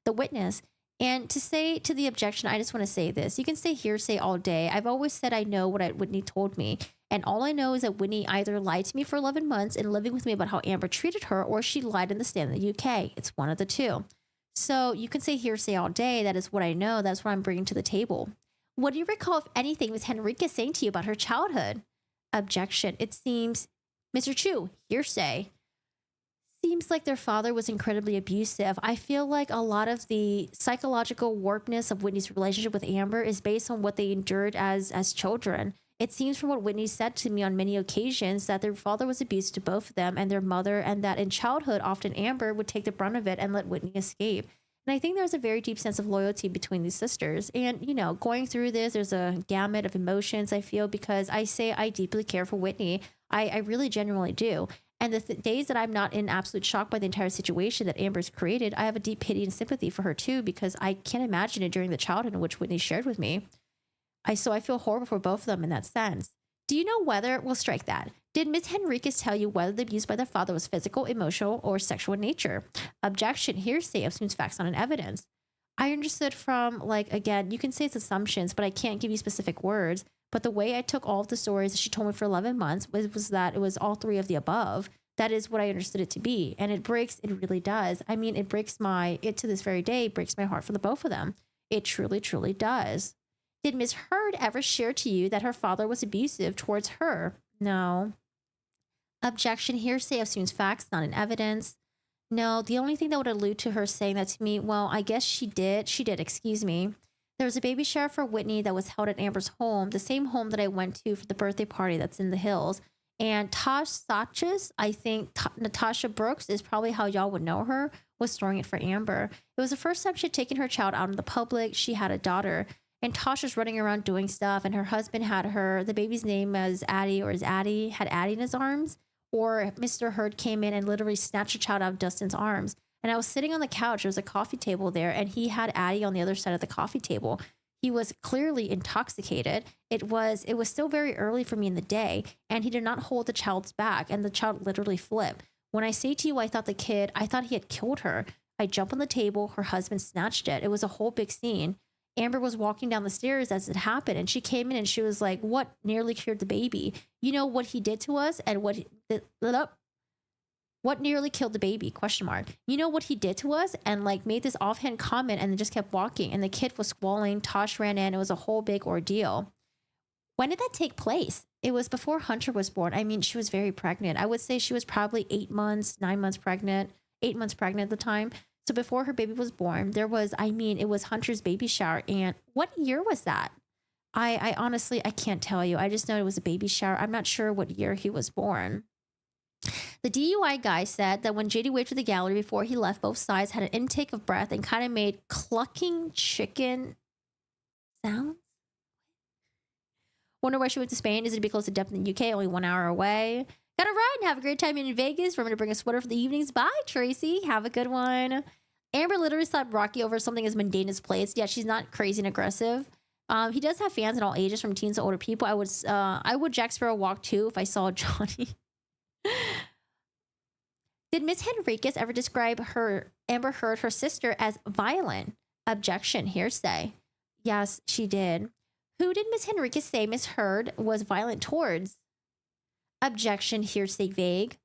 The witness. And to say to the objection, I just want to say this. You can say hearsay all day. I've always said I know what Whitney told me. And all I know is that Whitney either lied to me for 11 months and living with me about how Amber treated her, or she lied in the stand in the UK. It's one of the two. So you can say hearsay all day. That is what I know. That's what I'm bringing to the table. What do you recall, if anything, was Henrique saying to you about her childhood? Objection. It seems, Mr. Chu, hearsay. Seems like their father was incredibly abusive. I feel like a lot of the psychological warpness of Whitney's relationship with Amber is based on what they endured as children. It seems from what Whitney said to me on many occasions that their father was abusive to both of them and their mother, and that in childhood, often Amber would take the brunt of it and let Whitney escape. And I think there's a very deep sense of loyalty between these sisters. And, going through this, there's a gamut of emotions, I feel, because I say I deeply care for Whitney. I really genuinely do. And the days that I'm not in absolute shock by the entire situation that Amber's created, I have a deep pity and sympathy for her too, because I can't imagine it during the childhood in which Whitney shared with me. So I feel horrible for both of them in that sense. Do you know whether, we'll strike that. Did Ms. Henriquez tell you whether the abuse by their father was physical, emotional, or sexual in nature? Objection. Hearsay assumes facts, not an evidence. I understood from, again, you can say it's assumptions, but I can't give you specific words. But the way I took all of the stories that she told me for 11 months was that it was all three of the above. That is what I understood it to be. And it really does. I mean, it to this very day, breaks my heart for the both of them. It truly, truly does. Did Ms. Heard ever share to you that her father was abusive towards her? No. Objection. Hearsay assumes facts, not an evidence. No, the only thing that would allude to her saying that to me, well, I guess she did, excuse me. There was a baby shower for Whitney that was held at Amber's home, the same home that I went to for the birthday party that's in the hills. And Tosh Sachs, I think Natasha Brooks is probably how y'all would know her, was throwing it for Amber. It was the first time she had taken her child out in the public. She had a daughter. And Tosh was running around doing stuff, and her husband had the baby's name as Addie, had Addie in his arms, or Mr. Heard came in and literally snatched a child out of Dustin's arms. And I was sitting on the couch. There was a coffee table there, and he had Addie on the other side of the coffee table. He was clearly intoxicated. It was still very early for me in the day, and he did not hold the child's back, and the child literally flipped. When I say to you, I thought he had killed her. I jumped on the table. Her husband snatched it. It was a whole big scene. Amber was walking down the stairs as it happened, and she came in and she was like, "What nearly killed the baby? You know what he did to us, and what nearly killed the baby? Question mark. You know what he did to us?" And made this offhand comment, and then just kept walking. And the kid was squalling. Tosh ran in. It was a whole big ordeal. When did that take place? It was before Hunter was born. I mean, she was very pregnant. I would say she was probably 8 months, 9 months pregnant, 8 months pregnant at the time. So before her baby was born, it was Hunter's baby shower. And what year was that? I honestly, I can't tell you. I just know it was a baby shower. I'm not sure what year he was born. The DUI guy said that when JD waved to the gallery before he left, both sides had an intake of breath and kind of made clucking chicken sounds. Wonder why she went to Spain. Is it to be close to Depp in the UK, only 1 hour away? Gotta run. Have a great time in Vegas. Remember to bring a sweater for the evenings. Bye, Tracy. Have a good one. Amber literally slapped Rocky over something as mundane as plates. Yeah, she's not crazy and aggressive. He does have fans in all ages, from teens to older people. I would Jack Sparrow walk too if I saw Johnny. Did Miss Henriquez ever describe Amber Heard, her sister, as violent? Objection. Hearsay. Yes, she did. Who did Miss Henriquez say Miss Heard was violent towards? Objection. Hearsay. Vague.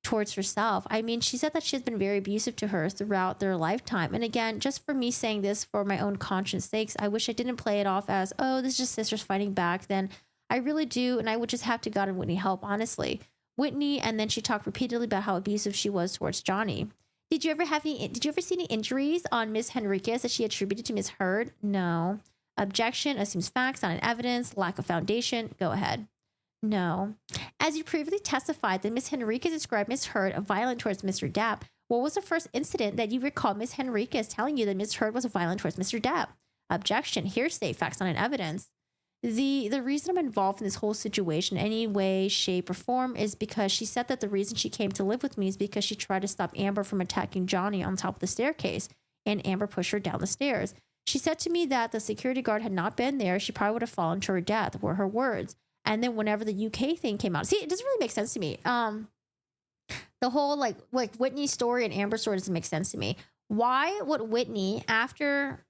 towards herself. I mean, she said that she's been very abusive to her throughout their lifetime. And again, just for me saying this for my own conscience sakes, I wish I didn't play it off as, oh, this is just sisters fighting back. Then I really do. And I would just have to God and Whitney help, honestly. Whitney, and then she talked repeatedly about how abusive she was towards Johnny. Did you ever see any injuries on Miss Henriquez that she attributed to Miss Heard? No. Objection, assumes facts, not an evidence, lack of foundation. Go ahead. No. As you previously testified that Miss Henriquez described Miss Heard as violent towards Mr. Depp, what was the first incident that you recall Miss Henriquez telling you that Miss Heard was violent towards Mr. Depp? Objection, hearsay, facts, not an evidence. The reason I'm involved in this whole situation in any way, shape, or form is because she said that the reason she came to live with me is because she tried to stop Amber from attacking Johnny on top of the staircase, and Amber pushed her down the stairs. She said to me that the security guard had not been there, she probably would have fallen to her death, were her words. And then whenever the UK thing came out, see, it doesn't really make sense to me. The whole like Whitney's story and Amber's story doesn't make sense to me. Why would Whitney, after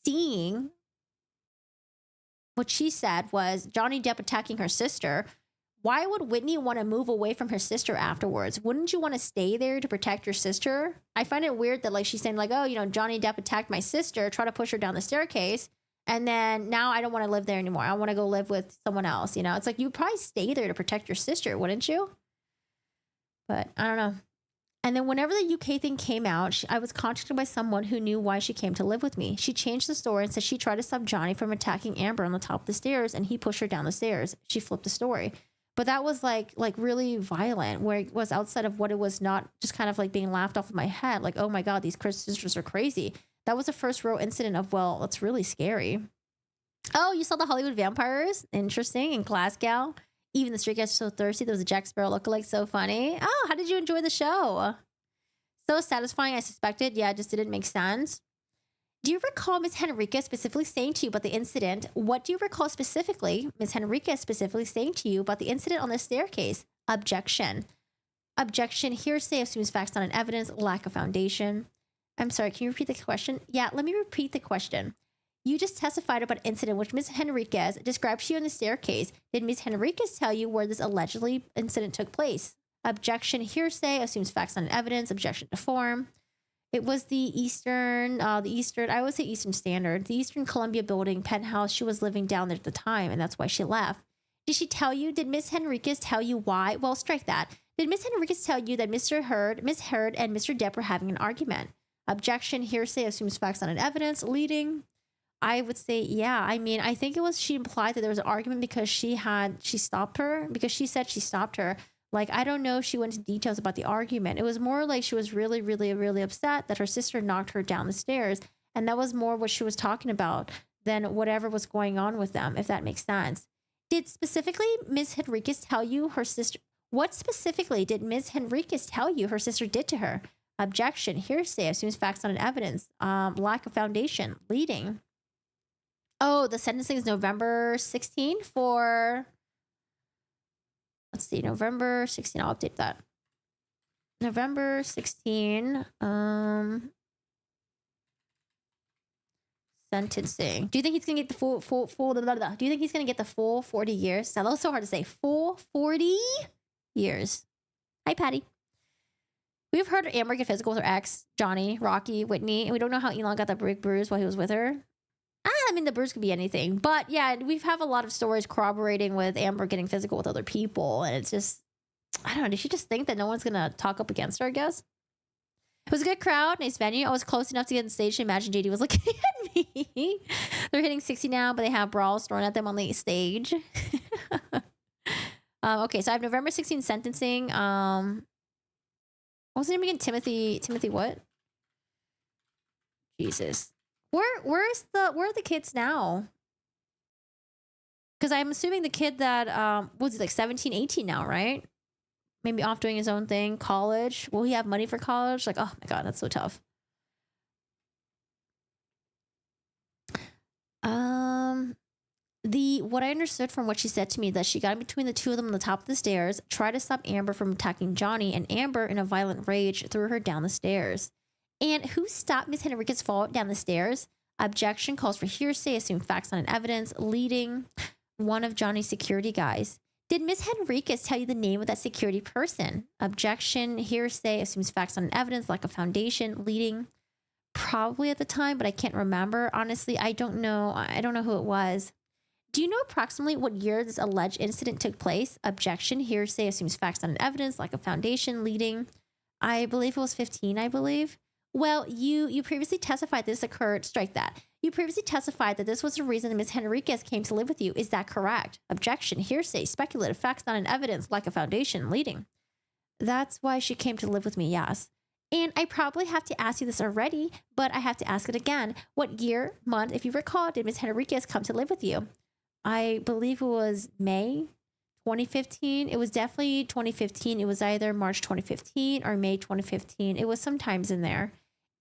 seeing what she said was Johnny Depp attacking her sister, why would Whitney want to move away from her sister afterwards? Wouldn't you want to stay there to protect your sister? I find it weird that like she's saying like, oh, you know, Johnny Depp attacked my sister, try to push her down the staircase. And then now I don't want to live there anymore. I want to go live with someone else. You know, it's like you'd probably stay there to protect your sister, wouldn't you? But I don't know. And then whenever the UK thing came out, I was contacted by someone who knew why she came to live with me. She changed the story and said she tried to stop Johnny from attacking Amber on the top of the stairs and he pushed her down the stairs. She flipped the story. But that was like really violent, where it was outside of what it was, not just kind of like being laughed off of my head. Like, oh my God, these Chris sisters are crazy. That was the first real incident of, well, that's really scary. Oh, you saw the Hollywood vampires? Interesting. In Glasgow. Even the Street Guys So Thirsty. There was a Jack Sparrow lookalike. So funny. Oh, how did you enjoy the show? So satisfying, I suspected. Yeah, it just didn't make sense. Do you recall Miss Henriquez specifically saying to you about the incident? What do you recall specifically, Miss Henriquez specifically saying to you about the incident on the staircase? Objection. Objection. Hearsay assumes facts, not an evidence. Lack of foundation. I'm sorry, can you repeat the question? Yeah, let me repeat the question. You just testified about an incident which Miss Henriquez described to you on the staircase. Did Miss Henriquez tell you where this allegedly incident took place? Objection. Hearsay assumes facts, not an evidence. Objection to form. It was the I always say Eastern Standard, the Eastern Columbia building penthouse. She was living down there at the time, and that's why she left. Did she tell you? Did Miss Henriquez tell you why? Well, strike that. Did Miss Henriquez tell you that Miss Heard, and Mr. Depp were having an argument? Objection. Hearsay assumes facts, not an evidence. Leading. I would say, yeah. I mean, I think it was, she implied that there was an argument because she stopped her, because she said she stopped her. Like, I don't know if she went into details about the argument. It was more like she was really, really, really upset that her sister knocked her down the stairs. And that was more what she was talking about than whatever was going on with them, if that makes sense. Did specifically Ms. Henriquez tell you her sister, what specifically did Ms. Henriquez tell you her sister did to her? Objection. Hearsay assumes facts, not an evidence. Lack of foundation. Leading. Oh, the sentencing is November 16 for... Let's see, November 16. I'll update that. November 16. Sentencing. Do you think he's gonna get the full? Do you think he's gonna get the full 40 years? That was so hard to say. Full 40 years. Hi, Patty. We've heard Amber get physical with her ex, Johnny, Rocky, Whitney, and we don't know how Elon got that big bruise while he was with her. I mean, the bruise could be anything. But yeah, we've have a lot of stories corroborating with Amber getting physical with other people. And it's just, I don't know. Did she just think that no one's going to talk up against her, I guess? It was a good crowd. Nice venue. I was close enough to get on stage to imagine JD was looking at me. They're hitting 60 now, but they have brawls thrown at them on the stage. Okay, so I have November 16th sentencing. What was his name again? Timothy what? Jesus. Where are the kids now? Because I'm assuming the kid that was like 17, 18 now, right? Maybe off doing his own thing. College. Will he have money for college? Like, oh my God, that's so tough. What I understood from what she said to me, that she got in between the two of them on the top of the stairs, tried to stop Amber from attacking Johnny, and Amber, in a violent rage, threw her down the stairs. And who stopped Miss Henriquez's fall down the stairs? Objection. Calls for hearsay. Assume facts, not an evidence. Leading. One of Johnny's security guys. Did Miss Henriquez tell you the name of that security person? Objection, hearsay, assumes facts on evidence, lack of foundation, leading. Probably at the time, but I can't remember. Honestly, I don't know. I don't know who it was. Do you know approximately what year this alleged incident took place? Objection, hearsay, assumes facts on evidence, lack of foundation, leading. I believe it was 15, I believe. Well, you previously testified this occurred. Strike that. You previously testified that this was the reason that Ms. Henriquez came to live with you. Is that correct? Objection, hearsay, speculative, facts not in evidence, lack of foundation, leading. That's why she came to live with me, yes. And I probably have to ask you this already, but I have to ask it again. What year, month, if you recall, did Ms. Henriquez come to live with you? I believe it was May 2015. It was definitely 2015. It was either March 2015 or May 2015. It was sometimes in there.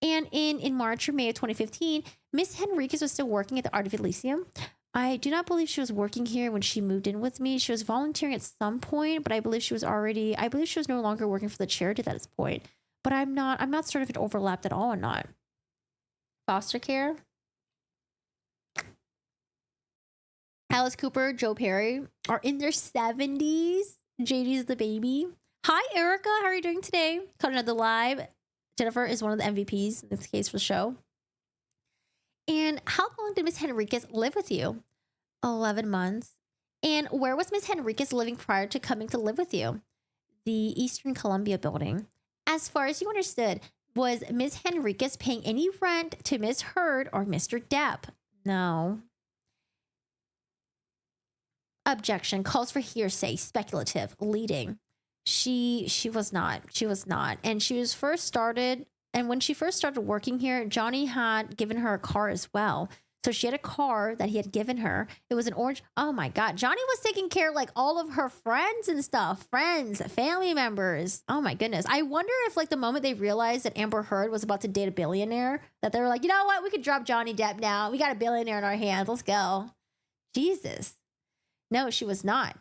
And in March or May of 2015, Miss Henriquez was still working at the Art of Elysium. I do not believe she was working here when she moved in with me. She was volunteering at some point, but I believe she was no longer working for the charity at this point. But I'm not certain if it overlapped at all or not. Foster care. Alice Cooper, Joe Perry are in their 70s. JD's the baby. Hi, Erica. How are you doing today? Caught another live. Jennifer is one of the MVPs in this case for the show. And how long did Miss Henriquez live with you? 11 months. And where was Miss Henriquez living prior to coming to live with you? The Eastern Columbia building. As far as you understood, was Miss Henriquez paying any rent to Miss Heard or Mr. Depp? No. Objection, calls for hearsay, speculative, leading. She was not. And when she first started working here, Johnny had given her a car as well. So she had a car that he had given her. It was an orange. Oh my God. Johnny was taking care of like all of her friends and stuff. Friends, family members. Oh my goodness. I wonder if like the moment they realized that Amber Heard was about to date a billionaire, that they were like, you know what? We could drop Johnny Depp now. We got a billionaire in our hands. Let's go. Jesus. No, she was not.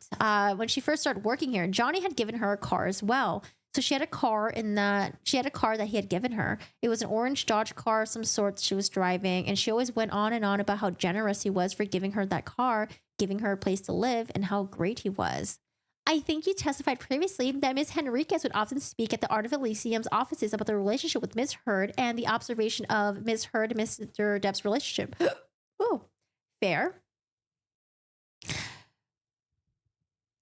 When she first started working here, Johnny had given her a car as well. So she had a car that he had given her. It was an orange Dodge car of some sort she was driving. And she always went on and on about how generous he was for giving her that car, giving her a place to live, and how great he was. I think you testified previously that Miss Henriquez would often speak at the Art of Elysium's offices about the relationship with Miss Heard and the observation of Miss Heard and Mr. Depp's relationship. Oh, fair.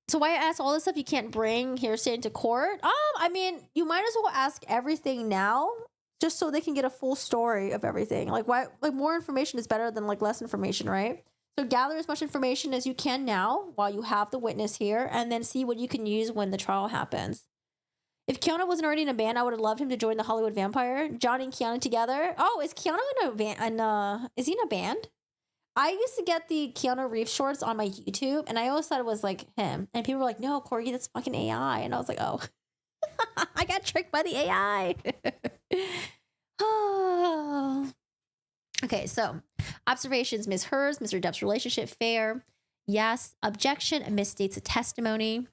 So why ask all this stuff you can't bring hearsay into court? I mean, you might as well ask everything now, just so they can get a full story of everything. Like why? Like more information is better than like less information, right? So gather as much information as you can now while you have the witness here, and then see what you can use when the trial happens. If Keanu wasn't already in a band, I would have loved him to join the Hollywood Vampire. Johnny and Keanu together. Oh, is Keanu in a band? Is he in a band? I used to get the Keanu Reeves shorts on my YouTube, and I always thought it was like him. And people were like, no, Corgi, that's fucking AI. And I was like, oh, I got tricked by the AI. Oh. Okay, so observations, Ms. Hers, Mr. Depp's relationship, fair. Yes. Objection, misstates the testimony.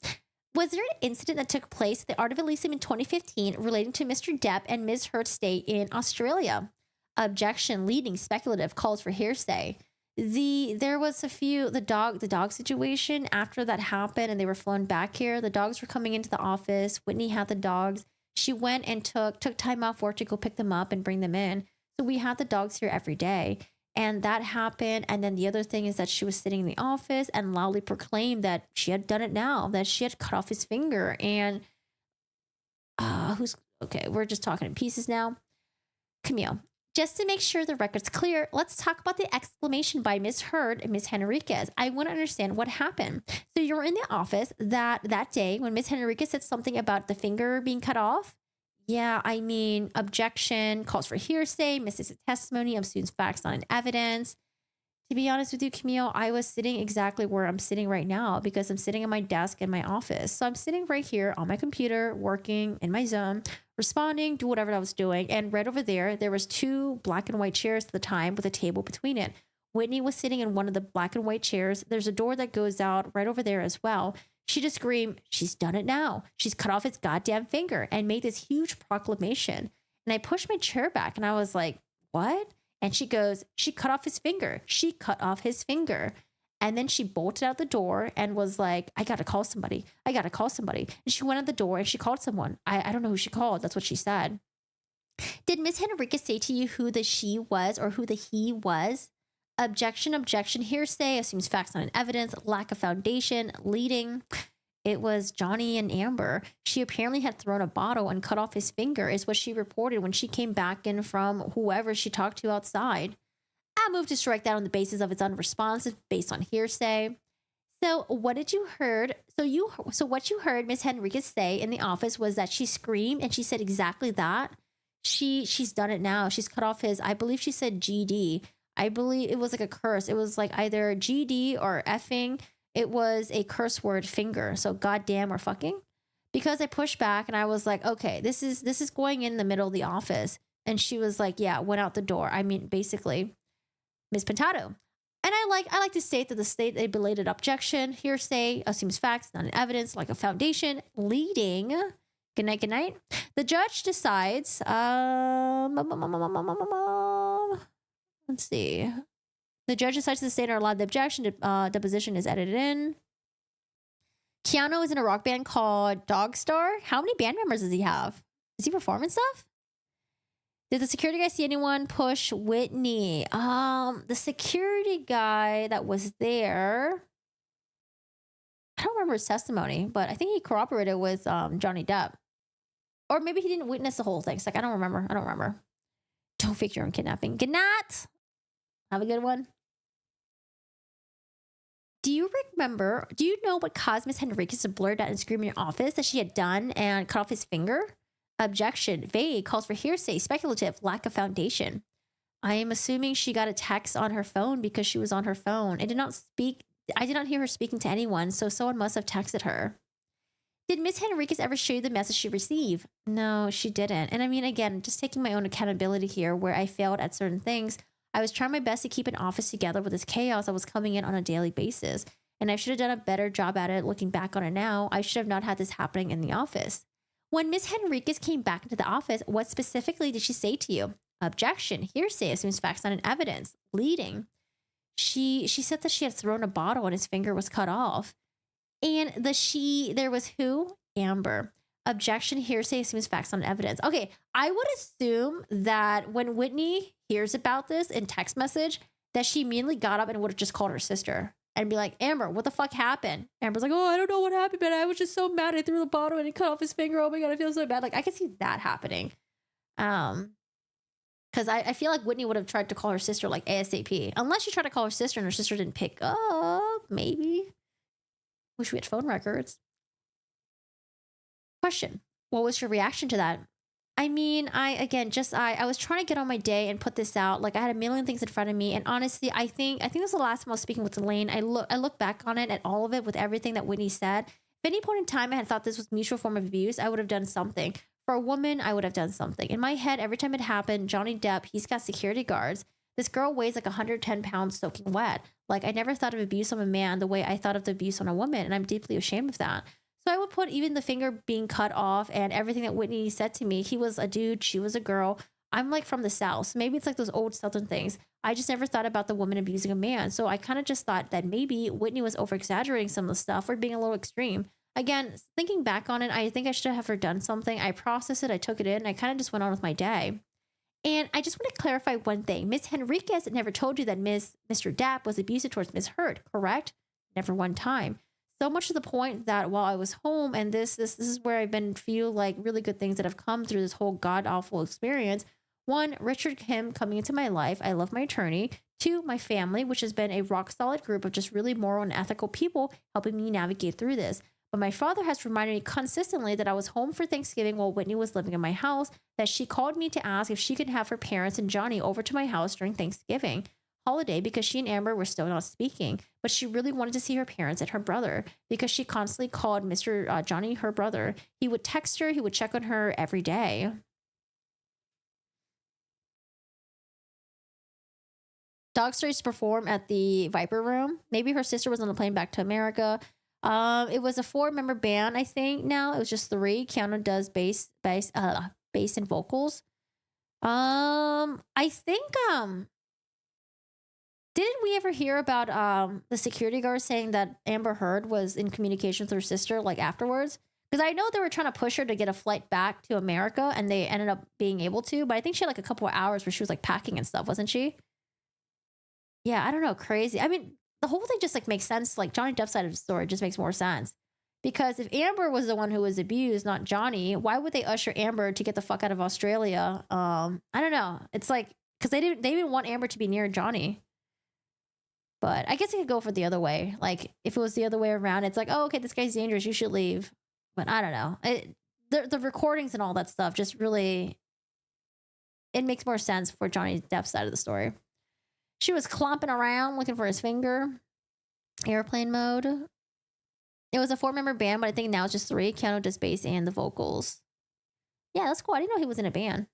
Was there an incident that took place at the Art of Elysium in 2015 relating to Mr. Depp and Ms. Heard's stay in Australia? Objection, leading, speculative, calls for hearsay. There was the dog situation after that happened and they were flown back here. The dogs were coming into the office. Whitney had the dogs. She went and took time off work to go pick them up and bring them in. So we had the dogs here every day. And that happened. And then the other thing is that she was sitting in the office and loudly proclaimed that she had done it now, that she had cut off his finger. And we're just talking in pieces now. Camille. Just to make sure the record's clear, let's talk about the exclamation by Miss Heard and Miss Henriquez. I want to understand what happened. So you were in the office that day when Miss Henriquez said something about the finger being cut off? Yeah, I mean, objection, calls for hearsay, misses a testimony, assumes facts not in evidence. To be honest with you, Camille, I was sitting exactly where I'm sitting right now because I'm sitting at my desk in my office. So I'm sitting right here on my computer, working in my zone, responding, do whatever I was doing. And right over there was 2 black and white chairs at the time with a table between it. Whitney was sitting in one of the black and white chairs. There's a door that goes out right over there as well. She just screamed, she's done it now. She's cut off his goddamn finger and made this huge proclamation. And I pushed my chair back and I was like, what? And she goes, she cut off his finger. She cut off his finger. And then she bolted out the door and was like, I got to call somebody. I got to call somebody. And she went out the door and she called someone. I don't know who she called. That's what she said. Did Miss Henriquez say to you who the she was or who the he was? Objection, objection, hearsay, assumes facts, not evidence, lack of foundation, leading. It was Johnny and Amber. She apparently had thrown a bottle and cut off his finger, is what she reported when she came back in from whoever she talked to outside. I moved to strike that on the basis of its unresponsive, based on hearsay. So what did you heard? So what you heard Miss Henriquez say in the office was that she screamed and she said exactly that. She's done it now. She's cut off his, I believe she said GD. I believe it was like a curse. It was like either GD or effing. It was a curse word, finger. So goddamn or fucking. Because I pushed back and I was like, okay, this is going in the middle of the office. And she was like, yeah, went out the door. I mean, basically, Miss Pintado. And I like to state that the state a belated objection, hearsay, assumes facts, not an evidence, like a foundation, leading. Good night, good night. The judge decides, let's see. The judge decides to state or allow the objection. Deposition is edited in. Keanu is in a rock band called Dog Star. How many band members does he have? Is he performing stuff? Did the security guy see anyone push Whitney? The security guy that was there, I don't remember his testimony, but I think he corroborated with Johnny Depp. Or maybe he didn't witness the whole thing. It's like, I don't remember. Don't fake your own kidnapping. Good night. Have a good one. Do you know what caused Miss Henriquez to blurt out and scream in your office that she had done and cut off his finger? Objection. Vague. Calls for hearsay. Speculative. Lack of foundation. I am assuming she got a text on her phone because she was on her phone. I did not hear her speaking to anyone, so someone must have texted her. Did Miss Henriquez ever show you the message she received? No, she didn't. And I mean, again, just taking my own accountability here where I failed at certain things. I was trying my best to keep an office together with this chaos that was coming in on a daily basis. And I should have done a better job at it. Looking back on it now, I should have not had this happening in the office. When Miss Henriquez came back into the office, what specifically did she say to you? Objection. Hearsay. Assumes facts, not an evidence. Leading. She said that she had thrown a bottle and his finger was cut off. And there was who? Amber. Objection, hearsay, assumes facts on evidence. Okay, I would assume that when Whitney hears about this in text message, that she immediately got up and would have just called her sister and be like, Amber, what the fuck happened? Amber's like, oh, I don't know what happened, but I was just so mad. I threw the bottle and he cut off his finger. Oh my God, I feel so bad. Like, I could see that happening. Because I feel like Whitney would have tried to call her sister like ASAP. Unless she tried to call her sister and her sister didn't pick up, maybe. Wish we had phone records. Question. What was your reaction to that? I mean, I was trying to get on my day and put this out. Like, I had a million things in front of me. And honestly, I think this was the last time I was speaking with Elaine. I look back on it, at all of it, with everything that Whitney said. If at any point in time I had thought this was mutual form of abuse, I would have done something. For a woman, I would have done something. In my head, every time it happened, Johnny Depp, he's got security guards. This girl weighs like 110 pounds soaking wet. Like, I never thought of abuse on a man the way I thought of the abuse on a woman, and I'm deeply ashamed of that. So I would put even the finger being cut off and everything that Whitney said to me. He was a dude, she was a girl. I'm like from the South. So maybe it's like those old Southern things. I just never thought about the woman abusing a man. So I kind of just thought that maybe Whitney was over-exaggerating some of the stuff or being a little extreme. Again, thinking back on it, I think I should have her done something. I processed it, I took it in, and I kind of just went on with my day. And I just want to clarify one thing. Miss Henriquez never told you that Mr. Depp was abusive towards Miss Heard, correct? Never one time. So much to the point that while I was home, and this is where I've been feel like really good things that have come through this whole god-awful experience. One, Richard Kim coming into my life. I love my attorney. Two, my family, which has been a rock-solid group of just really moral and ethical people helping me navigate through this. But my father has reminded me consistently that I was home for Thanksgiving while Whitney was living in my house, that she called me to ask if she could have her parents and Johnny over to my house during Thanksgiving holiday because she and Amber were still not speaking. But she really wanted to see her parents and her brother because she constantly called Mr. Johnny her brother. He would text her. He would check on her every day. Dog starts to perform at the Viper Room. Maybe her sister was on the plane back to America. It was a 4-member band, I think. Now it was just 3. Keanu does bass and vocals. I think Didn't we ever hear about the security guard saying that Amber Heard was in communication with her sister like afterwards? Because I know they were trying to push her to get a flight back to America, and they ended up being able to. But I think she had like a couple of hours where she was like packing and stuff, wasn't she? Yeah, I don't know, crazy. I mean, the whole thing just like makes sense. Like Johnny Depp's side of the story just makes more sense. Because if Amber was the one who was abused, not Johnny, why would they usher Amber to get the fuck out of Australia? I don't know. It's like because they didn't want Amber to be near Johnny. But I guess it could go for the other way. Like if it was the other way around, it's like, oh, okay, this guy's dangerous. You should leave. But I don't know. The recordings and all that stuff just really it makes more sense for Johnny Depp's side of the story. She was clomping around looking for his finger. Airplane mode. It was a 4-member band, but I think now it's just 3. Keanu does bass and the vocals. Yeah, that's cool. I didn't know he was in a band.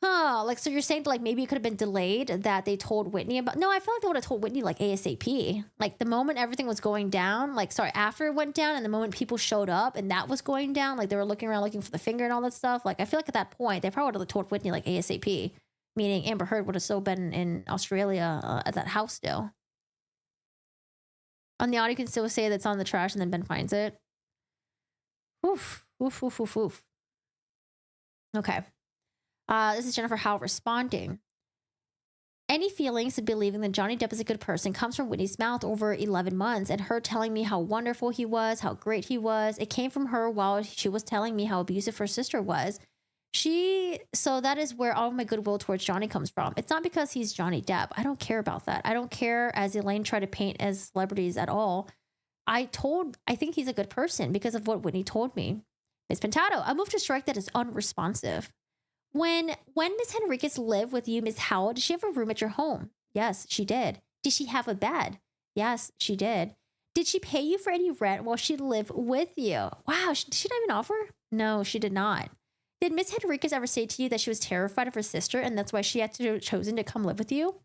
Huh. Like, so you're saying like maybe it could have been delayed that they told Whitney about. No, I feel like they would have told Whitney like ASAP. Like the moment everything was going down, like sorry, after it went down and the moment people showed up and that was going down, like they were looking around looking for the finger and all that stuff. Like I feel like at that point they probably would have told Whitney like ASAP. Meaning Amber Heard would have still been in Australia at that house still. On the audio, you can still say that's on the trash and then Ben finds it. Oof, oof, oof, oof, oof. Okay. This is Jennifer Howell responding. Any feelings of believing that Johnny Depp is a good person comes from Whitney's mouth over 11 months and her telling me how wonderful he was, how great he was. It came from her while she was telling me how abusive her sister was. So that is where all of my goodwill towards Johnny comes from. It's not because he's Johnny Depp. I don't care about that. I don't care as Elaine tried to paint as celebrities at all. I think he's a good person because of what Whitney told me. Miss Pintado, I moved to strike that is unresponsive. When Miss Henriquez lived with you, Miss Howell, did she have a room at your home? Yes, she did. Did she have a bed? Yes, she did. Did she pay you for any rent while she lived with you? Wow, did she not even offer? No, she did not. Did Miss Henriquez ever say to you that she was terrified of her sister and that's why she had chosen to come live with you?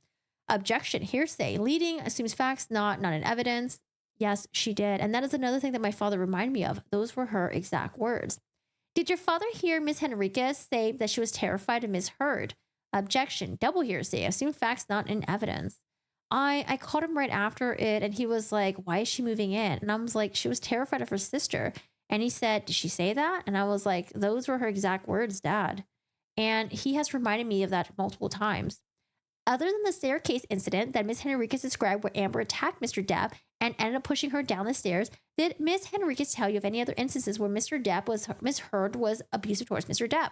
Objection, hearsay. Leading assumes facts, not in evidence. Yes, she did. And that is another thing that my father reminded me of. Those were her exact words. Did your father hear Miss Henriquez say that she was terrified of Miss Heard? Objection, double hearsay. Assume facts, not in evidence. I called him right after it and he was like, why is she moving in? And I was like, she was terrified of her sister. And he said, did she say that? And I was like, those were her exact words, Dad. And he has reminded me of that multiple times. Other than the staircase incident that Miss Henriquez described where Amber attacked Mr. Depp and ended up pushing her down the stairs, did Miss Henriquez tell you of any other instances where Miss Heard was abusive towards Mr. Depp?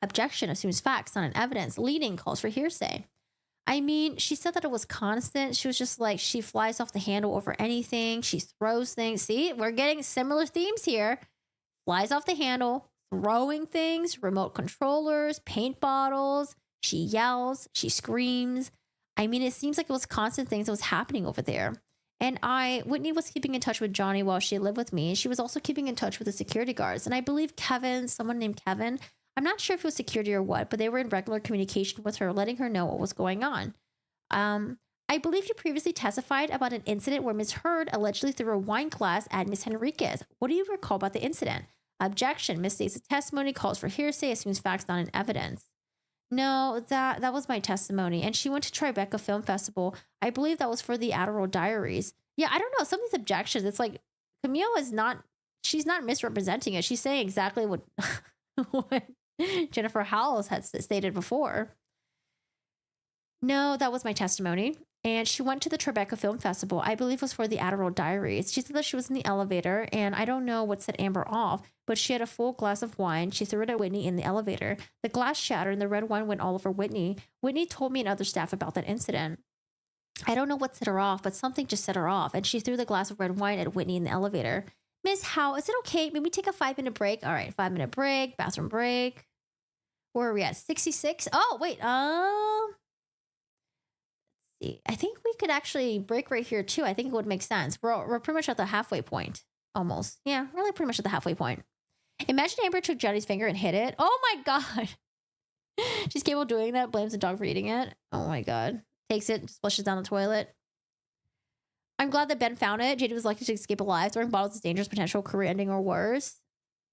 Objection assumes facts, not an evidence. Leading calls for hearsay. I mean, she said that it was constant. She was just like, she flies off the handle over anything. She throws things. See, we're getting similar themes here. Flies off the handle, throwing things, remote controllers, paint bottles. She yells, she screams. I mean, it seems like it was constant things that was happening over there. And Whitney was keeping in touch with Johnny while she lived with me. And she was also keeping in touch with the security guards. And I believe someone named Kevin, I'm not sure if it was security or what, but they were in regular communication with her, letting her know what was going on. I believe you previously testified about an incident where Miss Heard allegedly threw a wine glass at Miss Henriquez. What do you recall about the incident? Objection. Miss Stace's testimony calls for hearsay, assumes facts, not in evidence. No, that was my testimony. And she went to Tribeca Film Festival. I believe that was for the Adderall Diaries. Yeah, I don't know. Some of these objections, it's like Camille she's not misrepresenting it. She's saying exactly what Jennifer Howell had stated before. No, that was my testimony. And she went to the Tribeca Film Festival. I believe it was for the Adderall Diaries. She said that she was in the elevator, and I don't know what set Amber off, but she had a full glass of wine. She threw it at Whitney in the elevator. The glass shattered, and the red wine went all over Whitney. Whitney told me and other staff about that incident. I don't know what set her off, but something just set her off, and she threw the glass of red wine at Whitney in the elevator. Miss Howe, is it okay? Maybe take a 5-minute break? All right, 5-minute break, bathroom break. Where are we at? 66? Oh, wait. See. I think we could actually break right here too. I think it would make sense. We're pretty much at the halfway point. Almost. Yeah, really pretty much at the halfway point. Imagine Amber took Johnny's finger and hit it. Oh my God. She's capable of doing that. Blames the dog for eating it. Oh my God. Takes it, just flushes down the toilet. I'm glad that Ben found it. JD was lucky to escape alive. Throwing bottles is dangerous, potential career ending or worse.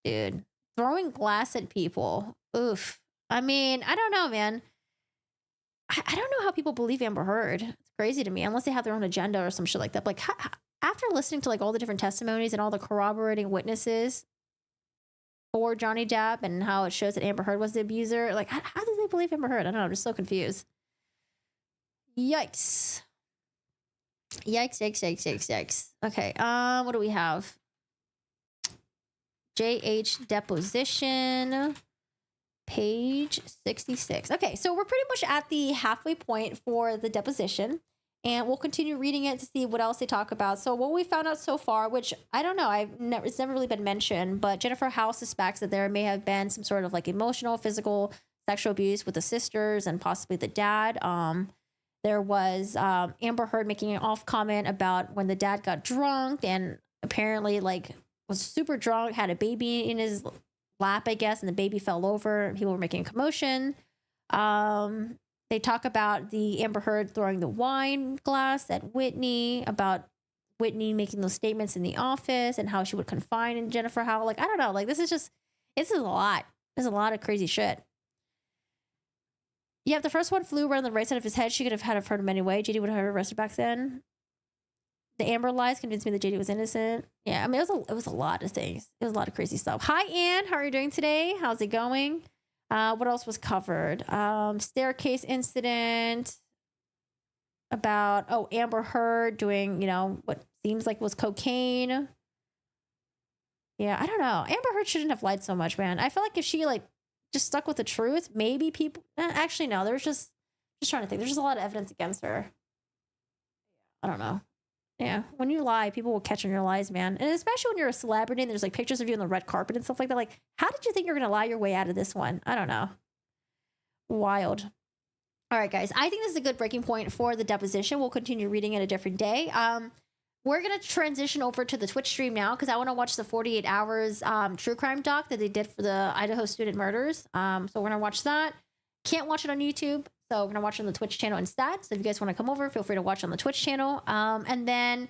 Dude, throwing glass at people. Oof. I mean, I don't know, man. I don't know how people believe Amber Heard. It's crazy to me, unless they have their own agenda or some shit like that. Like, after listening to like all the different testimonies and all the corroborating witnesses for Johnny Depp and how it shows that Amber Heard was the abuser, like, how do they believe Amber Heard? I don't know. I'm just so confused. Yikes. Yikes. Okay, what do we have? JH deposition, page 66. Okay, so we're pretty much at the halfway point for the deposition, and we'll continue reading it to see what else they talk about. So what we found out so far, which I don't know, it's never really been mentioned, but Jennifer Howell suspects that there may have been some sort of like emotional, physical, sexual abuse with the sisters and possibly the dad. There was Amber Heard making an off comment about when the dad got drunk and apparently like was super drunk, had a baby in his lap, I guess, and the baby fell over. People were making a commotion. They talk about the Amber Heard throwing the wine glass at Whitney, about Whitney making those statements in the office and how she would confide in Jennifer Howell. Like, I don't know. Like, this is a lot. There's a lot of crazy shit. Yeah, if the first one flew around the right side of his head, she could have had hurt him anyway. JD would have her arrested back then. The Amber lies convinced me that JD was innocent. Yeah, I mean, it was a lot of things. It was a lot of crazy stuff. Hi, Ann. How are you doing today? How's it going? What else was covered? Staircase incident. About, Amber Heard doing, what seems like was cocaine. Yeah, I don't know. Amber Heard shouldn't have lied so much, man. I feel like if she, just stuck with the truth, maybe people... Actually, no. There's just trying to think. There's just a lot of evidence against her. I don't know. Yeah, when you lie, people will catch on your lies, man. And especially when you're a celebrity and there's like pictures of you on the red carpet and stuff like that. Like, how did you think you're going to lie your way out of this one? I don't know. Wild. All right, guys. I think this is a good breaking point for the deposition. We'll continue reading it a different day. We're going to transition over to the Twitch stream now because I want to watch the 48 hours true crime doc that they did for the Idaho student murders. So we're going to watch that. Can't watch it on YouTube. So we're going to watch it on the Twitch channel instead. So if you guys want to come over, feel free to watch on the Twitch channel. And then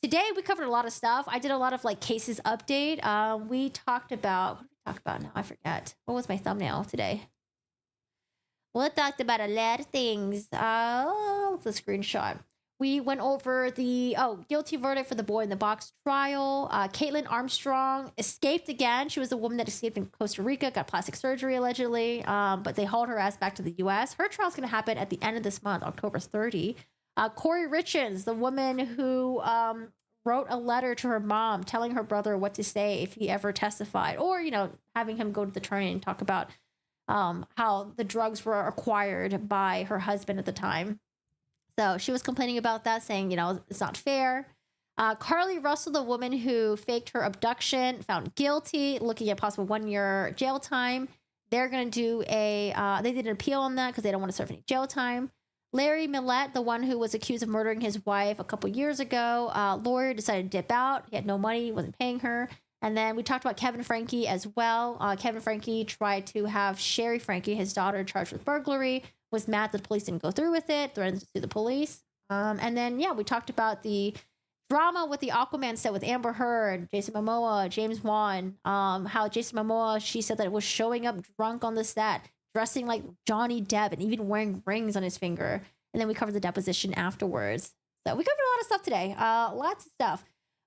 today we covered a lot of stuff. I did a lot of cases update. We talked about, what did we talk about now? I forget. What was my thumbnail today? We talked about a lot of things. The screenshot. We went over the guilty verdict for the boy in the box trial. Caitlin Armstrong escaped again. She was the woman that escaped in Costa Rica, got plastic surgery allegedly, but they hauled her ass back to the U.S. Her trial's going to happen at the end of this month, October 30. Corey Richards, the woman who wrote a letter to her mom telling her brother what to say if he ever testified, or having him go to the train and talk about how the drugs were acquired by her husband at the time. So she was complaining about that, saying, it's not fair. Carly Russell, the woman who faked her abduction, found guilty, looking at possible 1 year jail time. They're going to do they did an appeal on that because they don't want to serve any jail time. Larry Millette, the one who was accused of murdering his wife a couple years ago, lawyer decided to dip out. He had no money, wasn't paying her. And then we talked about Kevin Franke as well. Kevin Franke tried to have Sherry Franke, his daughter, charged with burglary. Was mad that the police didn't go through with it, threatened to sue the police. And then, we talked about the drama with the Aquaman set with Amber Heard, Jason Momoa, James Wan, how Jason Momoa, she said that it was showing up drunk on the set, dressing like Johnny Depp and even wearing rings on his finger. And then we covered the deposition afterwards. So we covered a lot of stuff today, lots of stuff.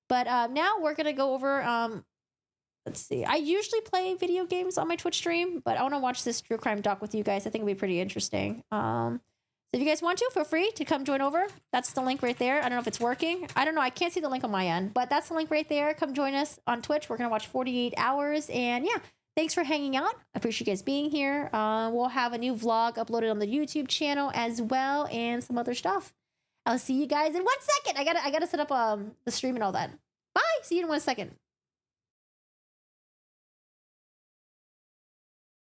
But now we're going to go over... let's see. I usually play video games on my Twitch stream, but I want to watch this true crime doc with you guys. I think it'll be pretty interesting. So if you guys want to, feel free to come join over. That's the link right there. I don't know if it's working. I don't know. I can't see the link on my end, but that's the link right there. Come join us on Twitch. We're going to watch 48 hours. And thanks for hanging out. I appreciate you guys being here. We'll have a new vlog uploaded on the YouTube channel as well and some other stuff. I'll see you guys in 1 second. I gotta set up the stream and all that. Bye. See you in 1 second.